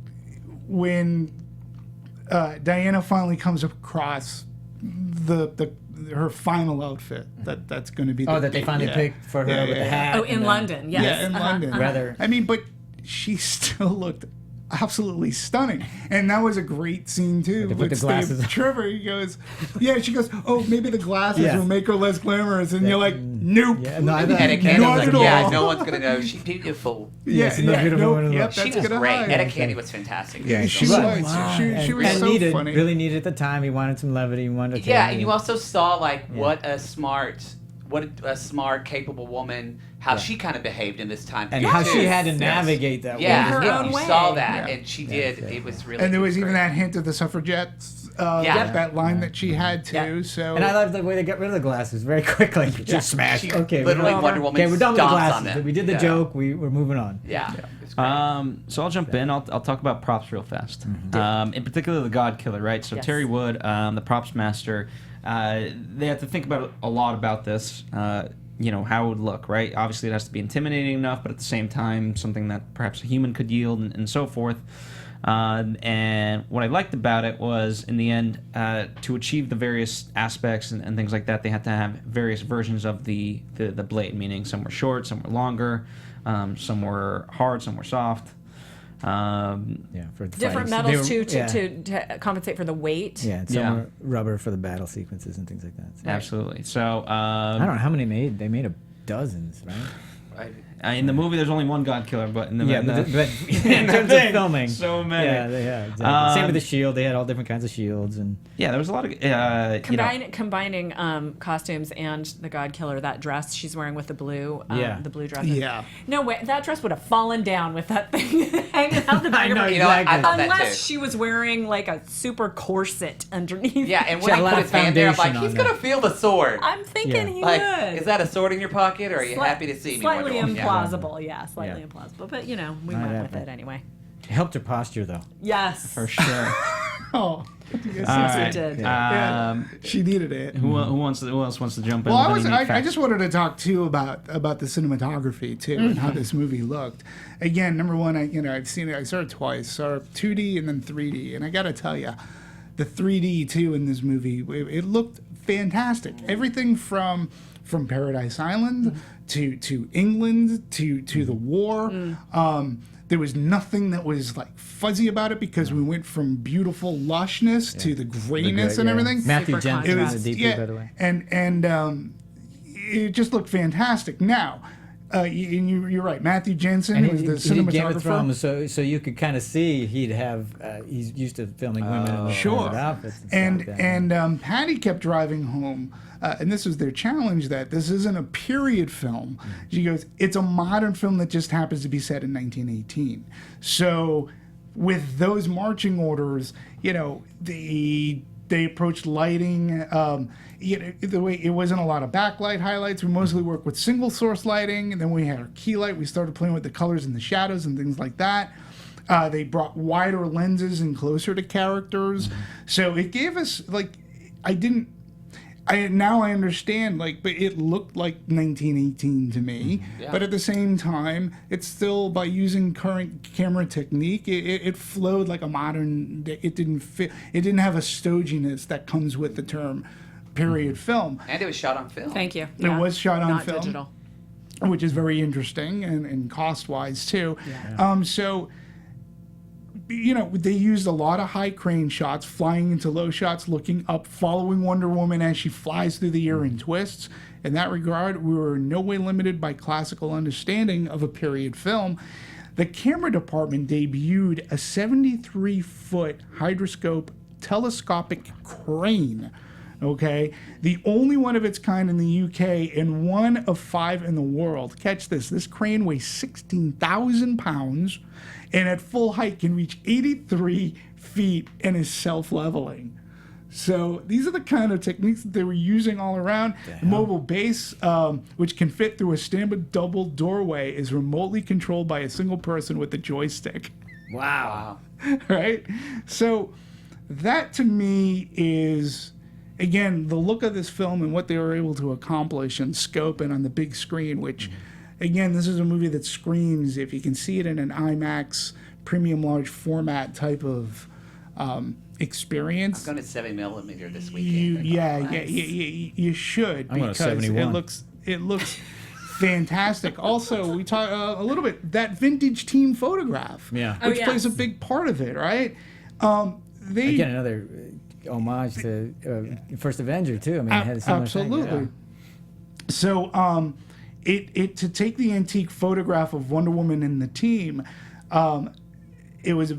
when Diana finally comes across her final outfit that's going to be. That they finally picked for her with the hat. Oh, in London, yes. Yeah, in London. Rather. I mean, but she still looked absolutely stunning, and that was a great scene too. They put the with glasses on. Trevor, he goes, she goes, oh, maybe the glasses Yeah. will make her less glamorous, and you're like, nope. Yeah, no, I thought- Etta Not Candy was at like, yeah, all. no one's gonna know. She's beautiful. Yes, no beautiful nope, woman yep, look. that's She was gonna great. hide. Etta Candy was fantastic. Yeah, she So- was. She was so needed, funny. really needed at the time. He wanted some levity. He wanted to Yeah, and you also saw like what a smart, capable woman, how she kind of behaved in this time and period, how too. she had to navigate that. Yeah, way as her well. own you way. saw that, Yeah. and she did. It was really. And there it was even great. that hint of the suffragettes, Yeah. that line that she had too. Yeah. So And I love the way they got rid of the glasses very quickly. Just smash. She Okay, literally we're, Wonder Woman okay, we're done with the stomps on glasses. them. We did the Yeah. joke. We're moving on. Yeah. It was great. So I'll jump in. I'll talk about props real fast. In particular, the God Killer, right? So Yes. Terry Wood, the props master, they have to think about a lot about this. How it would look, right? Obviously, it has to be intimidating enough, but at the same time, something that perhaps a human could yield, and so forth. And what I liked about it was, in the end, to achieve the various aspects and things like that, they had to have various versions of the blade, meaning some were short, some were longer, some were hard, some were soft. For the Different fights. metals They were- to compensate for the weight. Yeah, and some Yeah. were rubber for the battle sequences and things like that. So- Absolutely. So I don't know how many made. They made dozens, right? in the movie, there's only one God Killer, but in the Yeah, in the- but in terms of thing, filming, so many. Yeah, exactly. Same with the Um, shield. They had all different kinds of shields, and Yeah, there was a lot of Combining costumes and the God Killer, that dress she's wearing with the blue, the blue dress. Yeah. No way, that dress would have fallen down with that thing hanging out the back I of know, her. You know, I exactly. thought that Unless too. she was wearing like a super corset underneath. Yeah, and She when had he a lot put of his hand there, I'm like, foundation he's on gonna that. feel the sword. I'm thinking Yeah. he Like, would. is that a sword in your pocket, or are you Sli- happy to see me? Slightly Wonder Woman? Yeah. implausible, yeah, slightly Yeah. implausible. But we Not went with happening. it anyway. it helped her posture though. Yes. for sure. Oh, Yes, All it right. did. she needed it. Who else wants to jump in? Well, with any neat I facts? just wanted to talk too about the cinematography too and how this movie looked. Again, number one, I've seen it. I saw it twice. Saw it 2D and then 3D, and I got to tell you, the 3D too in this movie, it looked fantastic. Everything from Paradise Island to England to the war. There was nothing that was like fuzzy about it because we went from beautiful lushness to the grayness and everything. Matthew Super Jensen contrast. was a DP, by the way. And it just looked fantastic. Now, you're right. Matthew Jensen, And who was the he did Game of cinematographer. Thrones, so you could kind of see he'd have. He's used to filming women in those Sure. kinds of outfits. And stuff, yeah. Patty kept driving home, and this was their challenge, that this isn't a period film. She goes, it's a modern film that just happens to be set in 1918. So with those marching orders, they approached lighting. The way it wasn't a lot of backlight highlights. We mostly worked with single source lighting, and then we had our key light. We started playing with the colors and the shadows and things like that. They brought wider lenses and closer to characters, so it gave us now I understand, but it looked like 1918 to me. Yeah. But at the same time, it's still, by using current camera technique, it flowed like a modern. It didn't have a stoginess that comes with the term period film. And it was shot on film. Thank you. It was shot on Not film. digital. Which is very interesting and cost-wise too. So, they used a lot of high crane shots, flying into low shots, looking up, following Wonder Woman as she flies through the air and twists. In that regard, we were in no way limited by classical understanding of a period film. The camera department debuted a 73-foot hydroscope telescopic crane. Okay, the only one of its kind in the UK and one of 5 in the world. Catch this: this crane weighs 16,000 pounds, and at full height can reach 83 feet and is self-leveling. So these are the kind of techniques that they were using all around. The mobile base, which can fit through a standard double doorway, is remotely controlled by a single person with a joystick. Wow. Right? So that to me is, again, the look of this film and what they were able to accomplish and scope and on the big screen, which, again, this is a movie that screams, if you can see it in an IMAX premium large format type of experience. I'm going to 7mm this weekend. You should, I'm going to because 71. it looks fantastic. Also, we talk a little bit that vintage team photograph, Yeah. Oh, which yes. plays a big part of it, right? They Again, another homage to First Avenger too. I mean, it had a similar absolutely. thing. So, it to take the antique photograph of Wonder Woman and the team, it was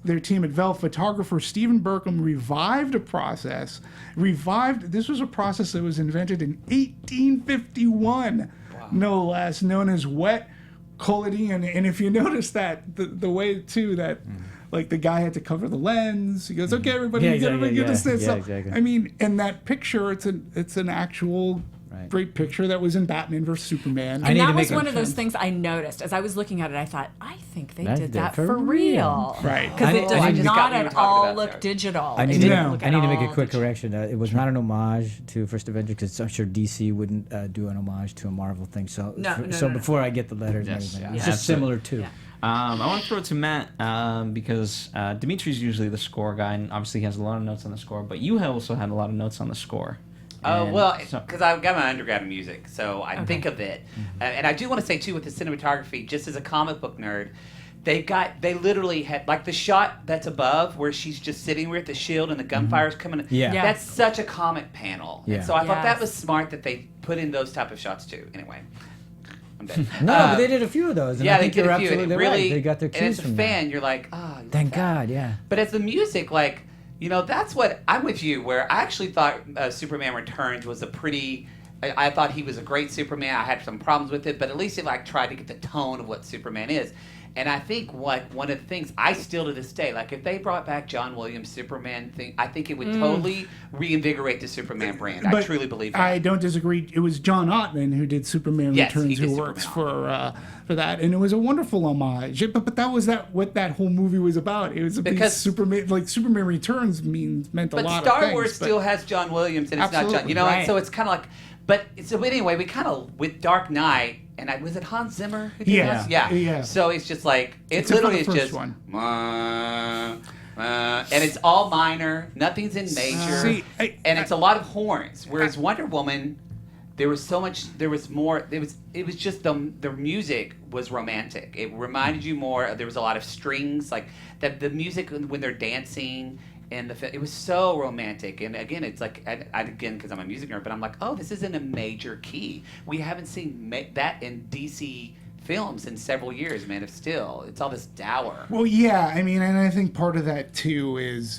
their team at Vel photographer Stephen Burkham revived a process. This was a process that was invented in 1851, no less, known as wet collodion. And if you notice that the way too that. Like the guy had to cover the lens. He goes, "Okay, everybody, Yeah, you gotta exactly, get this." yeah, So, exactly. I mean, in that picture, it's an actual Right. great picture that was in Batman vs Superman. I And need to that make was a- one of those things I noticed as I was looking at it. I thought, I think they That's did that for for real, Right. Because I it need did to- not we were at talking all about look there. digital. I It need, didn't No. look I at need to make all a quick digital. correction. It was not an homage to First Avenger because I'm sure DC wouldn't do an homage to a Marvel thing. So, No, no, so no, no. before I get the letters and Yes, everything, yeah. it's just Absolutely. similar to. I want to throw it to Matt because Demetri's usually the score guy, and obviously he has a lot of notes on the score. But you also had a lot of notes on the score. And Well, so- because I've got my undergrad in music, so I think of it. And I do want to say, too, with the cinematography, just as a comic book nerd, they literally had, like the shot that's above where she's just sitting with the shield and the gunfire's coming. Yeah. Yeah. That's such a comic panel. Yeah. And so I thought that Yes. was smart that they put in those type of shots, too. Anyway, I'm dead. No, but they did a few of those. And Yeah, I they think did you're a few. And it absolutely really, right. They got their and cues as a from fan, that. you're like, oh, Thank God, yeah. But as the music, like, you know, that's what I'm with you. Where I actually thought Superman Returns was a pretty. I thought he was a great Superman. I had some problems with it, but at least it like tried to get the tone of what Superman is. And I think one of the things I still to this day, like if they brought back John Williams Superman thing, I think it would totally reinvigorate the Superman brand. I But truly believe that. I don't disagree. It was John Ottman who did Superman Yes, he Returns, did who Superman works for that, and it was a wonderful homage. But that was what that whole movie was about. It was Because- Superman Returns meant a But lot Star of things. Wars but- still has John Williams, and it's not John. Absolutely, You know, and right. so it's kind of like. But so anyway, we kind of with Dark Knight, and was it Hans Zimmer? Who did Yeah, this? Yeah. yeah. So it's just like it's Except for literally the it's first just one. and it's all minor. Nothing's in major, See, and it's a lot of horns. Whereas Wonder Woman, there was so much. There was more. It was just the music was romantic. It reminded you more. There was a lot of strings, like the music when they're dancing. And it was so romantic, and again, it's like again because I'm a music nerd, but I'm like, oh, this is in a major key. We haven't seen that in DC films in several years, man. It's all this dour. Well, yeah, I mean, and I think part of that too is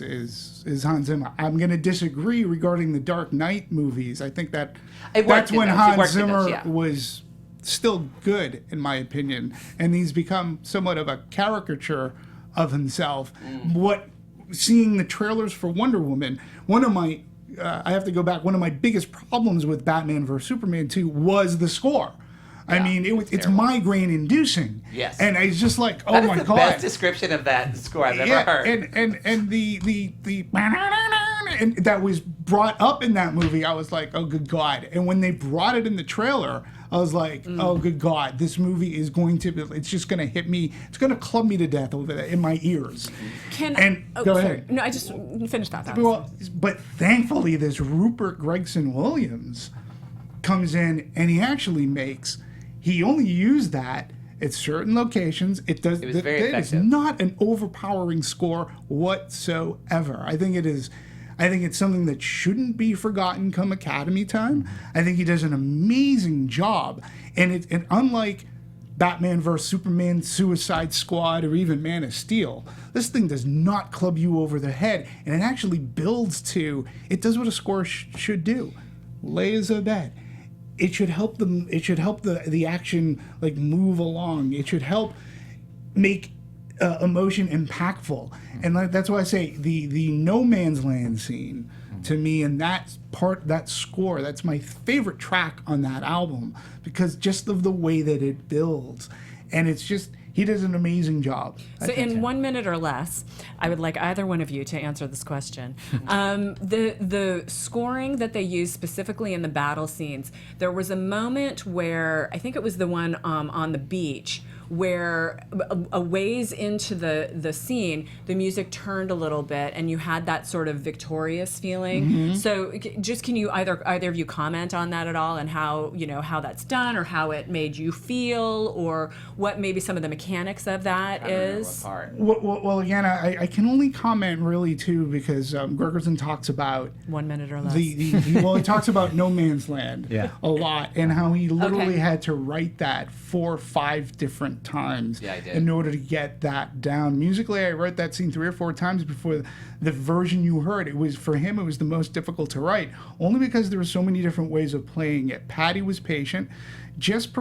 Hans Zimmer. I'm going to disagree regarding the Dark Knight movies. I think It that's worked in when those. It Hans worked in Zimmer those, yeah. was still good, in my opinion, and he's become somewhat of a caricature of himself. Seeing the trailers for Wonder Woman, one of my biggest problems with Batman vs Superman 2 was the score. I mean, it's migraine inducing. Yes. And it's just like, oh That is my the God. best description of that score I've ever heard. And the and that was brought up in that movie, I was like, oh good God. And when they brought it in the trailer, I was like, oh good God, this movie is it's just gonna hit me, it's gonna club me to death over there in my ears. Go sorry. ahead. No, I just finished that. Well, but thankfully this Rupert Gregson Williams comes in and he only used that at certain locations. It was very it is effective. not an overpowering score whatsoever. I think it's something that shouldn't be forgotten come Academy time. I think he does an amazing job. And unlike Batman vs. Superman, Suicide Squad, or even Man of Steel, this thing does not club you over the head. And it actually it does what a score should do. Layers of bed. It should help them. It should help the action like move along. It should help make emotion impactful, and that's why I say the No Man's Land scene to me, and that score, that's my favorite track on that album because just of the way that it builds, and it's just. He does an amazing job. So in 1 minute or less, I would like either one of you to answer this question. The scoring that they used specifically in the battle scenes, there was a moment where, I think it was the one on the beach, where a ways into the scene, the music turned a little bit, and you had that sort of victorious feeling. So, just can you either of you comment on that at all, and how how that's done, or how it made you feel, or what maybe some of the mechanics of that is? Well, again, I can only comment really too because Gregerson talks about 1 minute or less. He talks about No Man's Land a lot, and how he literally Okay. had to write that 4 or 5 different times Yeah, I did. in order to get that down. Musically, I wrote that scene 3 or 4 times before the version you heard. It was, for him, it was the most difficult to write, only because there were so many different ways of playing it. Patty was patient, just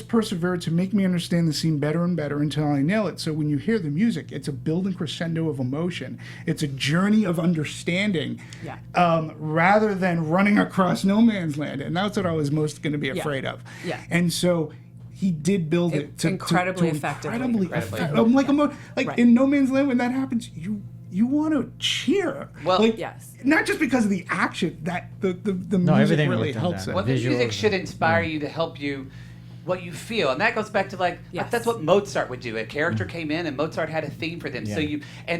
persevered to make me understand the scene better and better until I nail it. So when you hear the music, it's a building crescendo of emotion. It's a journey of understanding, rather than running across no man's land. And that's what I was most going to be afraid of. Yeah. And so he did build it to Incredibly to effectively. incredibly Incredibly. like Right. in No Man's Land, when that happens, you want to cheer. Well, like, yes. not just because of the action, that the music everything really looked on helps that. it. Well, the Visual, music should inspire you to help you what you feel, and that goes back to like Yes. that's what Mozart would do. A character came in, and Mozart had a theme for them. So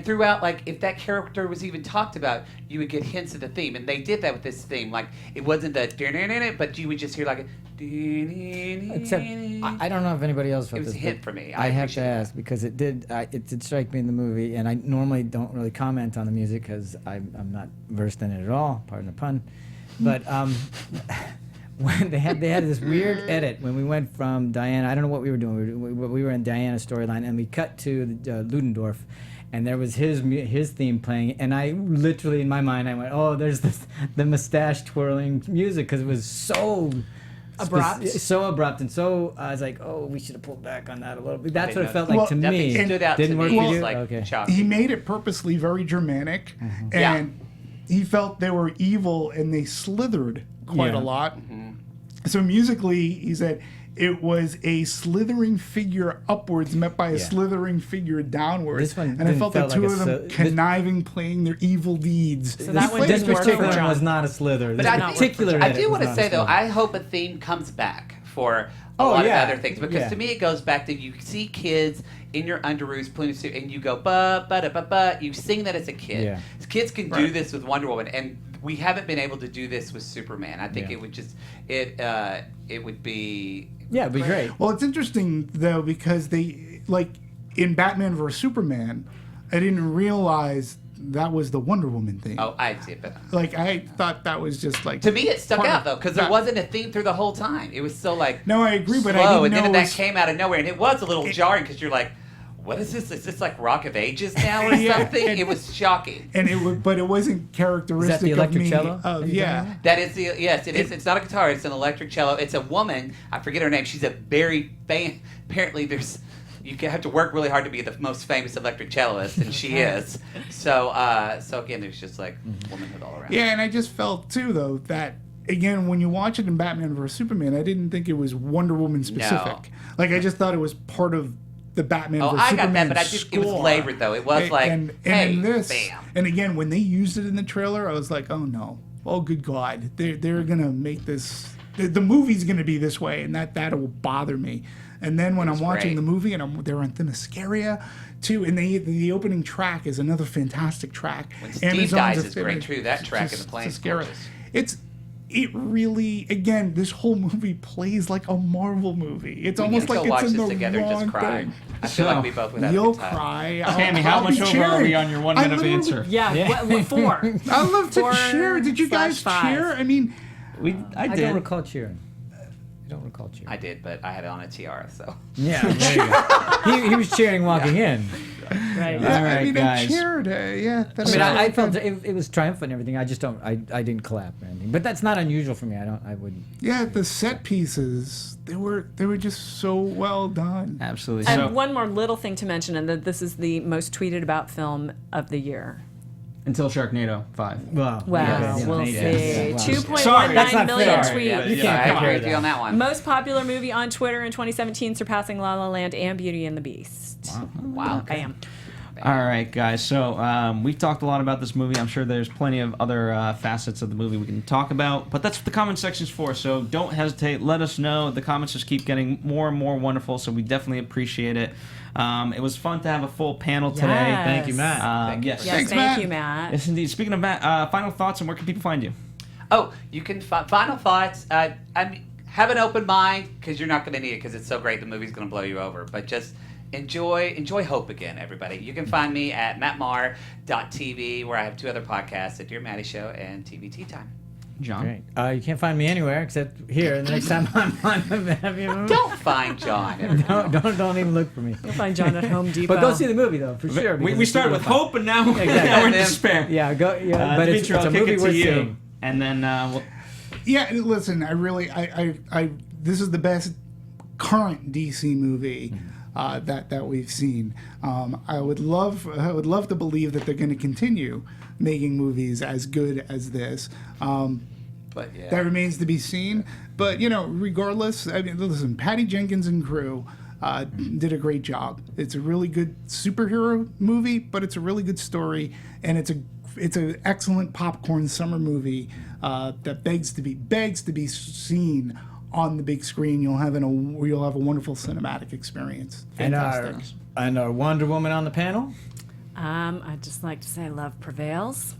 throughout, like if that character was even talked about, you would get hints of the theme, and they did that with this theme. Like it wasn't the but you would just hear like a. Except, I don't know if anybody else felt It was this, a hint but for me. I have to appreciate that. ask because it did strike me in the movie, and I normally don't really comment on the music because I'm not versed in it at all. Pardon the pun, but when they had this weird edit when we went from Diana. I don't know what we were doing. We were in Diana's storyline, and we cut to Ludendorff. And there was his theme playing, and I literally in my mind I went, "Oh, there's the mustache twirling music," because it was so Abrupt. so abrupt, and so I was like, "Oh, we should have pulled back on that a little bit." That's what it didn't felt know. like to Well, Nothing me. stood out Didn't to work me. for It was you? like Okay. shocking. He made it purposely very Germanic, Yeah. and he felt they were evil and they slithered quite Yeah. a lot. So musically, he said it was a slithering figure upwards met by a slithering figure downwards. This one and I didn't felt the felt two like of a them conniving, playing their evil deeds. So that one This didn't work particular for one John. was not a slither. But This I particular I edit do was want to not say a though, slither. I hope a theme comes back for a Oh, lot yeah. of other things because Yeah. to me it goes back to you see kids in your underoos playing a suit and you go ba ba da ba ba. You sing that as a kid. Yeah. Kids can do this with Wonder Woman, and we haven't been able to do this with Superman. I think Yeah. it would just it would be. Yeah, it'd be great. Well, it's interesting though because they like in Batman vs Superman, I didn't realize that was the Wonder Woman thing. Oh, I did, but Like I thought that was just like to me it stuck part out of though because there that. wasn't a theme through the whole time. It was so like No, I agree, but I slow, didn't and then know it that was- came out of nowhere, and it was a little jarring because you're like, what is this? Is this like Rock of Ages now or Yeah. something? It was shocking. And it was, but it wasn't characteristic the of electric me. cello? Of, Are you yeah. talking That is the yes, it is. It's not a guitar. It's an electric cello. It's a woman. I forget her name. She's a very apparently there's. You have to work really hard to be the most famous electric celloist, and she is. So again, there's just like womanhood all around. Yeah, and I just felt too though that again when you watch it in Batman vs Superman, I didn't think it was Wonder Woman specific. Like I just thought it was part of the Batman Oh, vs I got Superman that, but I just it was score. flavored though. It was like, and hey, in this, bam. and again when they used it in the trailer, I was like, oh no, oh good God, they're gonna make this. The movie's gonna be this way, and that will bother me. And then when I'm watching great. the movie and they're on Themyscira too, and the opening track is another fantastic track. When Steve Amazon's dies a is great favorite- too. That track in the Themyscira. plane's gorgeous. It really, again, this whole movie plays like a Marvel movie. It's We almost need to like watch it's in this the together and wrong just cry. thing. I feel like we both would have a You'll good time. cry. Tammy, how I'll much be over are we cheering. on your 1 I minute of literally- answer? Yeah, what, 4. I love to 4 cheer. Did you guys slash 5. cheer? I mean, I I did. don't recall cheering. I don't recall cheering. I did, but I had it on a tiara, so. Yeah, there you go. He was cheering walking in. Right. All right, I mean, guys. I cheered. Yeah. I mean, I felt it was triumphant and everything. I just don't. I didn't clap or anything. But that's not unusual for me. I wouldn't. Yeah, the set pieces they were just so well done. Absolutely. And So, one more little thing to mention, and that this is the most tweeted about film of the year. until Sharknado 5. Well, Wow, yeah, we'll yeah, see. wow. 2.19 million fair. tweets. Yeah, You I can't agree compare with you on that one. Most popular movie on Twitter in 2017, surpassing La La Land and Beauty and the Beast. Wow. Bam. All right, guys. So we've talked a lot about this movie. I'm sure there's plenty of other facets of the movie we can talk about, but that's what the comment section's for. So don't hesitate. Let us know. The comments just keep getting more and more wonderful, so we definitely appreciate it. It was fun to have a full panel today. Yes. Thank you, Matt. Yes. Yes, Thanks, thank Matt. you, Matt. Yes, indeed. Speaking of Matt, final thoughts and where can people find you? Oh, you can final thoughts. I mean, have an open mind because you're not going to need it because it's so great. The movie's going to blow you over. But just enjoy hope again, everybody. You can find me at mattmarr.tv where I have 2 other podcasts, The Dear Maddie Show and TV Tea Time. John? Great. You can't find me anywhere except here. The next time I'm on the Heavy Movie. Don't find John. everyone. Don't even look for me. You'll find John at Home Depot. But go see the movie though, for sure. We because started it's with super hope, and now, Exactly. now we're in And then- despair. Yeah, go. Yeah, but it's Demetri, a I'll kick movie it to worth you. seeing. And then we'll... Yeah, listen, I this is the best current DC movie that we've seen. I would love to believe that they're going to continue making movies as good as this. But yeah. That remains to be seen. But regardless, I mean, listen, Patty Jenkins and crew did a great job. It's a really good superhero movie, but it's a really good story, and it's an excellent popcorn summer movie that begs to be seen on the big screen. You'll have a wonderful cinematic experience. Fantastic. And our Wonder Woman on the panel. I'd just like to say love prevails.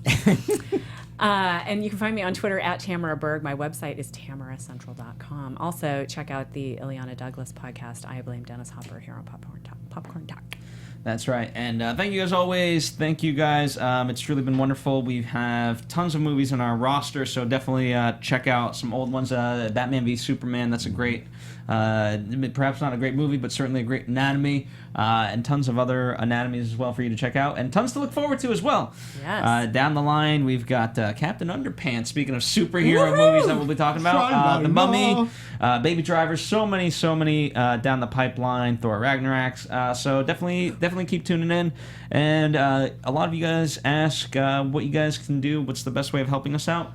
And you can find me on Twitter at Tamara Berg. My website is tamaracentral.com. Also, check out the Ileana Douglas podcast, I Blame Dennis Hopper, here on Popcorn Talk. That's right. And thank you as always. Thank you guys. It's truly been wonderful. We have tons of movies on our roster, so definitely check out some old ones. Batman v Superman, that's a great, perhaps not a great movie, but certainly a great anatomy. And tons of other anatomies as well for you to check out. And tons to look forward to as well. Yes. Down the line, we've got Captain Underpants, speaking of superhero movies that we'll be talking about. The Mummy, Baby Driver, so many down the pipeline, Thor Ragnarok. So definitely keep tuning in. And a lot of you guys ask what you guys can do, what's the best way of helping us out.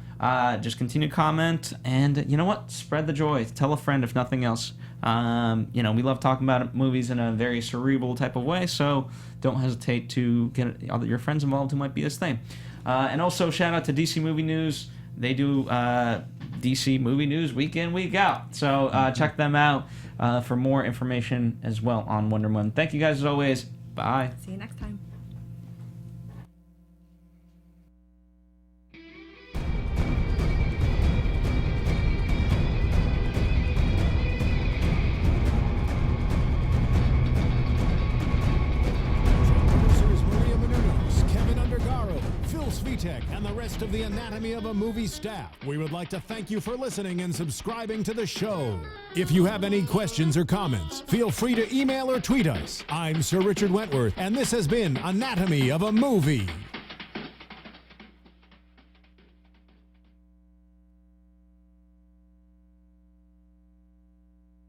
Just continue to comment, and you know what? Spread the joy. Tell a friend if nothing else. We love talking about movies in a very cerebral type of way, so don't hesitate to get your friends involved who might be the same. And also, shout out to DC Movie News. They do DC Movie News week in, week out. So check them out for more information as well on Wonder Woman. Thank you guys as always. Bye. See you next time. Producers Maria Menounos, Kevin Undergaro, Phil Svitek, and the rest of the Anatomy of a Movie staff. We would like to thank you for listening and subscribing to the show. If you have any questions or comments, feel free to email or tweet us. I'm Sir Richard Wentworth, and this has been Anatomy of a Movie.